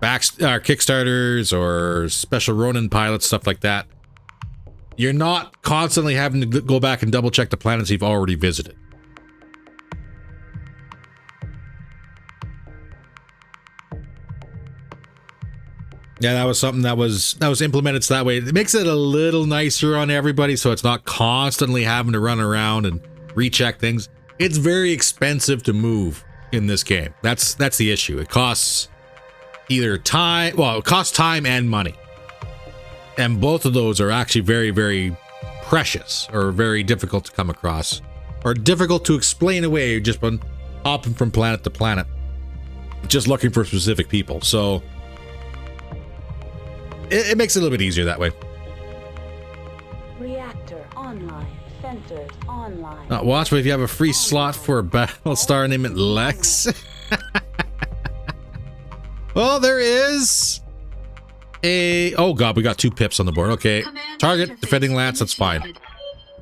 Kickstarters or special Ronin pilots, stuff like that, you're not constantly having to go back and double check the planets you've already visited. Yeah, that was something that was implemented so that way. It makes it a little nicer on everybody, so it's not constantly having to run around and recheck things. It's very expensive to move in this game. That's the issue. It costs either time, well, it costs time and money. And both of those are actually very, very precious or very difficult to come across or difficult to explain away just by hopping from planet to planet, just looking for specific people. So it makes it a little bit easier that way. Reactor online. Sensors online. Not watch, but if you have a free slot for a Battlestar, name it Lex. Well, there is a... Oh god, we got 2 pips on the board. Okay. Command Target, interface defending lance, that's fine. initiated.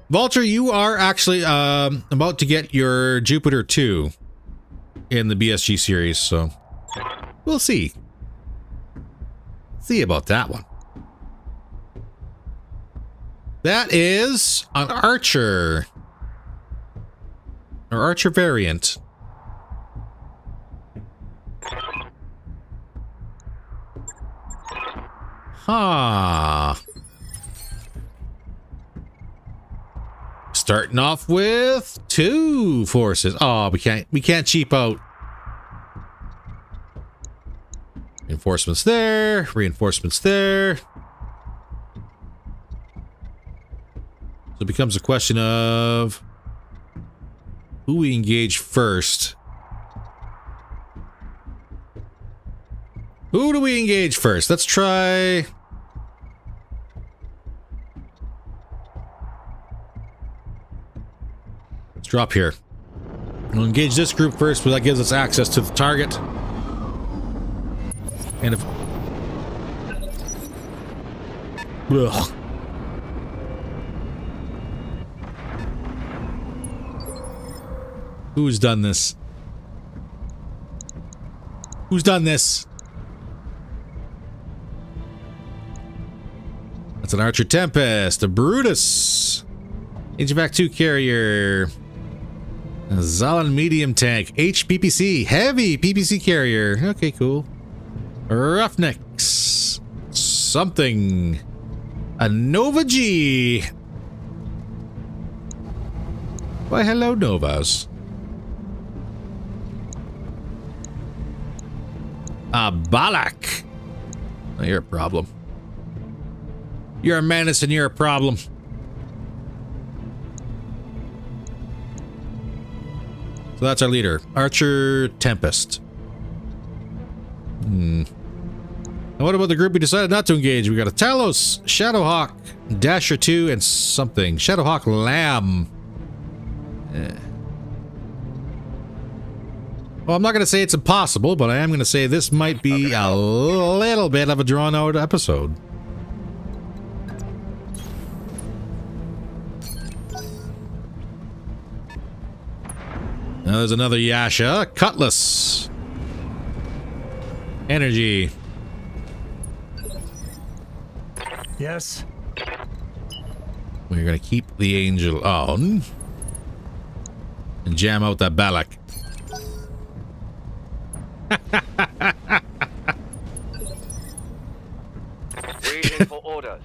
Vulture, you are actually about to get your Jupiter 2 in the BSG series, so we'll see. See about that one. That is an Archer. Or Archer variant. Huh. Starting off with 2 forces. Oh, we can't cheap out. Reinforcements there, reinforcements there. So it becomes a question of who we engage first. Who do we engage first? Let's try... Let's drop here. We'll engage this group first, but that gives us access to the target. And if... Ugh. Who's done this? Who's done this? That's an Archer Tempest, a Brutus, HVAC 2 carrier, a Zalan medium tank, HPPC, heavy PPC carrier. Okay, cool. Roughnecks, something, a Nova G. Why, hello, Novas. A Balak. Oh, you're a problem. You're a menace and you're a problem. So that's our leader, Archer Tempest. And what about the group we decided not to engage? We got a Talos, Shadowhawk, Dasher 2, and something. Shadowhawk Lamb. Well, I'm not going to say it's impossible, but I am going to say this might be a little bit of a drawn-out episode. Now there's another Yasha. Cutlass. Energy. Yes. We're going to keep the Angel on. And jam out that Balak. Waiting for orders.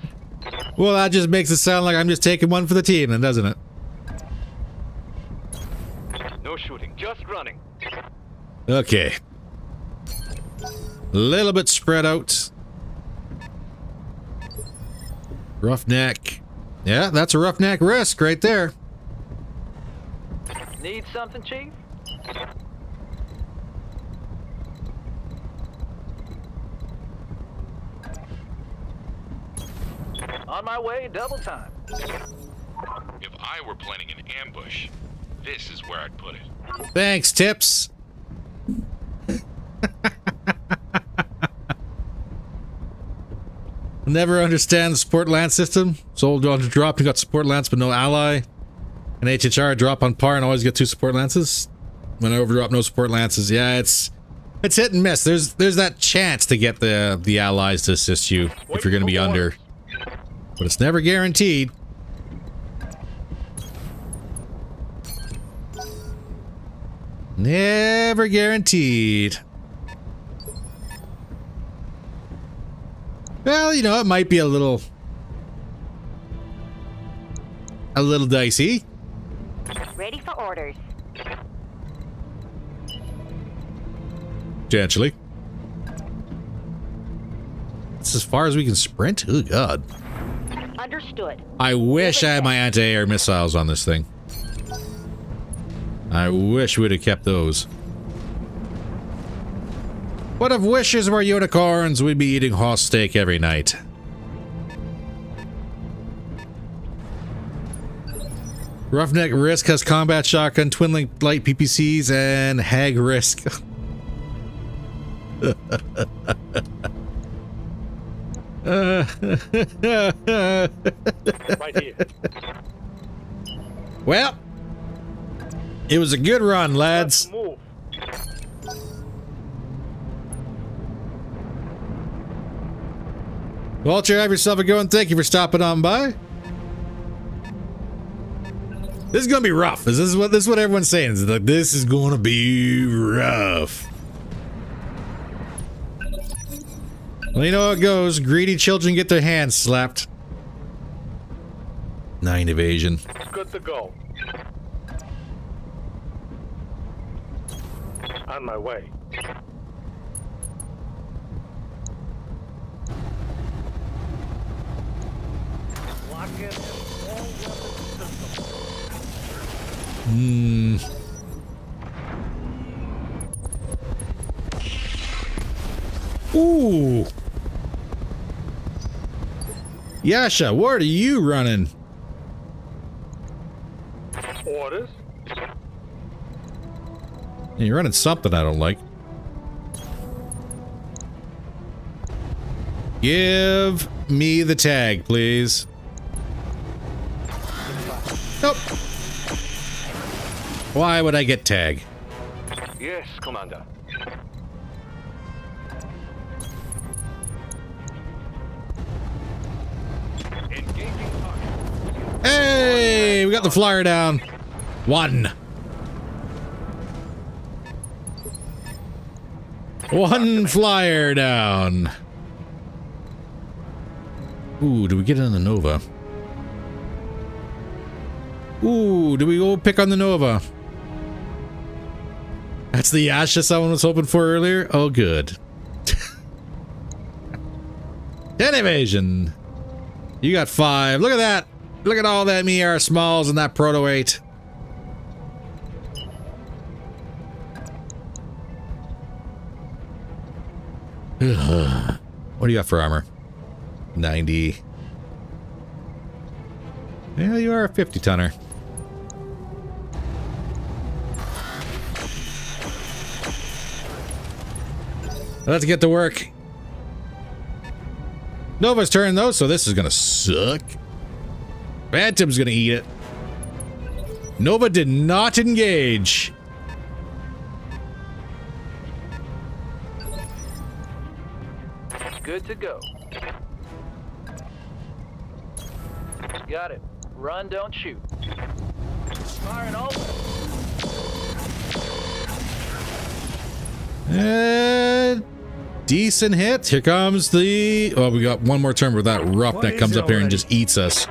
Well, that just makes it sound like I'm just taking one for the team, then, doesn't it? No shooting, just running. Okay. A little bit spread out. Roughneck. Yeah, that's a roughneck risk right there. Need something, Chief? On my way, double time. If I were planning an ambush, this is where I'd put it. Thanks, Tips. Never understand the support lance system. Sold on drop, you got support lance but no ally. And HHR drop on par and always get 2 support lances. When I overdrop, no support lances. Yeah, it's hit and miss. There's that chance to get the allies to assist you if you're going to be under. But it's never guaranteed. Never guaranteed. Well, you know, it might be a little dicey. Ready for orders. Potentially. It's as far as we can sprint? Oh, God. Understood. I wish I had my anti-air missiles on this thing. I wish we'd have kept those. What if wishes were unicorns? We'd be eating horse steak every night. Roughneck Risk has combat shotgun, twin light PPCs, and Hag Risk. Right here. Well, it was a good run, lads. Let's move. Walter, have yourself a good one. Thank you for stopping on by. This is gonna be rough. This is what everyone's saying. Is like, this is gonna be rough. Well, you know how it goes. Greedy children get their hands slapped. 9 evasion. Good to go. On my way. Lock in all weapon systems. Ooh. Yasha, what are you running? Orders. You're running something I don't like. Give me the tag, please. Nope. Why would I get tag? Yes, Commander. Engaging target. Hey, we got the flyer down. 1. 1 flyer down. Ooh, do we get on the Nova? Ooh, do we go pick on the Nova? That's the Yasha someone was hoping for earlier? Oh, good. 10 evasion. You got 5. Look at that. Look at all that MER smalls and that Proto 8. What do you got for armor? 90. Yeah, you are a 50-tonner. Let's get to work. Nova's turn, though, so this is gonna suck. Phantom's gonna eat it. Nova did not engage. Good to go. Got it. Run, don't shoot. Firing all. Decent hit. Here comes the... Oh, we got one more turn where that rough that comes up here and just eats us.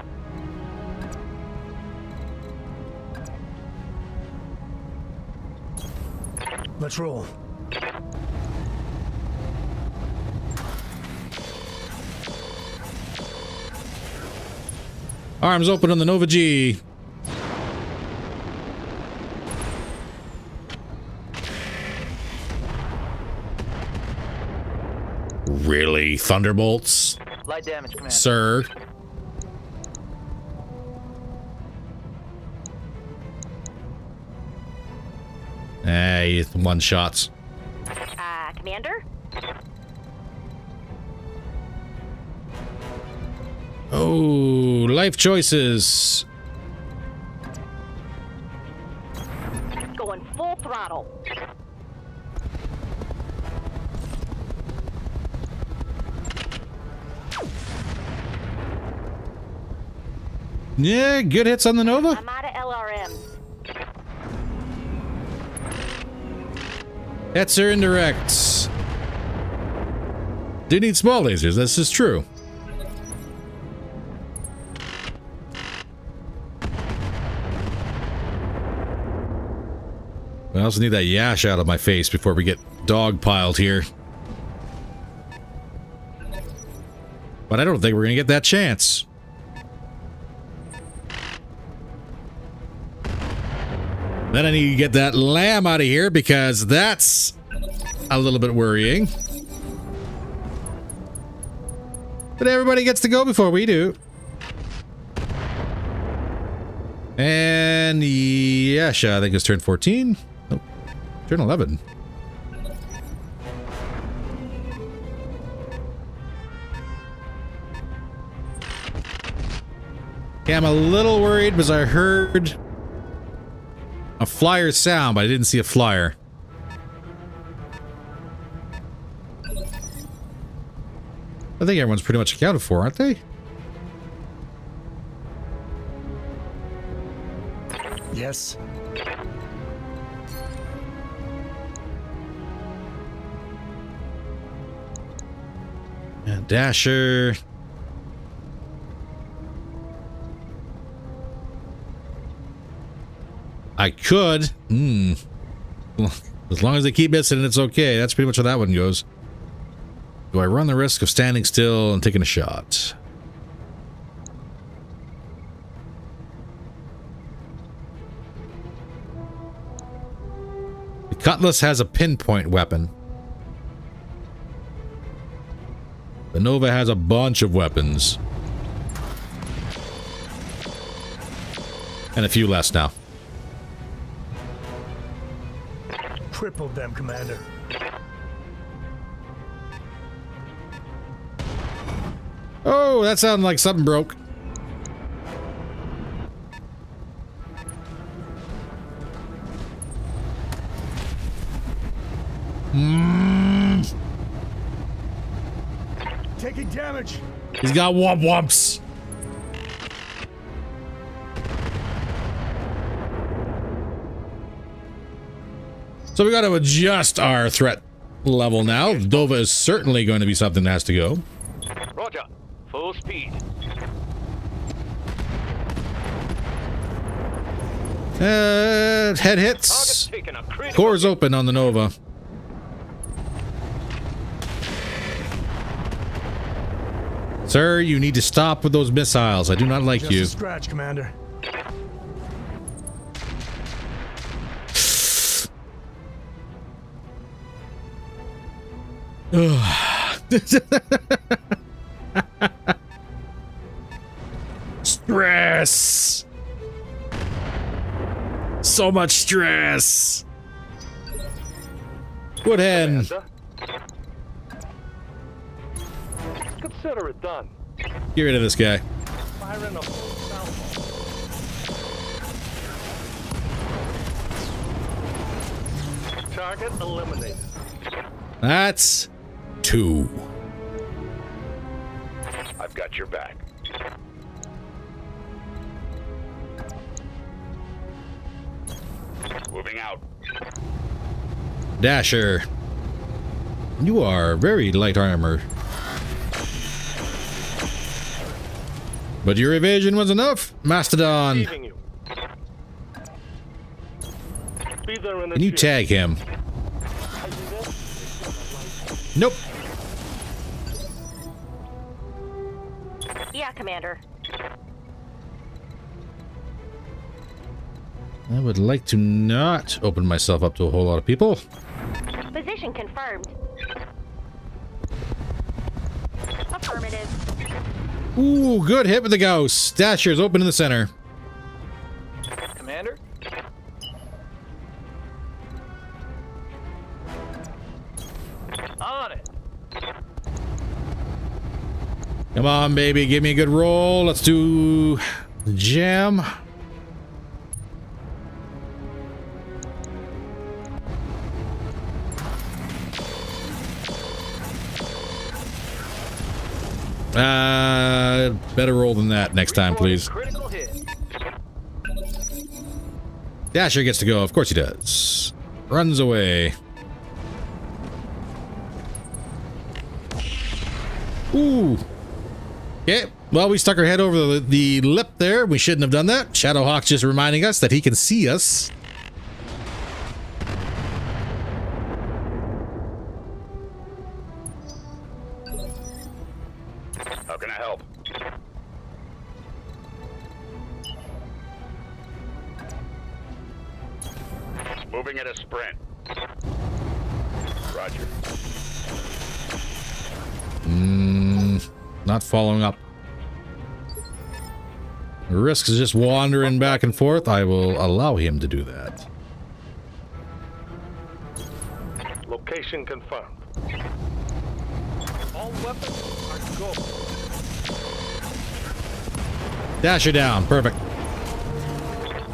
Let's roll. Arms open on the Nova G. Really? Thunderbolts? Light damage, Commander. Sir? Hey, one shots. Commander? Oh, life choices. Going full throttle. Yeah, good hits on the Nova. I'm out of LRMs. Hits are indirects. Do need small lasers, this is true. I also need that yash out of my face before we get dogpiled here. But I don't think we're gonna get that chance. Then I need to get that lamb out of here because that's a little bit worrying. But everybody gets to go before we do. And Yasha, I think it's turn 14. Nope. Turn 11. Okay, I'm a little worried because I heard a flyer sound, but I didn't see a flyer. I think everyone's pretty much accounted for, aren't they? Yes. And Dasher. I could. As long as they keep missing, it's okay. That's pretty much how that one goes. Do I run the risk of standing still and taking a shot? The Cutlass has a pinpoint weapon. The Nova has a bunch of weapons. And a few less now. Crippled them, Commander. Oh, that sounded like something broke. Taking damage. He's got womp womps. So we got to adjust our threat level now. Dova is certainly going to be something that has to go. Roger. Full speed. Head hits. Core's open on the Nova. Sir, you need to stop with those missiles. I do not like you. Just a scratch, Commander. Stress. So much stress. Woodhen. Consider it done. Get rid of this guy. Firing a salvo. Target eliminated. That's 2. I've got your back. Moving out. Dasher. You are very light armor. But your evasion was enough, Mastodon. Can you tag him? Nope. Yeah, Commander. I would like to not open myself up to a whole lot of people. Position confirmed. Affirmative. Ooh, good hit with the ghost. Dasher's open in the center. Commander? On it. Come on, baby. Give me a good roll. Let's do jam. Better roll than that next time, please. Critical hit. Dasher gets to go. Of course he does. Runs away. Ooh. Okay. Well, we stuck our head over the lip there. We shouldn't have done that. Shadowhawk's just reminding us that he can see us. How can I help? Moving at a sprint. Roger. Not following up. Risk is just wandering back and forth. I will allow him to do that. Location confirmed. All weapons are go. Dasher down. Perfect.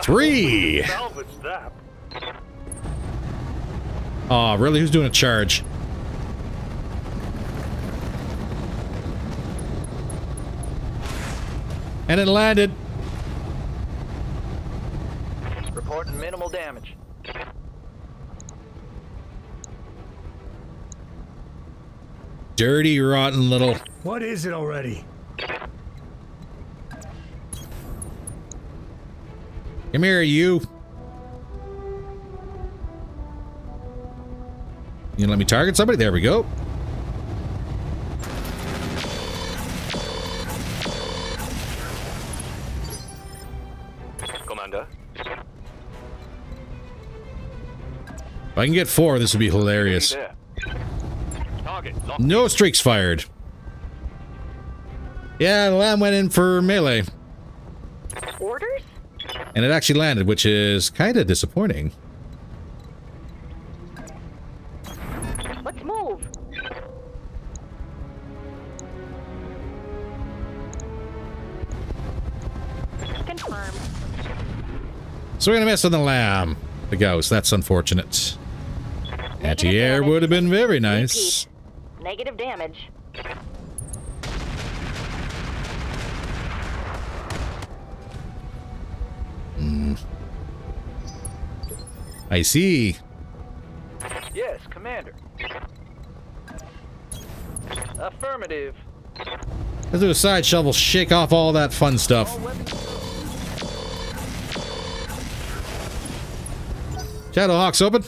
3. Salvage that. Oh, really? Who's doing a charge? And it landed. Reporting minimal damage. Dirty, rotten little. What is it already? Come here, you. You let me target somebody? There we go. Commander. If I can get 4, this would be hilarious. There. Target locked. No streaks fired. Yeah, the lamb went in for melee. Orders? And it actually landed, which is kind of disappointing. Let's move. Confirmed. So we're gonna miss on the lamb. The ghost. That's unfortunate. Anti-air would have been very nice. Negative damage. I see. Yes, Commander. Affirmative. Let's do a side shovel, shake off all that fun stuff. All weapons. Shadowhawk's open.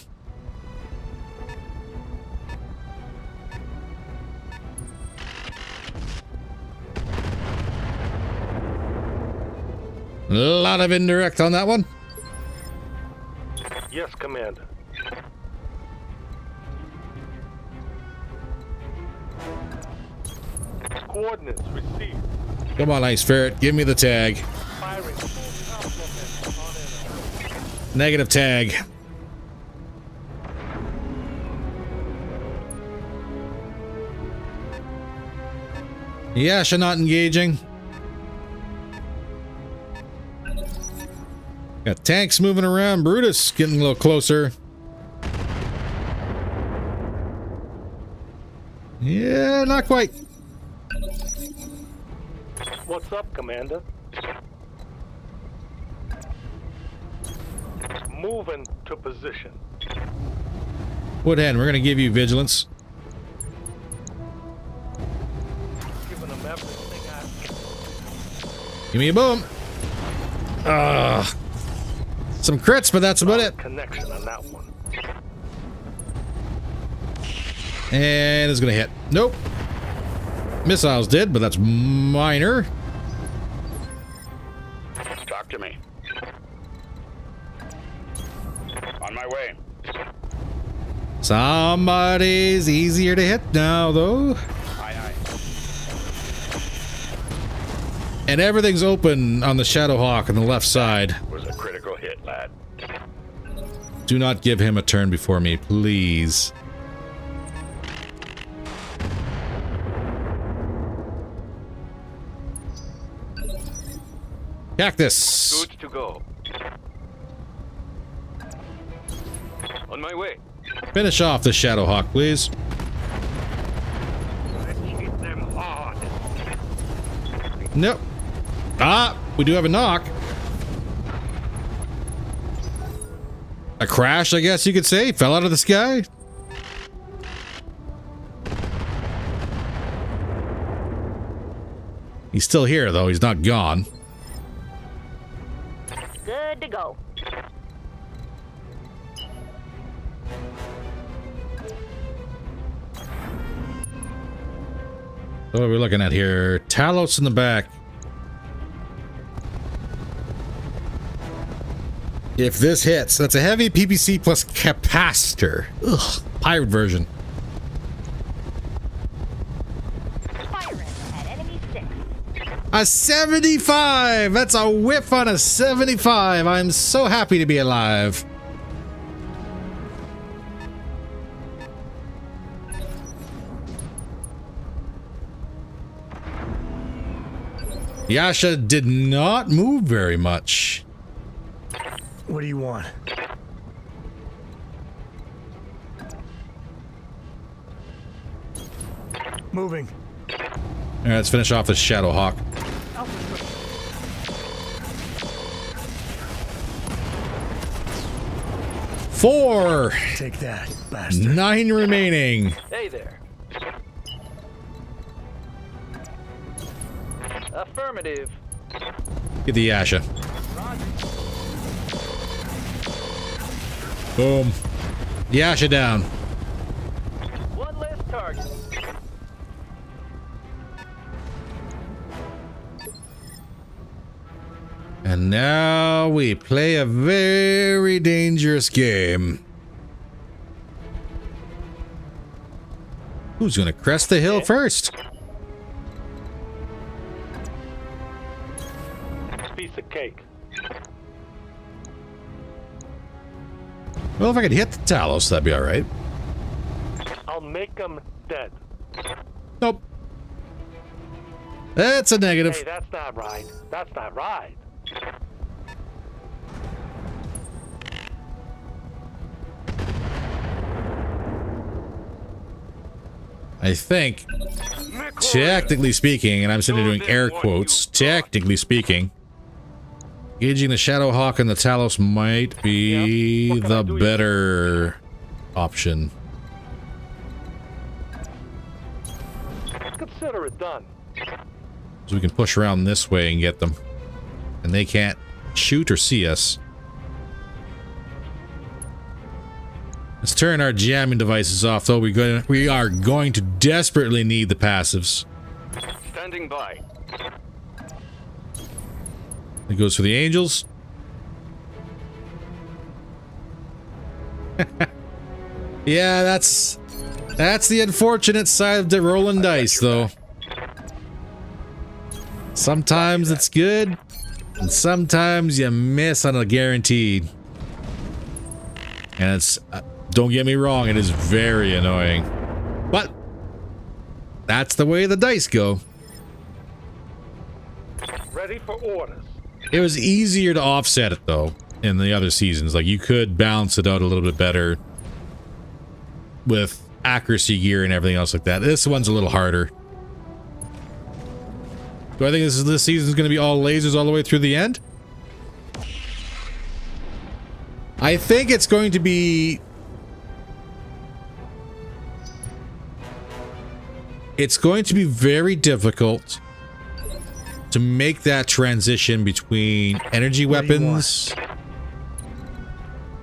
A lot of indirect on that one. Yes, Commander. Coordinates received. Come on, Ice Ferret, give me the tag. Firing. Negative tag. Yasha not engaging. Got tanks moving around. Brutus getting a little closer. Yeah, not quite. What's up, Commander? Moving to position. Woodhead, we're gonna give you vigilance. Giving them everything I... Give me a boom. Some crits, but that's about it. Connection on that one. And it's gonna hit. Nope. Missiles did, but that's minor. Talk to me. On my way. Somebody's easier to hit now, though. Aye, aye. And everything's open on the Shadowhawk on the left side. Was a critical hit, lad. Do not give him a turn before me, please. Cactus. Good to go. On my way. Finish off the Shadowhawk, please. Let's hit them hard. Nope. Ah, we do have a knock. A crash, I guess you could say. Fell out of the sky. He's still here, though. He's not gone. Good to go. What are we looking at here? Talos in the back. If this hits, that's a heavy PPC plus capacitor. Ugh, pirate version. Firing at enemy 6. A 75! That's a whiff on a 75. I'm so happy to be alive. Yasha did not move very much. What do you want? Moving. All right, let's finish off this Shadow Hawk. Four. Take that, bastard. 9 remaining. Hey there. Affirmative. Get the Yasha. Boom. Yasha down. One less target. And now we play a very dangerous game. Who's gonna crest the hill first? Piece of cake. Well, if I could hit the Talos, that'd be all right. I'll make them dead. Nope. That's a negative. Hey, that's not right. That's not right. I think, technically speaking, and I'm sitting there doing air quotes, technically speaking, gauging the Shadow Hawk and the Talos might be the better option. Consider it done. So we can push around this way and get them. And they can't shoot or see us. Let's turn our jamming devices off, though. We are going to desperately need the passives. Standing by. It goes for the Angels. Yeah, that's the unfortunate side of the rolling dice, though. Sometimes it's good, and sometimes you miss on a guaranteed. And it's, don't get me wrong, it is very annoying. But that's the way the dice go. Ready for orders. It was easier to offset it, though, in the other seasons. Like, you could balance it out a little bit better with accuracy gear and everything else like that. This one's a little harder. Do I think this season's going to be all lasers all the way through the end? I think it's going to be... It's going to be very difficult to make that transition between energy weapons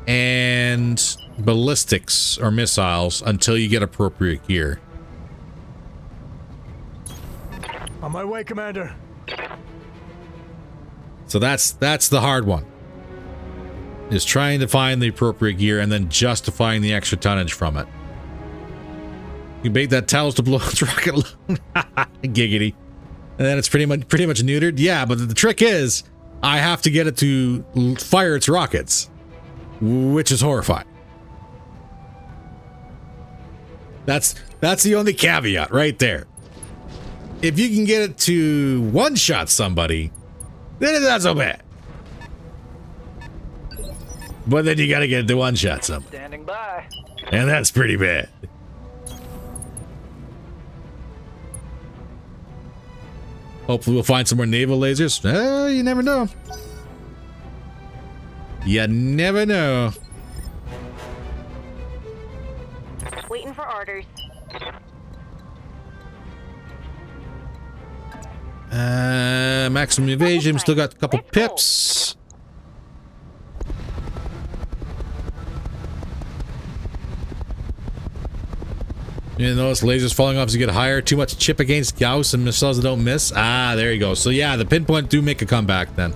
and ballistics or missiles until you get appropriate gear. On my way, Commander. So that's the hard one. Is trying to find the appropriate gear and then justifying the extra tonnage from it. You bait that Talos to blow its rocket load. Giggity. And then it's pretty much neutered. Yeah, but the trick is I have to get it to fire its rockets, which is horrifying. That's the only caveat right there. If you can get it to one-shot somebody, then it's not so bad. But then you gotta get it to one-shot somebody. Standing by. And that's pretty bad. Hopefully we'll find some more naval lasers. You never know. You never know. Waiting for orders. Maximum evasion. Still got a couple pips. You notice lasers falling off as you get higher. Too much chip against Gauss and missiles that don't miss. Ah, there you go. So yeah, the pinpoint do make a comeback then.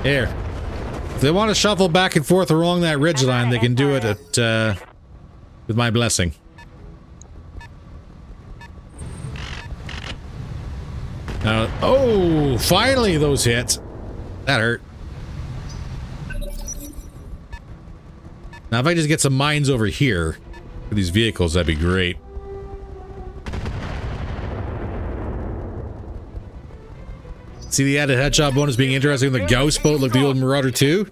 Here. If they want to shuffle back and forth along that ridgeline, they can do it at, with my blessing. Oh, finally those hits. That hurt. Now, if I just get some mines over here for these vehicles, that'd be great. See the added headshot bonus being interesting in the Gauss boat like the old Marauder 2?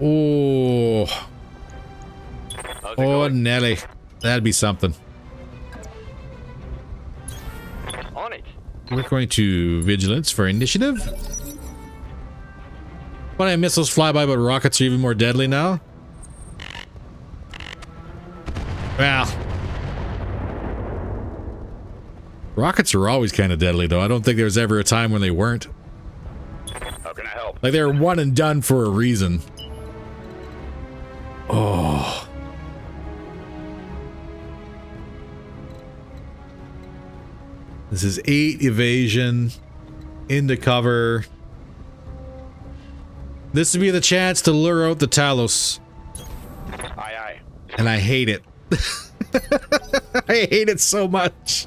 Oh. Oh, Nelly. That'd be something. On it. We're going to Vigilance for initiative. Funny, missiles fly by, but rockets are even more deadly now. Well. Rockets are always kind of deadly, though. I don't think there was ever a time when they weren't. How can I help? Like, they were one and done for a reason. Oh. This is 8 evasion. Into cover. This would be the chance to lure out the Talos. Aye, aye. And I hate it. I hate it so much.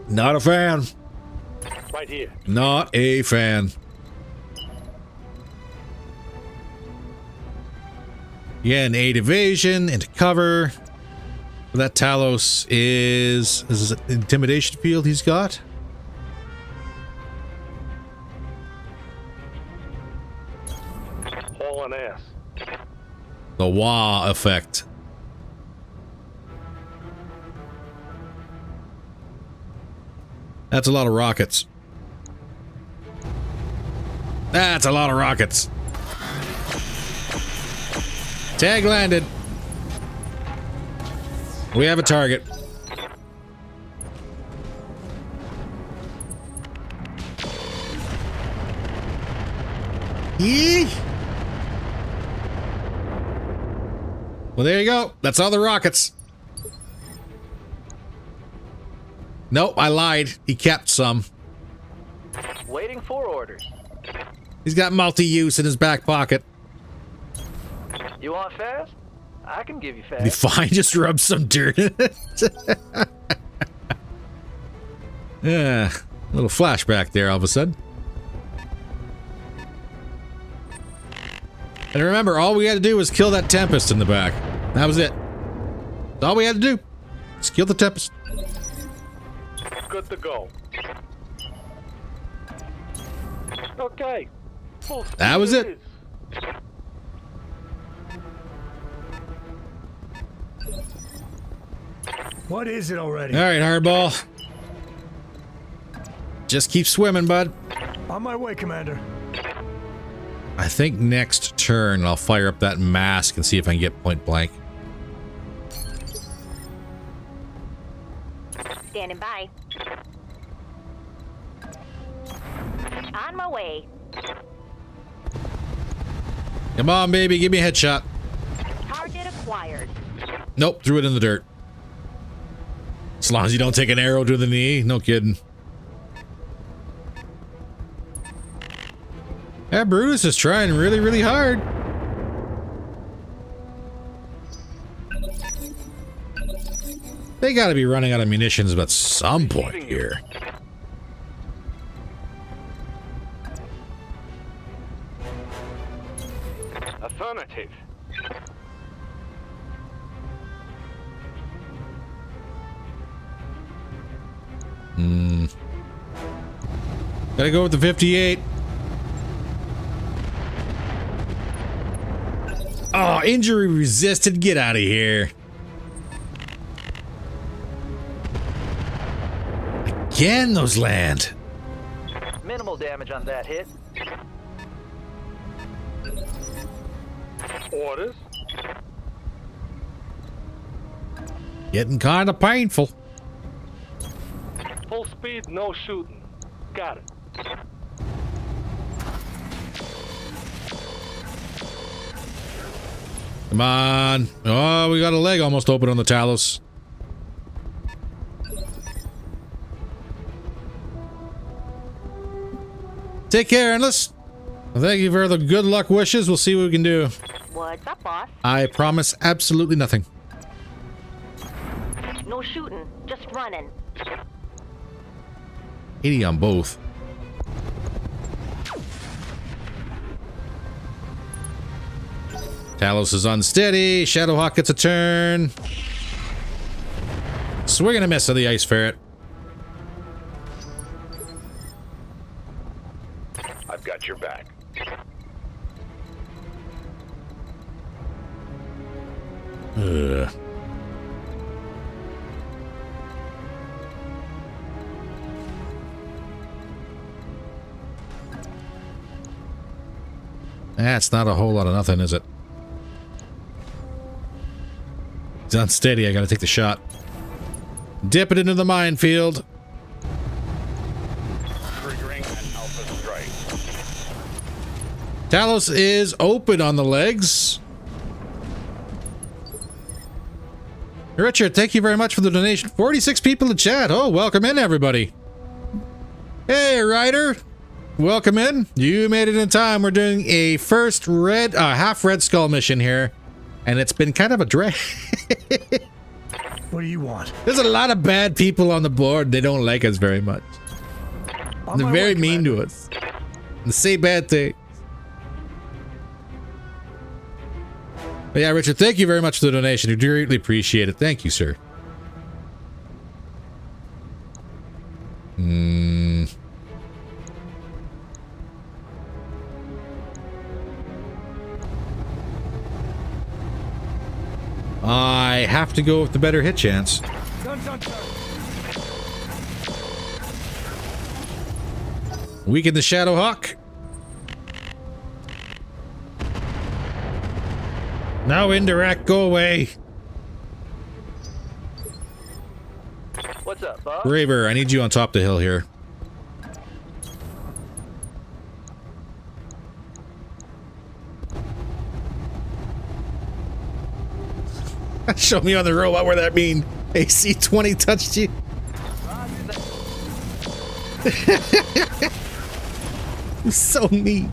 Not a fan. Right here. Not a fan. Yeah, an 8 evasion into cover. That Talos is it an intimidation field he's got? Hauling ass. The wah effect. That's a lot of rockets. That's a lot of rockets. Tag landed. We have a target. Yee. Well, there you go. That's all the rockets. Nope, I lied. He kept some. Waiting for orders. He's got multi-use in his back pocket. You want fast? I can give you Be fast. fine. Just rub some dirt in it. Yeah, a little flashback there all of a sudden. And remember, all we had to do was kill that Tempest in the back. That was it. That's all we had to do. Just kill the Tempest. Good to go. Okay. Full speed That was it. is. What is it already? All right, Hardball. Just keep swimming, bud. On my way, Commander. I think next turn I'll fire up that mask and see if I can get point blank. Standing by. On my way. Come on, baby, give me a headshot. Target acquired. Nope, threw it in the dirt. As long as you don't take an arrow to the knee, no kidding. Yeah, Brutus is trying really, really hard. They gotta be running out of munitions at some point here. Affirmative. Gotta go with the 58. Oh, injury resisted. Get out of here. Again, those land. Minimal damage on that hit. Orders. Getting kind of painful. Full speed, no shooting. Got it. Come on. Oh, we got a leg almost open on the Talos. Take care, Endless. Well, thank you for the good luck wishes. We'll see what we can do. What's up, boss? I promise absolutely nothing. No shooting, just running. 80 on both. Talos is unsteady. Shadowhawk gets a turn. Swing and a miss on the Ice Ferret. I've got your back. Ugh. That's not a whole lot of nothing, is it? It's unsteady. I gotta take the shot. Dip it into the minefield. Triggering an alpha strike. Talos is open on the legs. Richard, thank you very much for the donation. 46 people in chat. Oh, welcome in, everybody. Hey, Ryder. Welcome in. You made it in time. We're doing a first half red skull mission here, and it's been kind of a drag. What do you want? There's a lot of bad people on the board. They don't like us very much. They're very mean to us. They say bad things. But yeah, Richard, thank you very much for the donation. We greatly appreciate it. Thank you, sir. I have to go with the better hit chance. Weaken the Shadowhawk. Now indirect, go away. What's up, Bob? Braver, I need you on top of the hill here. Show me on the road. What would that mean? AC 20 touched you? You're so mean.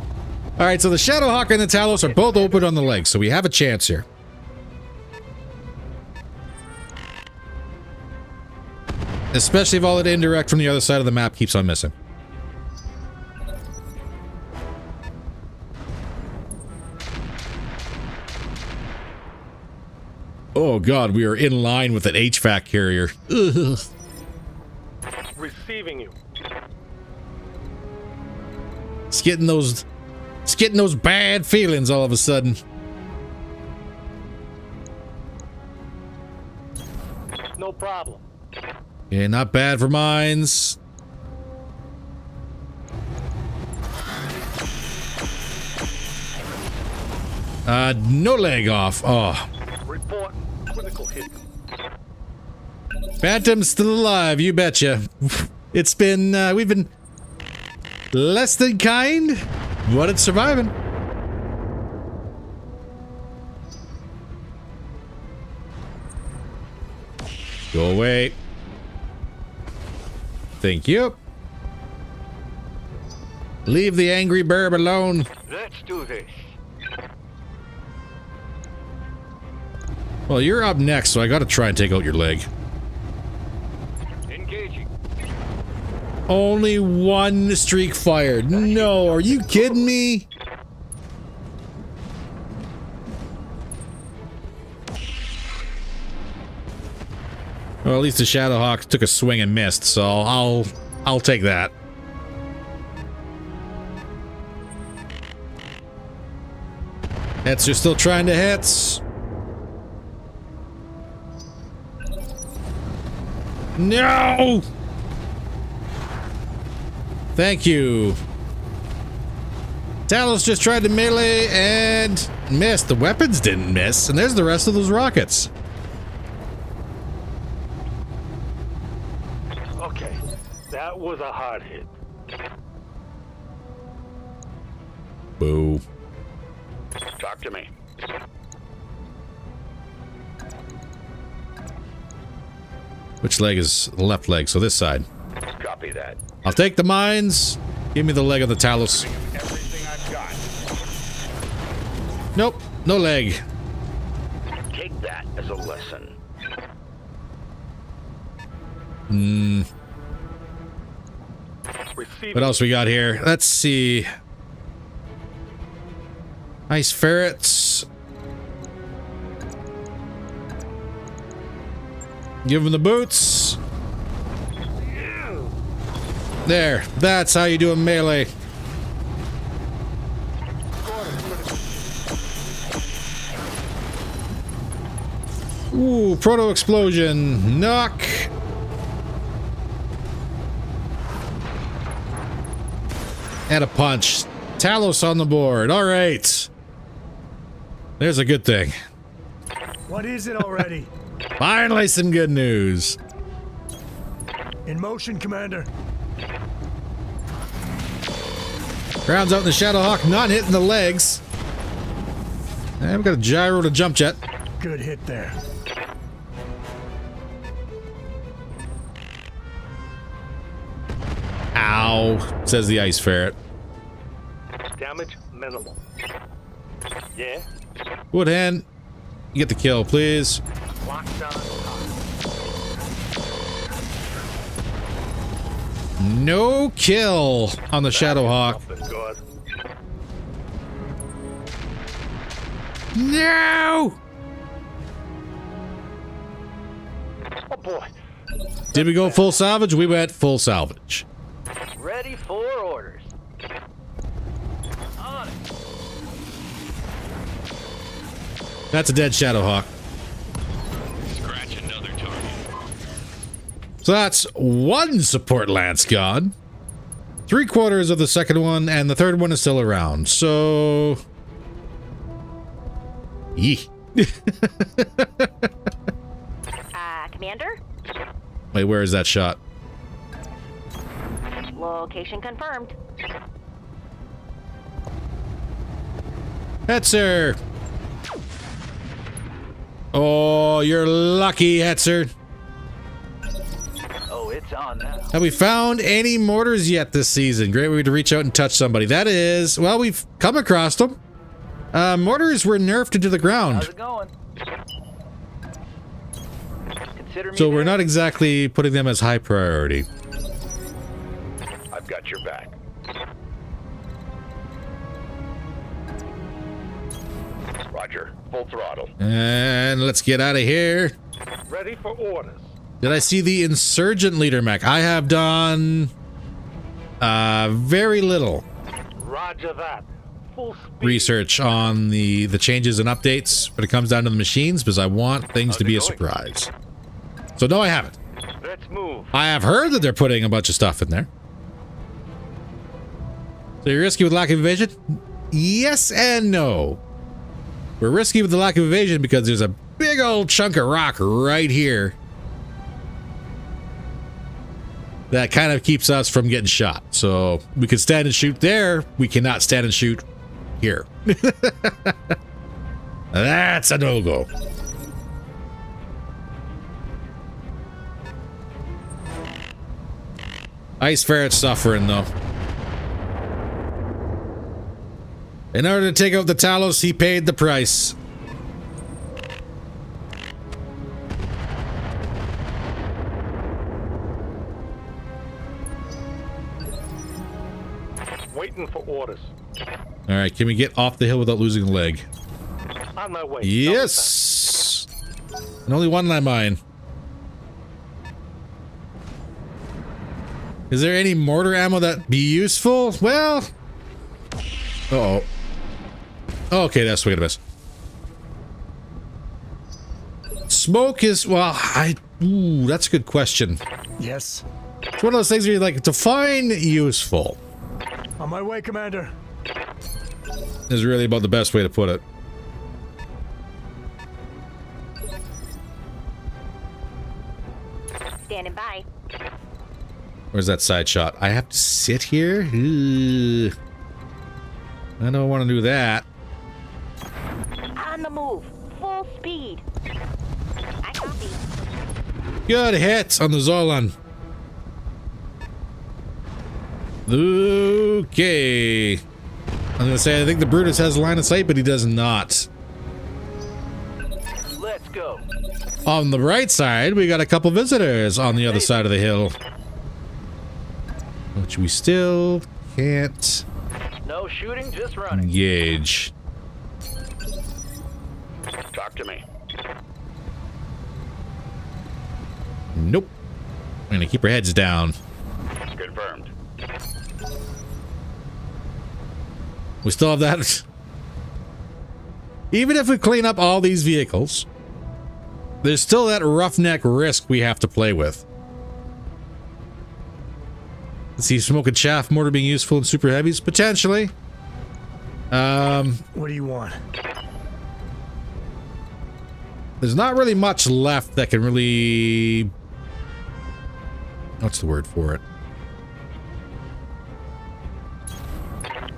Alright, so the Shadowhawk and the Talos are both open on the legs, so we have a chance here. Especially if all that indirect from the other side of the map keeps on missing. Oh god, we are in line with an HVAC carrier. Ugh. Receiving you. It's getting those bad feelings all of a sudden. No problem. Yeah, not bad for mines. No leg off. Oh. Report. Critical hit. Phantom's still alive, you betcha. It's been, we've been less than kind, but it's surviving. Go away. Thank you. Leave the angry burb alone. Let's do this. Well, you're up next, so I gotta try and take out your leg. Engaging. Only one streak fired. No, are you kidding me? Well, at least the Shadowhawk took a swing and missed, so I'll take that. Hits are still trying to hit. No! Thank you. Talos just tried to melee and missed. The weapons didn't miss, and there's the rest of those rockets. Okay, that was a hard hit. Boo. Talk to me. Which leg is the left leg? So this side. Copy that. I'll take the mines. Give me the leg of the Talos. Everything I've got. Nope, no leg. Take that as a lesson. Receiving. What else we got here? Let's see. Ice ferrets. Give them the boots. There. That's how you do a melee. Ooh, proto explosion. Knock. And a punch. Talos on the board. All right. There's a good thing. What is it already? Finally, some good news. In motion, Commander. Rounds out in the Shadowhawk, not hitting the legs. And we've got a gyro to jump jet. Good hit there. Ow, says the ice ferret. Damage minimal. Yeah. Woodhand, you get the kill, please. Lockdown. No kill on the Shadowhawk. Something good. No! Oh boy. Did we go full salvage? We went full salvage. Ready for orders. On it. That's a dead Shadowhawk. Scratch another target. So that's one support lance gone. 3/4 of the second one, and the third one is still around. So... Yee. Commander? Wait, where is that shot? Location confirmed. Hetzer! Oh, you're lucky, Hetzer. Oh, it's on now. Have we found any mortars yet this season? Great way to reach out and touch somebody. That is, well, we've come across them. Mortars were nerfed into the How's ground. it going? Consider me So we're there. not exactly putting them as high priority. I've got your back. Roger. Full throttle. And let's get out of here. Ready for orders. Did I see the insurgent leader mech? I have done very little Roger that. Full speed. research on the changes and updates when it comes down to the machines because I want things to be a surprise. So no, I haven't. Let's move. I have heard that they're putting a bunch of stuff in there. So you're risky with lack of evasion? Yes and no. We're risky with the lack of evasion because there's a big old chunk of rock right here that kind of keeps us from getting shot. So we can stand and shoot there. We cannot stand and shoot here. That's a no-go. Ice ferret's suffering though. In order to take out the Talos, he paid the price. Waiting for orders. All right, can we get off the hill without losing a leg? On my way. Yes. And only one landmine. Is there any mortar ammo that'd be useful? Well. Uh-oh. Okay, that's way to miss. Smoke is, well, ooh, that's a good question. Yes. It's one of those things where you like, define useful On my way, Commander. is really about the best way to put it. Standing by. Where's that side shot? I have to sit here? Ugh. I don't want to do that. On the move. Full speed. I copy. Good hit on the Zolan. Okay. I'm gonna say I think the Brutus has line of sight, but he does not. Let's go. On the right side, we got a couple visitors on the other side of the hill. which we still can't No shooting, just running. engage. Talk to me. Nope. We're gonna keep our heads down. Confirmed. We still have that. Even if we clean up all these vehicles, there's still that roughneck risk we have to play with. Let's see, smoking shaft mortar being useful in super heavies? Potentially. What do you want? There's not really much left that can really... What's the word for it?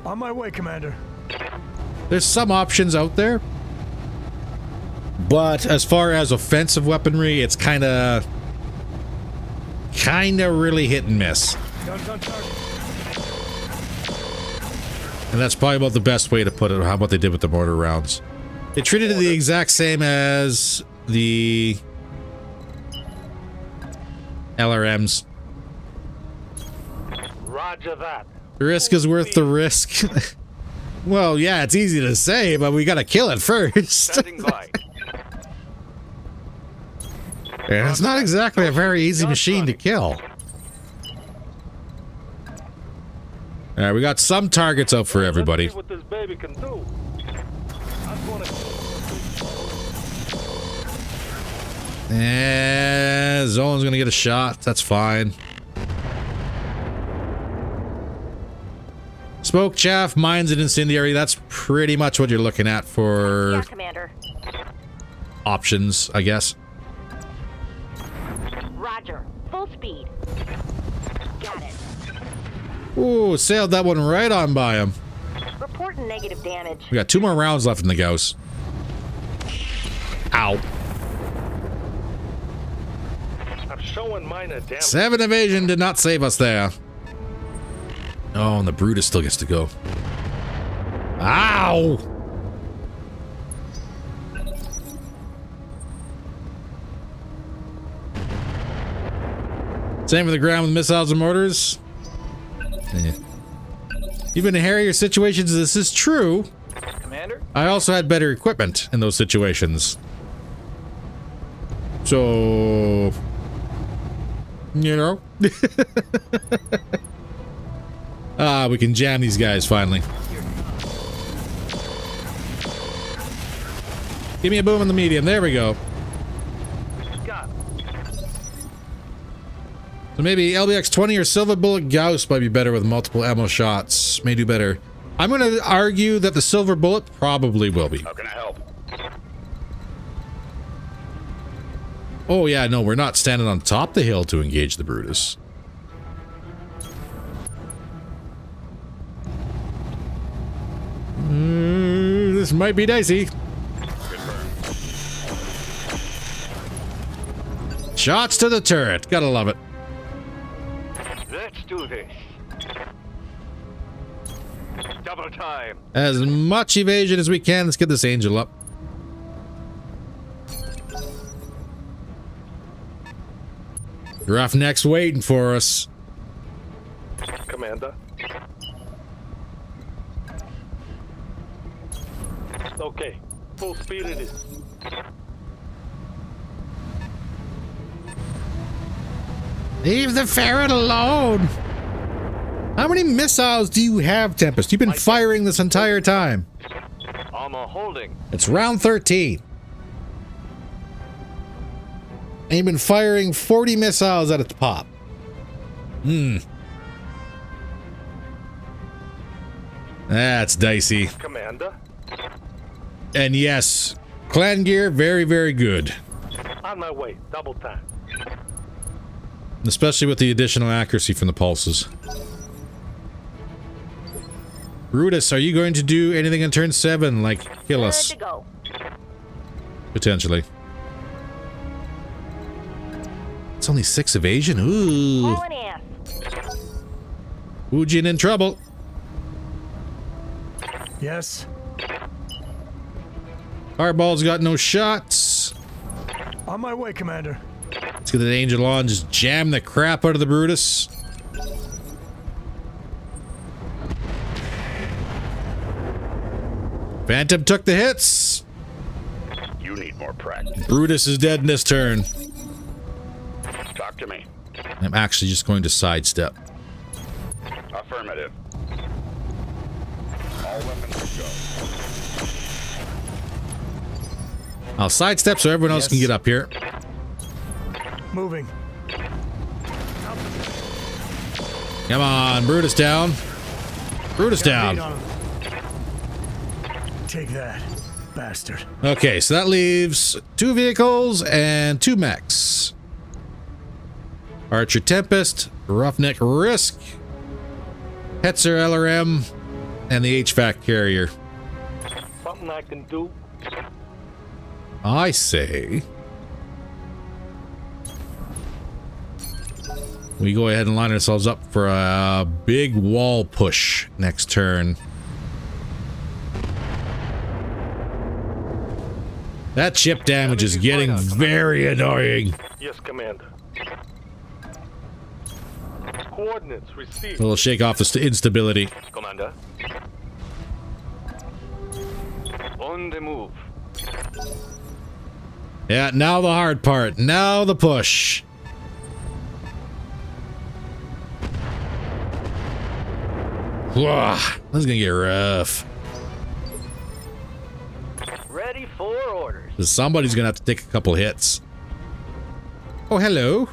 On my way, Commander. There's some options out there. But as far as offensive weaponry, it's kind of really hit and miss. Guns on target. And that's probably about the best way to put it, how what they did with the mortar rounds. They treated it the exact same as the LRMs. Roger that. The risk is worth the risk. Well, yeah, it's easy to say, but we gotta kill it first. Standing by. And it's not exactly a very easy machine to kill. Alright, we got some targets out for everybody. Let's see what this baby can do. I'm gonna... Zolan's gonna get a shot. That's fine. Smoke, chaff, mines, and incendiary. That's pretty much what you're looking at for Yeah, Commander. options, I guess. Roger. Full speed. Got it. Ooh, sailed that one right on by him. Reporting negative damage. We got 2 more rounds left in the Gauss. Ow. I'm showing minor damage. 7 evasion did not save us there. Oh, and the Brutus still gets to go. Ow! Same for the ground with missiles and mortars. Yeah. Even in hairier situations, this is true. Commander? I also had better equipment in those situations. So... You know? Ah, we can jam these guys finally. Give me a boom in the medium. There we go. Got it. So maybe LBX 20 or Silver Bullet Gauss might be better with multiple ammo shots. May do better. I'm going to argue that the Silver Bullet probably will be. How can I help? Oh yeah, no, we're not standing on top of the hill to engage the Brutus. This might be dicey. Shots to the turret. Gotta love it. Let's do this. Double time. As much evasion as we can. Let's get this angel up. Roughneck's waiting for us. Commander. Okay, full speed it is. Leave the ferret alone. How many missiles do you have, Tempest? You've been firing this entire time. Armor holding. It's round 13. And you've been firing 40 missiles at its pop. That's dicey. Commander. And yes, clan gear, very, very good. On my way. Double time. Especially with the additional accuracy from the pulses. Brutus, are you going to do anything in turn 7, like kill us? Good to go. Potentially. It's only 6 evasion? Ooh. Hauling ass. Woojin in trouble. Yes. Fireball's got no shots. On my way, Commander. Let's get that angel on. Just jam the crap out of the Brutus. Phantom took the hits. You need more practice. Brutus is dead in this turn. Talk to me. I'm actually just going to sidestep. Affirmative. All weapons go. I'll sidestep so everyone else can get up here. Moving. Come on, Brutus down. Brutus down. Take that, bastard. Okay, so that leaves 2 vehicles and 2 mechs. Archer Tempest, Roughneck Risk, Hetzer LRM, and the HVAC carrier. Something I can do? I say we go ahead and line ourselves up for a big wall push next turn. That chip damage is getting very annoying. Yes, Commander. Coordinates received. It'll shake off the instability. Commander. On the move. Yeah, now the hard part. Now the push. Whoa, this is gonna get rough. Ready for orders. Somebody's gonna have to take a couple hits. Oh, hello.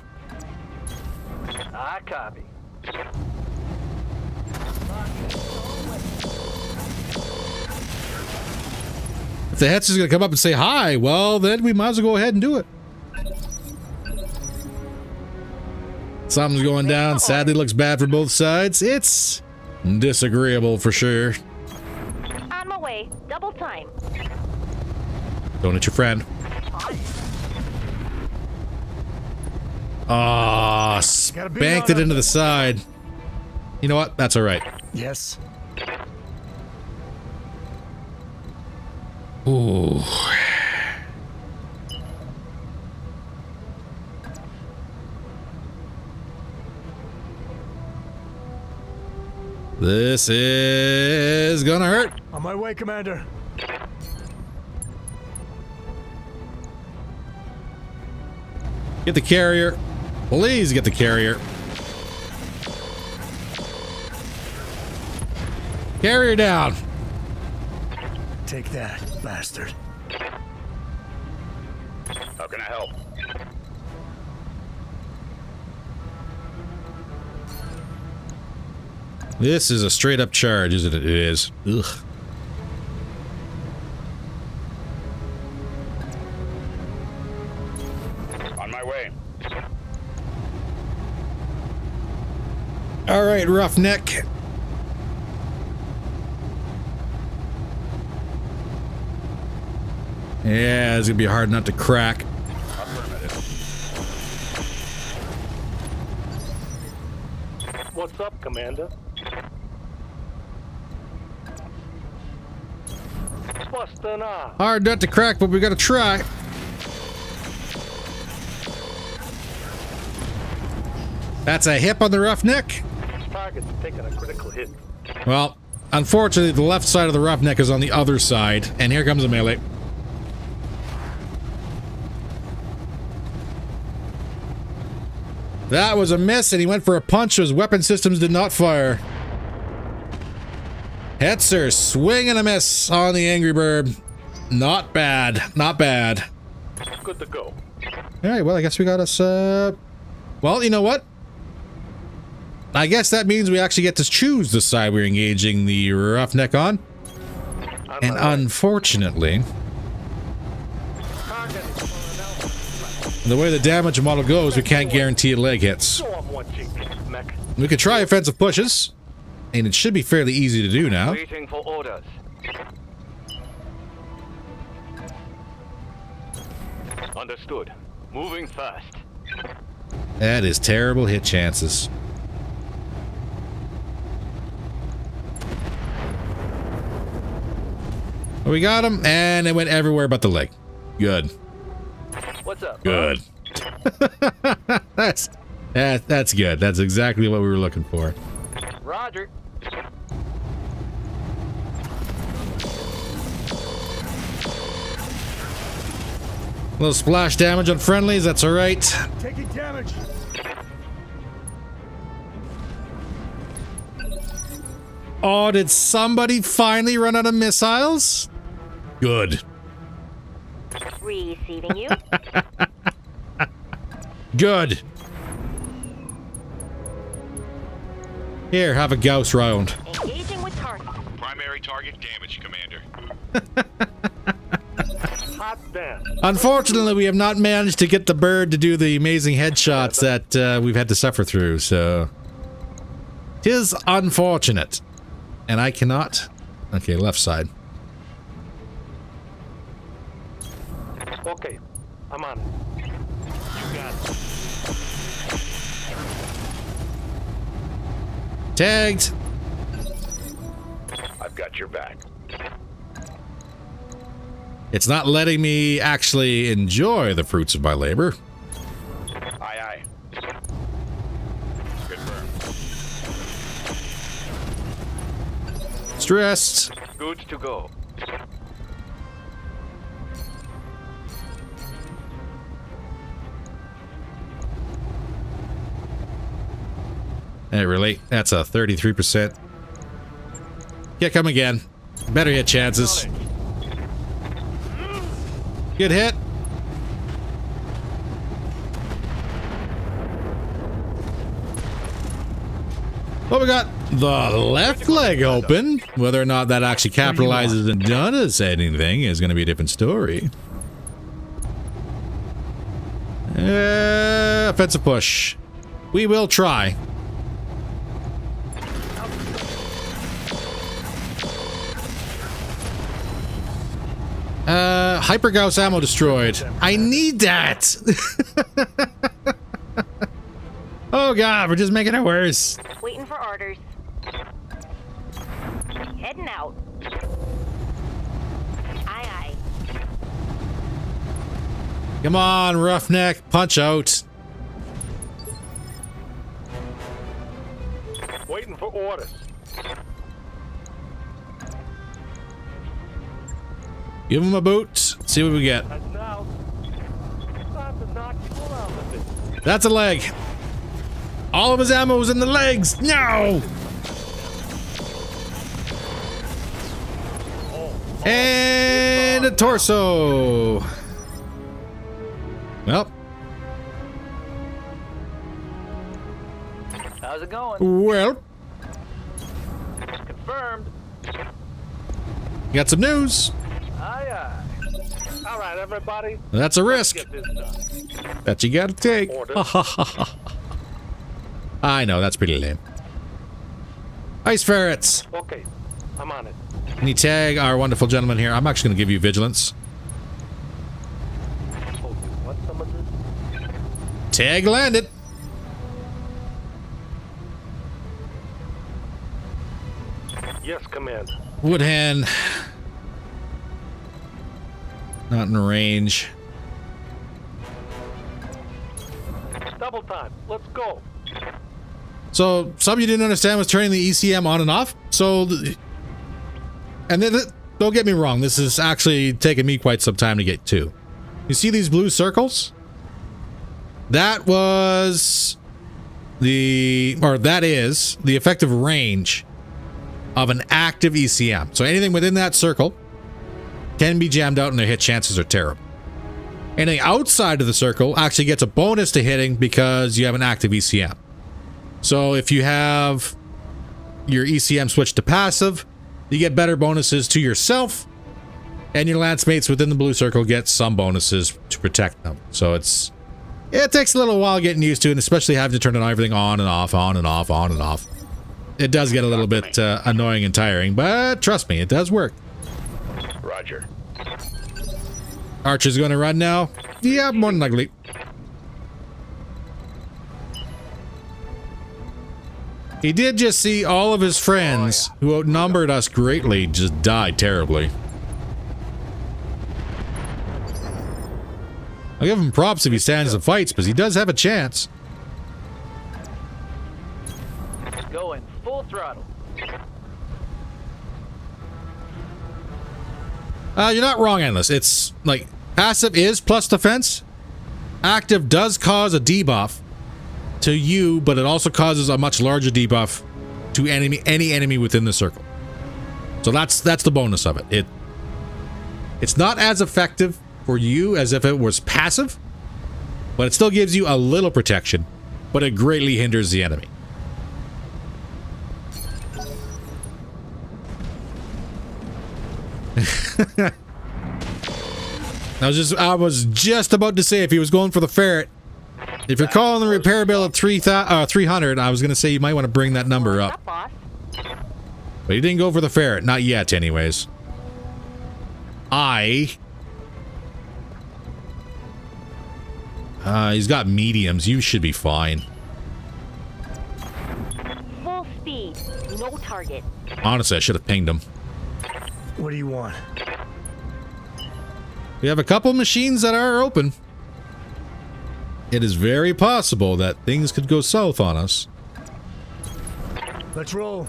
I copy. If the Hetz is gonna come up and say hi, well, then we might as well go ahead and do it. Something's going down. Sadly, looks bad for both sides. It's disagreeable for sure. On my way. Double time. Don't hit your friend. Ah, spanked it into the side. You know what? That's all right. Yes. Ooh. This is gonna hurt. On my way, Commander. Get the carrier. Please get the carrier. Carrier down. Take that, bastard. How can I help? This is a straight up charge, isn't it? It is. Ugh. On my way. All right, Roughneck. Yeah, it's gonna be a hard nut to crack. What's up, Commander? Busting off. Hard nut to crack, but we gotta try. That's a hip on the Roughneck. Target's taking a critical hit. Well, unfortunately, the left side of the Roughneck is on the other side, and here comes a melee. That was a miss, and he went for a punch, so his weapon systems did not fire. Hetzer, swing and a miss on the Angry Bird. Not bad. Not bad. Good to go. Alright, well, I guess we got us, well, you know what? I guess that means we actually get to choose the side we're engaging the Roughneck on. And unfortunately, the way the damage model goes, we can't guarantee leg hits. We could try offensive pushes, and it should be fairly easy to do now. Waiting for orders. Understood. Moving fast. That is terrible hit chances. We got him, and it went everywhere but the leg. Good. What's up? Good. That's good. That's exactly what we were looking for. Roger. Little splash damage on friendlies, that's alright. Taking damage. Oh, did somebody finally run out of missiles? Good. Receiving you. Good. Here, have a Gauss round. Engaging with target. Primary target damage, Commander. Hot damn. Unfortunately, we have not managed to get the bird to do the amazing headshots that we've had to suffer through, so... 'Tis unfortunate. And I cannot... Okay, left side. Okay, I'm on it. You got it. Tagged! I've got your back. It's not letting me actually enjoy the fruits of my labor. Aye, aye. Confirmed. Stressed. Good to go. Hey, really? That's a 33%. Yeah, come again. Better hit chances. Good hit. Well, we got the left leg open. Whether or not that actually capitalizes and does anything is going to be a different story. Offensive push. We will try. Hyper Gauss ammo destroyed. I need that. Oh god, we're just making it worse. Waiting for orders. Heading out. Aye, aye. Come on, roughneck, punch out. Waiting for orders. Give him a boot. See what we get. And now, time to knock you around a bit. That's a leg. All of his ammo was in the legs. No. And a torso. Well. How's it going? Well. Confirmed. Got some news. Aye, aye. All right, everybody. That's a risk Get this done. that you gotta take. Order. I know, that's pretty lame. Ice ferrets. Okay, I'm on it. Can you tag our wonderful gentleman here? I'm actually going to give you vigilance. Oh, you want some of this? Tag landed. Yes, Commander. Woodhand. Not in range. Double time. Let's go. So, something you didn't understand was turning the ECM on and off. So, and then, don't get me wrong, this is actually taking me quite some time to get to. You see these blue circles? That was that is the effective range of an active ECM. So anything within that circle can be jammed out and their hit chances are terrible. Anything outside of the circle actually gets a bonus to hitting because you have an active ECM. So if you have your ECM switched to passive, you get better bonuses to yourself, and your lance mates within the blue circle get some bonuses to protect them. So it takes a little while getting used to it, and especially having to turn everything on and off, on and off, on and off. It does get a little bit annoying and tiring, but trust me, it does work. Roger. Archer's going to run now? Yeah, more than likely. He did just see all of his friends, who outnumbered us greatly, just die terribly. I'll give him props if he stands and fights, because he does have a chance. Going full throttle. You're not wrong, Endless. It's like, Passive is plus defense. Active does cause a debuff to you, but it also causes a much larger debuff to any enemy within the circle. So that's the bonus of it. It's not as effective for you as if it was passive, but it still gives you a little protection, but it greatly hinders the enemy. I was just about to say, if he was going for the ferret, if you're calling the repair bill at 300, I was going to say you might want to bring that number up. But he didn't go for the ferret, not yet anyways. He's got mediums. You should be fine. Full speed, no target. Honestly, I should have pinged him. What do you want? We have a couple machines that are open. It is very possible that things could go south on us. Let's roll.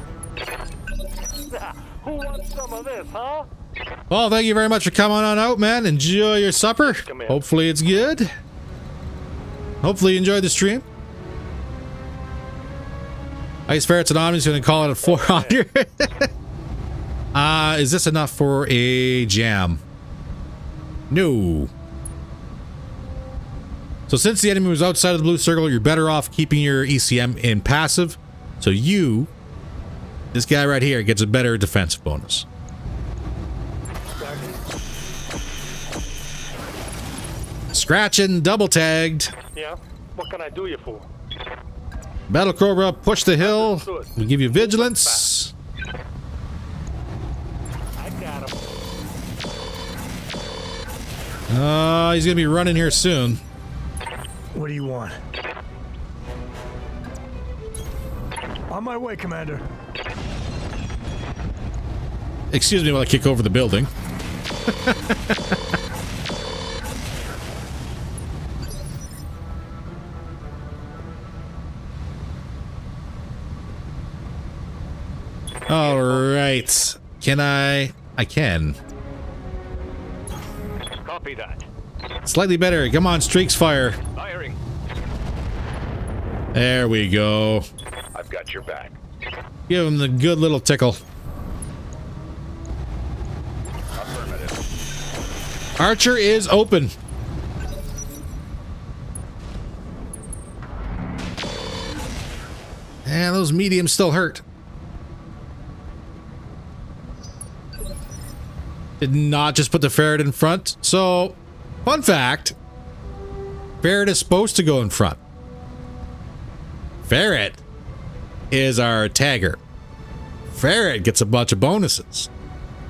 Who wants some of this, huh? Well, thank you very much for coming on out, man. Enjoy your supper. Hopefully it's good. Hopefully you enjoyed the stream. Ice Ferrets Anonymous is going to call it a 400. Is this enough for a jam? No. So since the enemy was outside of the blue circle, you're better off keeping your ECM in passive. So this guy right here, gets a better defensive bonus. Scratching, double tagged. Yeah? What can I do you for? Battlecrow, push the hill. We give you vigilance. I got him. He's gonna be running here soon. What do you want? On my way, Commander. Excuse me while I kick over the building. All right. Can I can. Copy that. Slightly better. Come on, streaks fire. Firing. There we go. I've got your back. Give him the good little tickle. Affirmative. Archer is open. And those mediums still hurt. Did not just put the ferret in front. So, fun fact. Ferret is supposed to go in front. Ferret is our tagger. Ferret gets a bunch of bonuses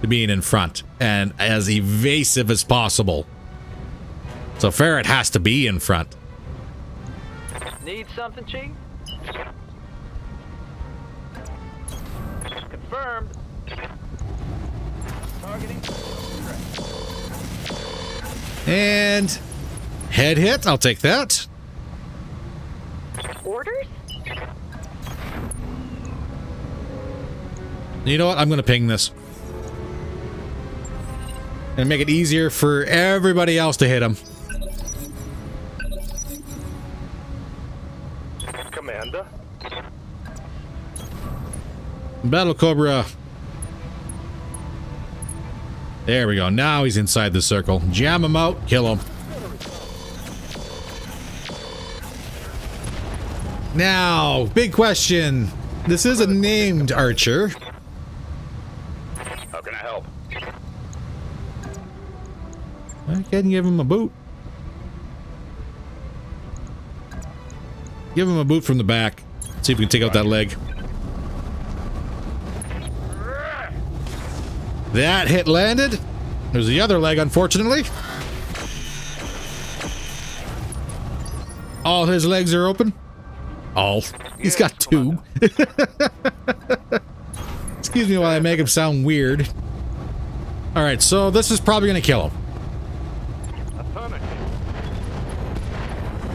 to being in front and as evasive as possible. So Ferret has to be in front. Need something, Chief? Confirmed. Targeting. And head hit. I'll take that. Orders? You know what? I'm going to ping this. And make it easier for everybody else to hit him. Commander. Battle Cobra. There we go. Now he's inside the circle. Jam him out. Kill him. Now, big question. This is a named archer. How can I help? I can give him a boot. Give him a boot from the back. See if we can take out that leg. That hit landed. There's the other leg, unfortunately. All his legs are open. All. He's got two. Excuse me while I make him sound weird. Alright, so this is probably going to kill him.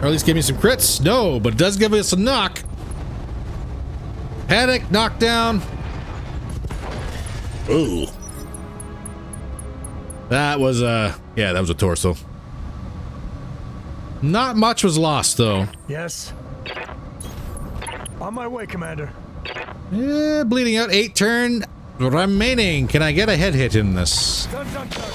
Or at least give me some crits. No, but it does give us a knock. Panic, knockdown. Ooh. That was yeah, that was a torso. Not much was lost, though. Yes. On my way, Commander. Yeah, bleeding out. 8 turn remaining. Can I get a head hit in this? Guns on target.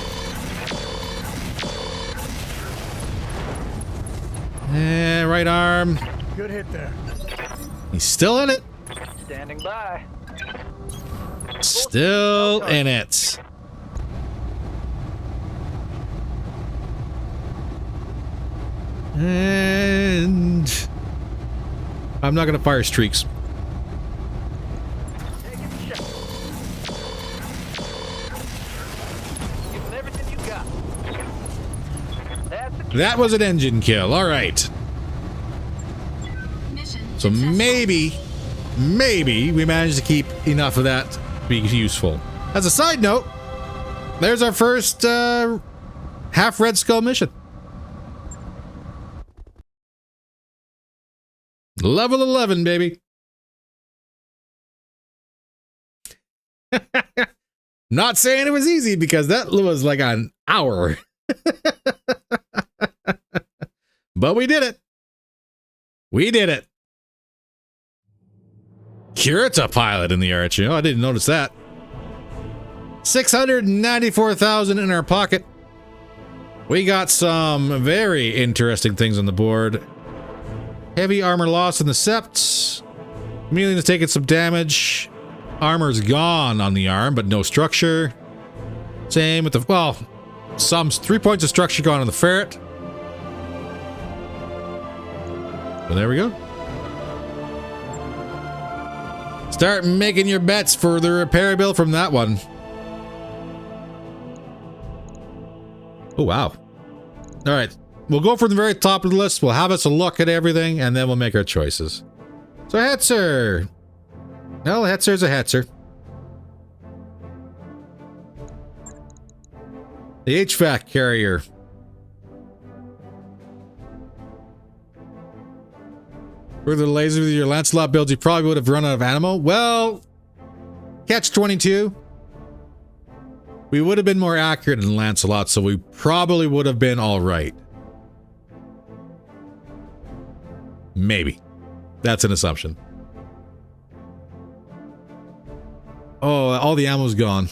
Yeah, right arm. Good hit there. He's still in it. Standing by. Still in it. And I'm not going to fire streaks. Taking the shot. Giving everything you got. That's the That was an engine kill. All right. Mission So successful. maybe we managed to keep enough of that to be useful. As a side note, there's our first half Red Skull mission. Level 11, baby. Not saying it was easy because that was like an hour. But we did it. We did it. Curita pilot in the Archer. Oh, I didn't notice that. 694,000 in our pocket. We got some very interesting things on the board. Heavy armor loss in the Sept. Chameleon's taking some damage. Armor's gone on the arm, but no structure. Same with the, well, some 3 points of structure gone on the ferret. So there we go. Start making your bets for the repair bill from that one. Oh, wow. All right. We'll go from the very top of the list. We'll have us a look at everything, and then we'll make our choices. So, Hetzer. Well, Hetzer's a Hetzer. The HVAC carrier. Further laser with your Lancelot builds, you probably would have run out of ammo. Well, catch 22. We would have been more accurate than Lancelot, so we probably would have been all right. Maybe. That's an assumption. Oh, all the ammo's gone.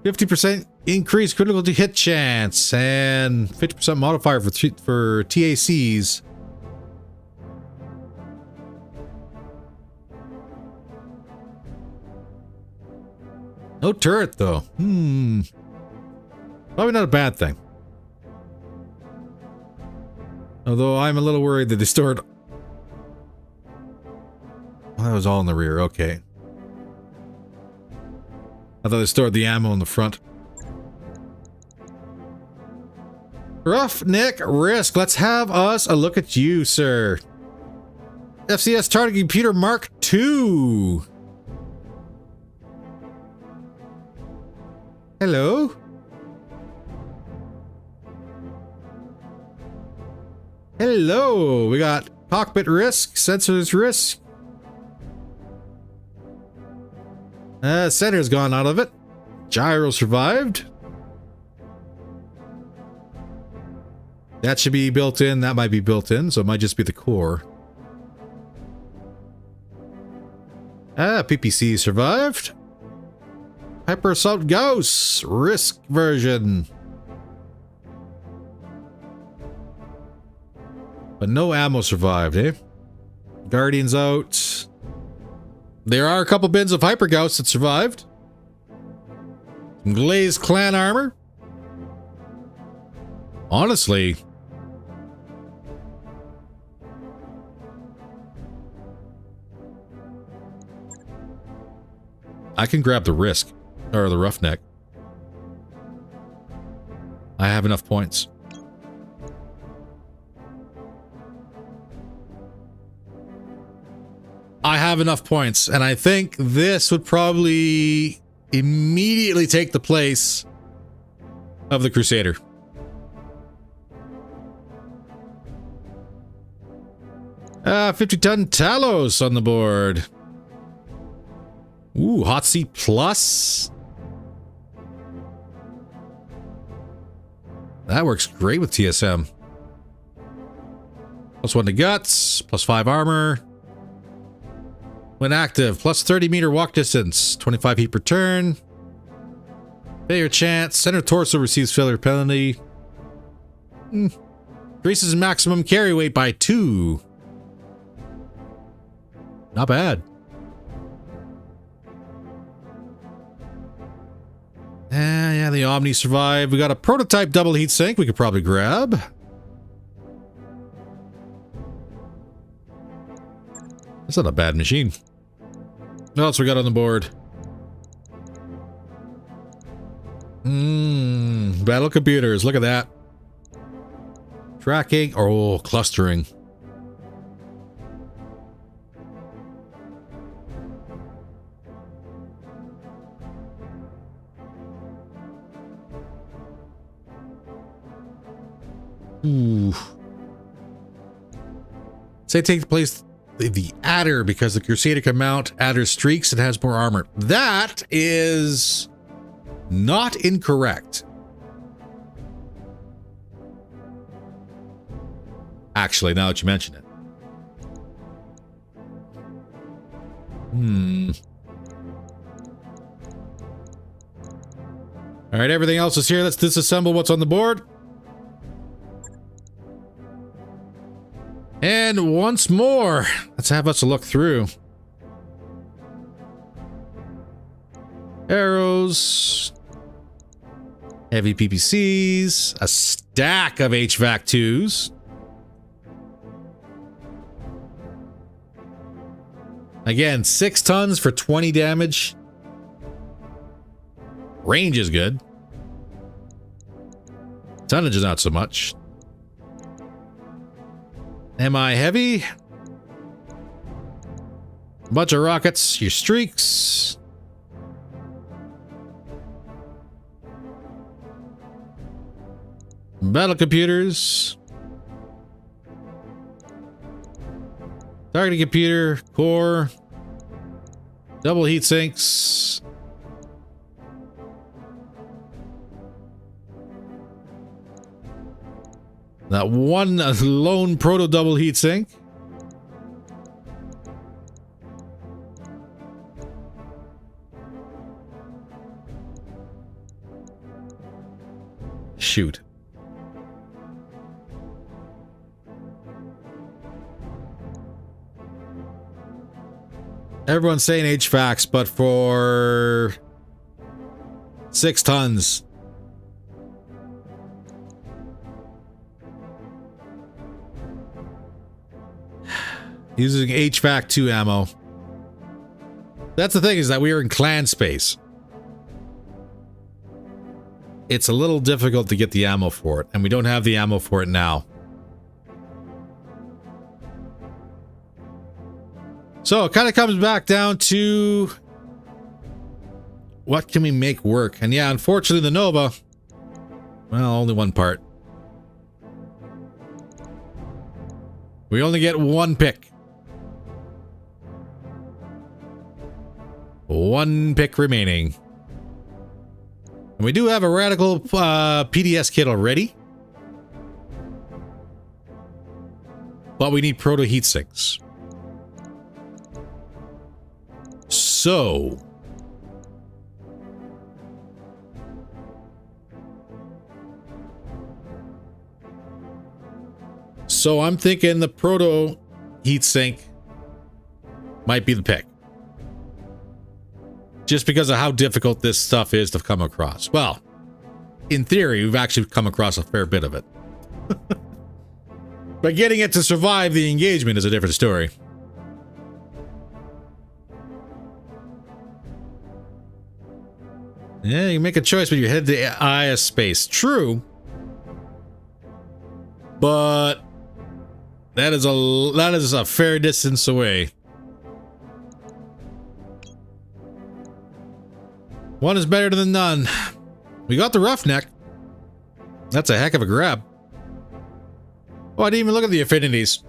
%50 increased critical to hit chance and 50% modifier for TACs. No turret though. Probably not a bad thing. Although I'm a little worried that they stored... Oh, that was all in the rear, okay. I thought they stored the ammo in the front. Roughneck Risk, let's have us a look at you, sir. FCS Target Computer Mark II. Hello? Hello, we got cockpit risk, sensors risk. Center's gone out of it. Gyro survived. That should be built in. That might be built in, so it might just be the core. PPC survived. Hyper Assault Gauss risk version. But no ammo survived, eh? Guardians out. There are a couple bins of Hyper Gauss that survived. Some glazed clan armor. Honestly, I can grab the risk or the roughneck. I have enough points. I have enough points, and I think this would probably immediately take the place of the Crusader. 50-ton Talos on the board. Ooh, Hot Seat Plus. That works great with TSM. +1 to guts, +5 armor. When active, +30 meter walk distance, 25 heat per turn. Failure chance, center torso receives failure penalty. Increases maximum carry weight by 2. Not bad. Yeah, the Omni survived. We got a prototype double heat sink we could probably grab. That's not a bad machine. What else we got on the board? Battle computers. Look at that. Tracking. Oh, clustering. Ooh. Say take place the adder because the Crusader can mount adder streaks and has more armor. That is not incorrect. Actually, now that you mention it. All right, everything else is here. Let's disassemble what's on the board. And once more, let's have us a look through. Arrows. Heavy PPCs. A stack of HVAC 2s. Again, 6 tons for 20 damage. Range is good. Tonnage is not so much. Am I heavy? Bunch of rockets, your streaks. Battle computers. Targeting computer, core. Double heat sinks. That one lone proto double heat sink. Shoot. Everyone's saying HVACs, but for 6 tons. Using HVAC 2 ammo. That's the thing, is that we are in clan space. It's a little difficult to get the ammo for it, and we don't have the ammo for it now. So it kind of comes back down to what can we make work? And yeah, unfortunately the Nova, well, only one part. We only get one pick. One pick remaining. And we do have a radical PDS kit already. But we need proto heat sinks. So I'm thinking the proto heatsink might be the pick. Just because of how difficult this stuff is to come across. Well, in theory, we've actually come across a fair bit of it. But getting it to survive the engagement is a different story. Yeah, you make a choice when you head to IS space. True. But that is a fair distance away. One is better than none. We got the roughneck. That's a heck of a grab. Oh, I didn't even look at the affinities.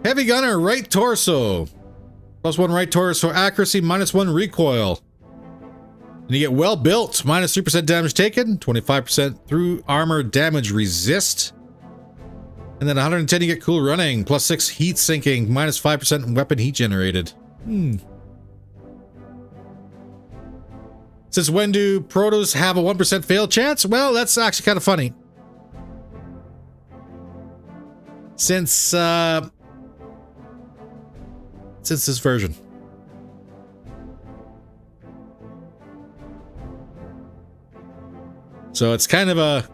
Heavy gunner, right torso. +1 right torso accuracy, -1 recoil. And you get well built, minus 3% damage taken, 25% through armor damage resist. And then 110 you get cool running, plus 6 heat sinking, minus 5% weapon heat generated. Since when do protos have a 1% fail chance? Well, that's actually kind of funny. Since this version. So it's kind of a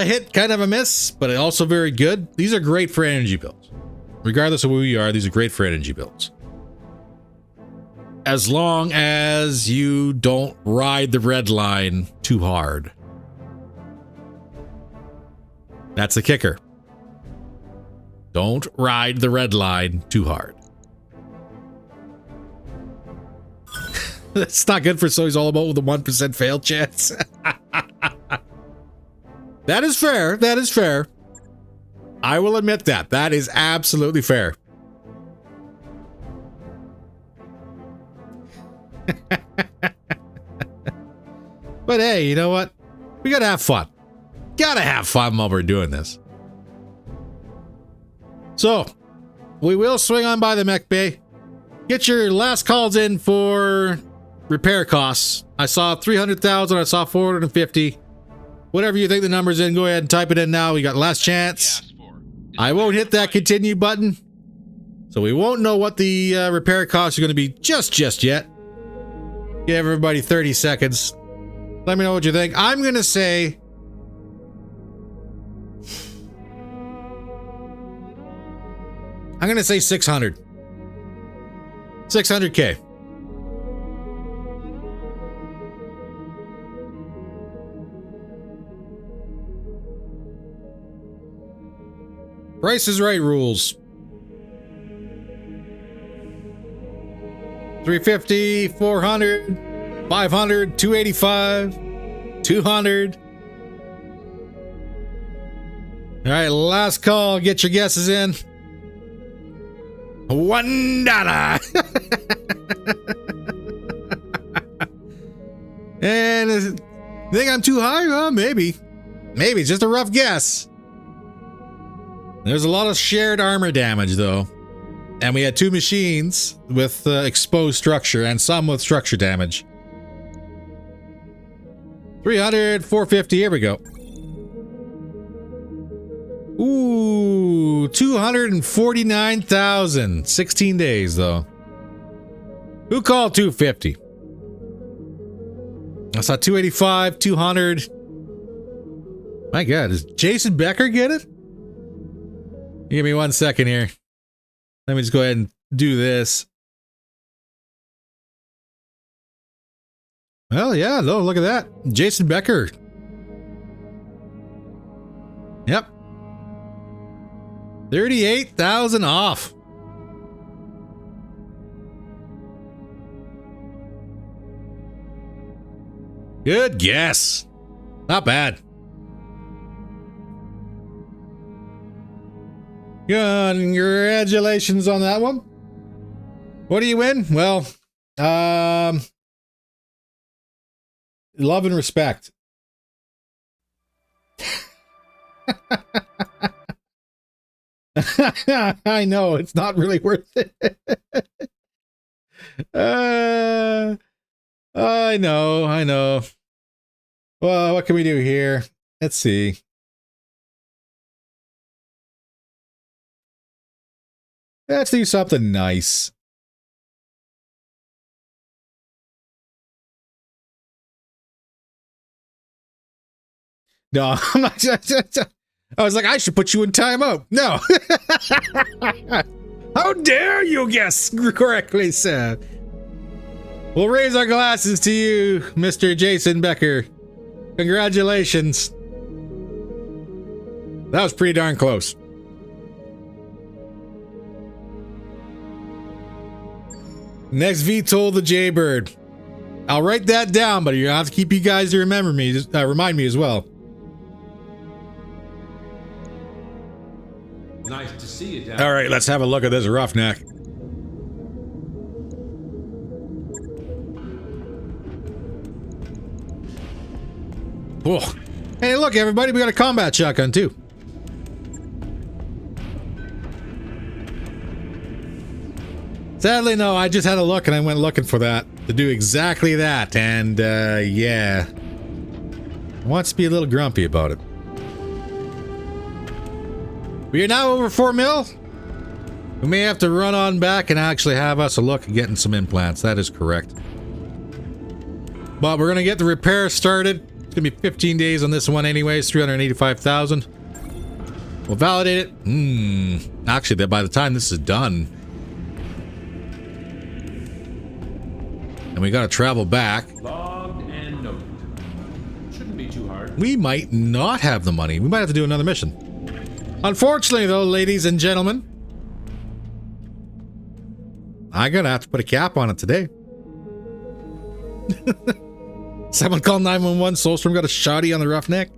hit, kind of a miss, but also very good. These are great for energy builds. Regardless of who you are, these are great for energy builds. As long as you don't ride the red line too hard. That's the kicker. Don't ride the red line too hard. That's not good for so he's all about with the 1% fail chance. That is fair. That is fair. I will admit that. That is absolutely fair. But hey, you know what? We gotta have fun. Gotta have fun while we're doing this. So, we will swing on by the mech bay. Get your last calls in for repair costs. I saw 300,000, I saw 450. Whatever you think the number's in, go ahead and type it in now. We got last chance. I won't hit that continue button. So we won't know what the repair costs are going to be just yet. Give everybody 30 seconds. Let me know what you think. I'm going to say... I'm going to say 600. 600K. Price is Right rules. 350, 400, 500, 285, 200. All right, last call. Get your guesses in. $1. And think I'm too high? Well, maybe. Maybe it's just a rough guess. There's a lot of shared armor damage, though. And we had 2 machines with exposed structure and some with structure damage. 300, 450, here we go. Ooh, 249,000. 16 days, though. Who called 250? I saw 285, 200. My God, does Jason Becker get it? Give me 1 second here. Let me just go ahead and do this. Well, yeah, look at that. Jason Becker. Yep. 38,000 off. Good guess. Not bad. Congratulations on that one. What do you win? Well, love and respect. I know, it's not really worth it. I know. Well, what can we do here? Let's see. Let's do something nice. No, I'm not. I was like, I should put you in timeout. No. How dare you guess correctly, sir? We'll raise our glasses to you, Mr. Jason Becker. Congratulations. That was pretty darn close. Next VTOL the Jaybird. I'll write that down, but you're gonna have to keep you guys to remind me as well. Nice to see you down. All right, let's have a look at this roughneck. Oh. Hey, look, everybody, we got a combat shotgun, too. Sadly, no, I just had a look and I went looking for that to do exactly that. And, yeah. Wants to be a little grumpy about it. We are now over 4 mil. We may have to run on back and actually have us a look at getting some implants. That is correct. But we're going to get the repair started. It's going to be 15 days on this one anyways. 385,000. We'll validate it. Actually, by the time this is done. And we got to travel back. Logged and noted. Shouldn't be too hard. We might not have the money. We might have to do another mission. Unfortunately, though, ladies and gentlemen, I'm gonna have to put a cap on it today. Someone call 911. Soulstrom got a shotty on the roughneck.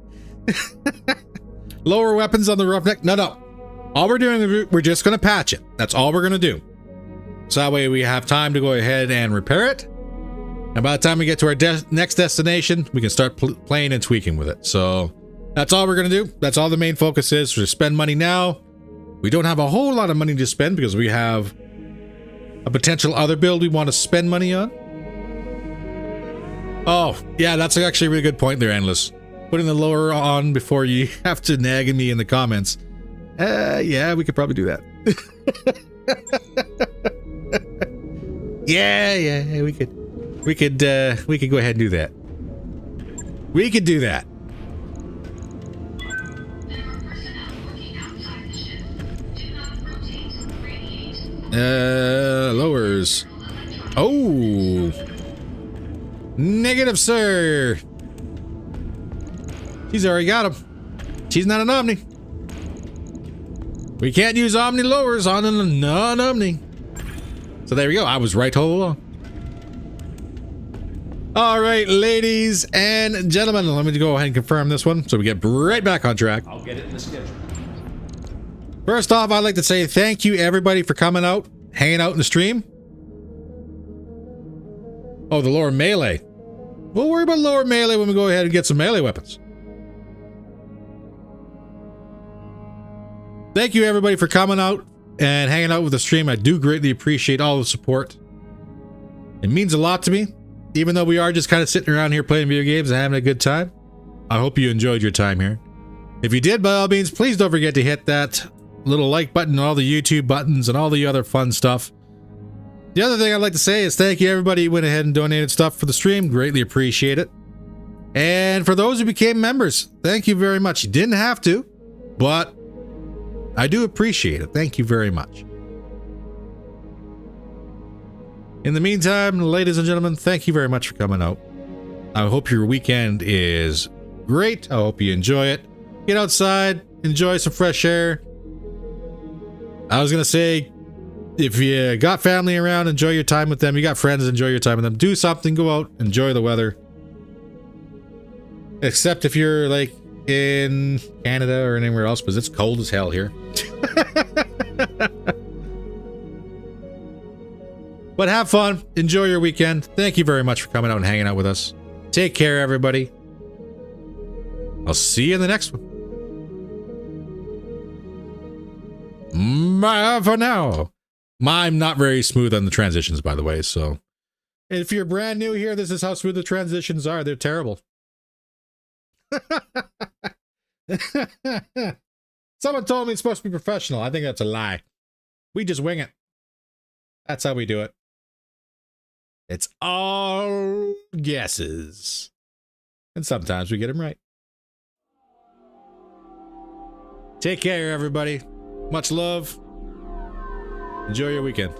Lower weapons on the roughneck. No. All we're doing, we're just gonna patch it. That's all we're gonna do. So that way we have time to go ahead and repair it. And by the time we get to our next destination, we can start playing and tweaking with it. So that's all we're going to do. That's all the main focus is. To spend money now. We don't have a whole lot of money to spend because we have a potential other build we want to spend money on. Oh, yeah, that's actually a really good point there, Endless. Putting the lower on before you have to nag at me in the comments. Yeah, we could probably do that. Yeah, we could. We could go ahead and do that. We could do that. Lowers. Oh. Negative, sir. She's already got him. She's not an Omni. We can't use Omni lowers on a non-Omni. So there we go. I was right all along. All right, ladies and gentlemen, let me go ahead and confirm this one so we get right back on track. I'll get it in the schedule. First off, I'd like to say thank you, everybody, for coming out, hanging out in the stream. Oh, the lower melee. We'll worry about lower melee when we go ahead and get some melee weapons. Thank you, everybody, for coming out and hanging out with the stream. I do greatly appreciate all the support. It means a lot to me. Even though we are just kind of sitting around here playing video games and having a good time, I hope you enjoyed your time here. If you did, by all means, please don't forget to hit that little like button, all the YouTube buttons, and all the other fun stuff. The other thing I'd like to say is thank you, everybody who went ahead and donated stuff for the stream. Greatly appreciate it. And for those who became members, thank you very much. You didn't have to, but I do appreciate it. Thank you very much. In the meantime, ladies and gentlemen, thank you very much for coming out. I hope your weekend is great. I hope you enjoy it. Get outside, enjoy some fresh air. I was going to say, if you got family around, enjoy your time with them. You got friends, enjoy your time with them. Do something, go out, enjoy the weather. Except if you're like in Canada or anywhere else, because it's cold as hell here. But have fun. Enjoy your weekend. Thank you very much for coming out and hanging out with us. Take care, everybody. I'll see you in the next one. Bye for now. I'm not very smooth on the transitions, by the way, so if you're brand new here, this is how smooth the transitions are. They're terrible. Someone told me it's supposed to be professional. I think that's a lie. We just wing it. That's how we do it. It's all guesses. And sometimes we get them right. Take care, everybody. Much love. Enjoy your weekend.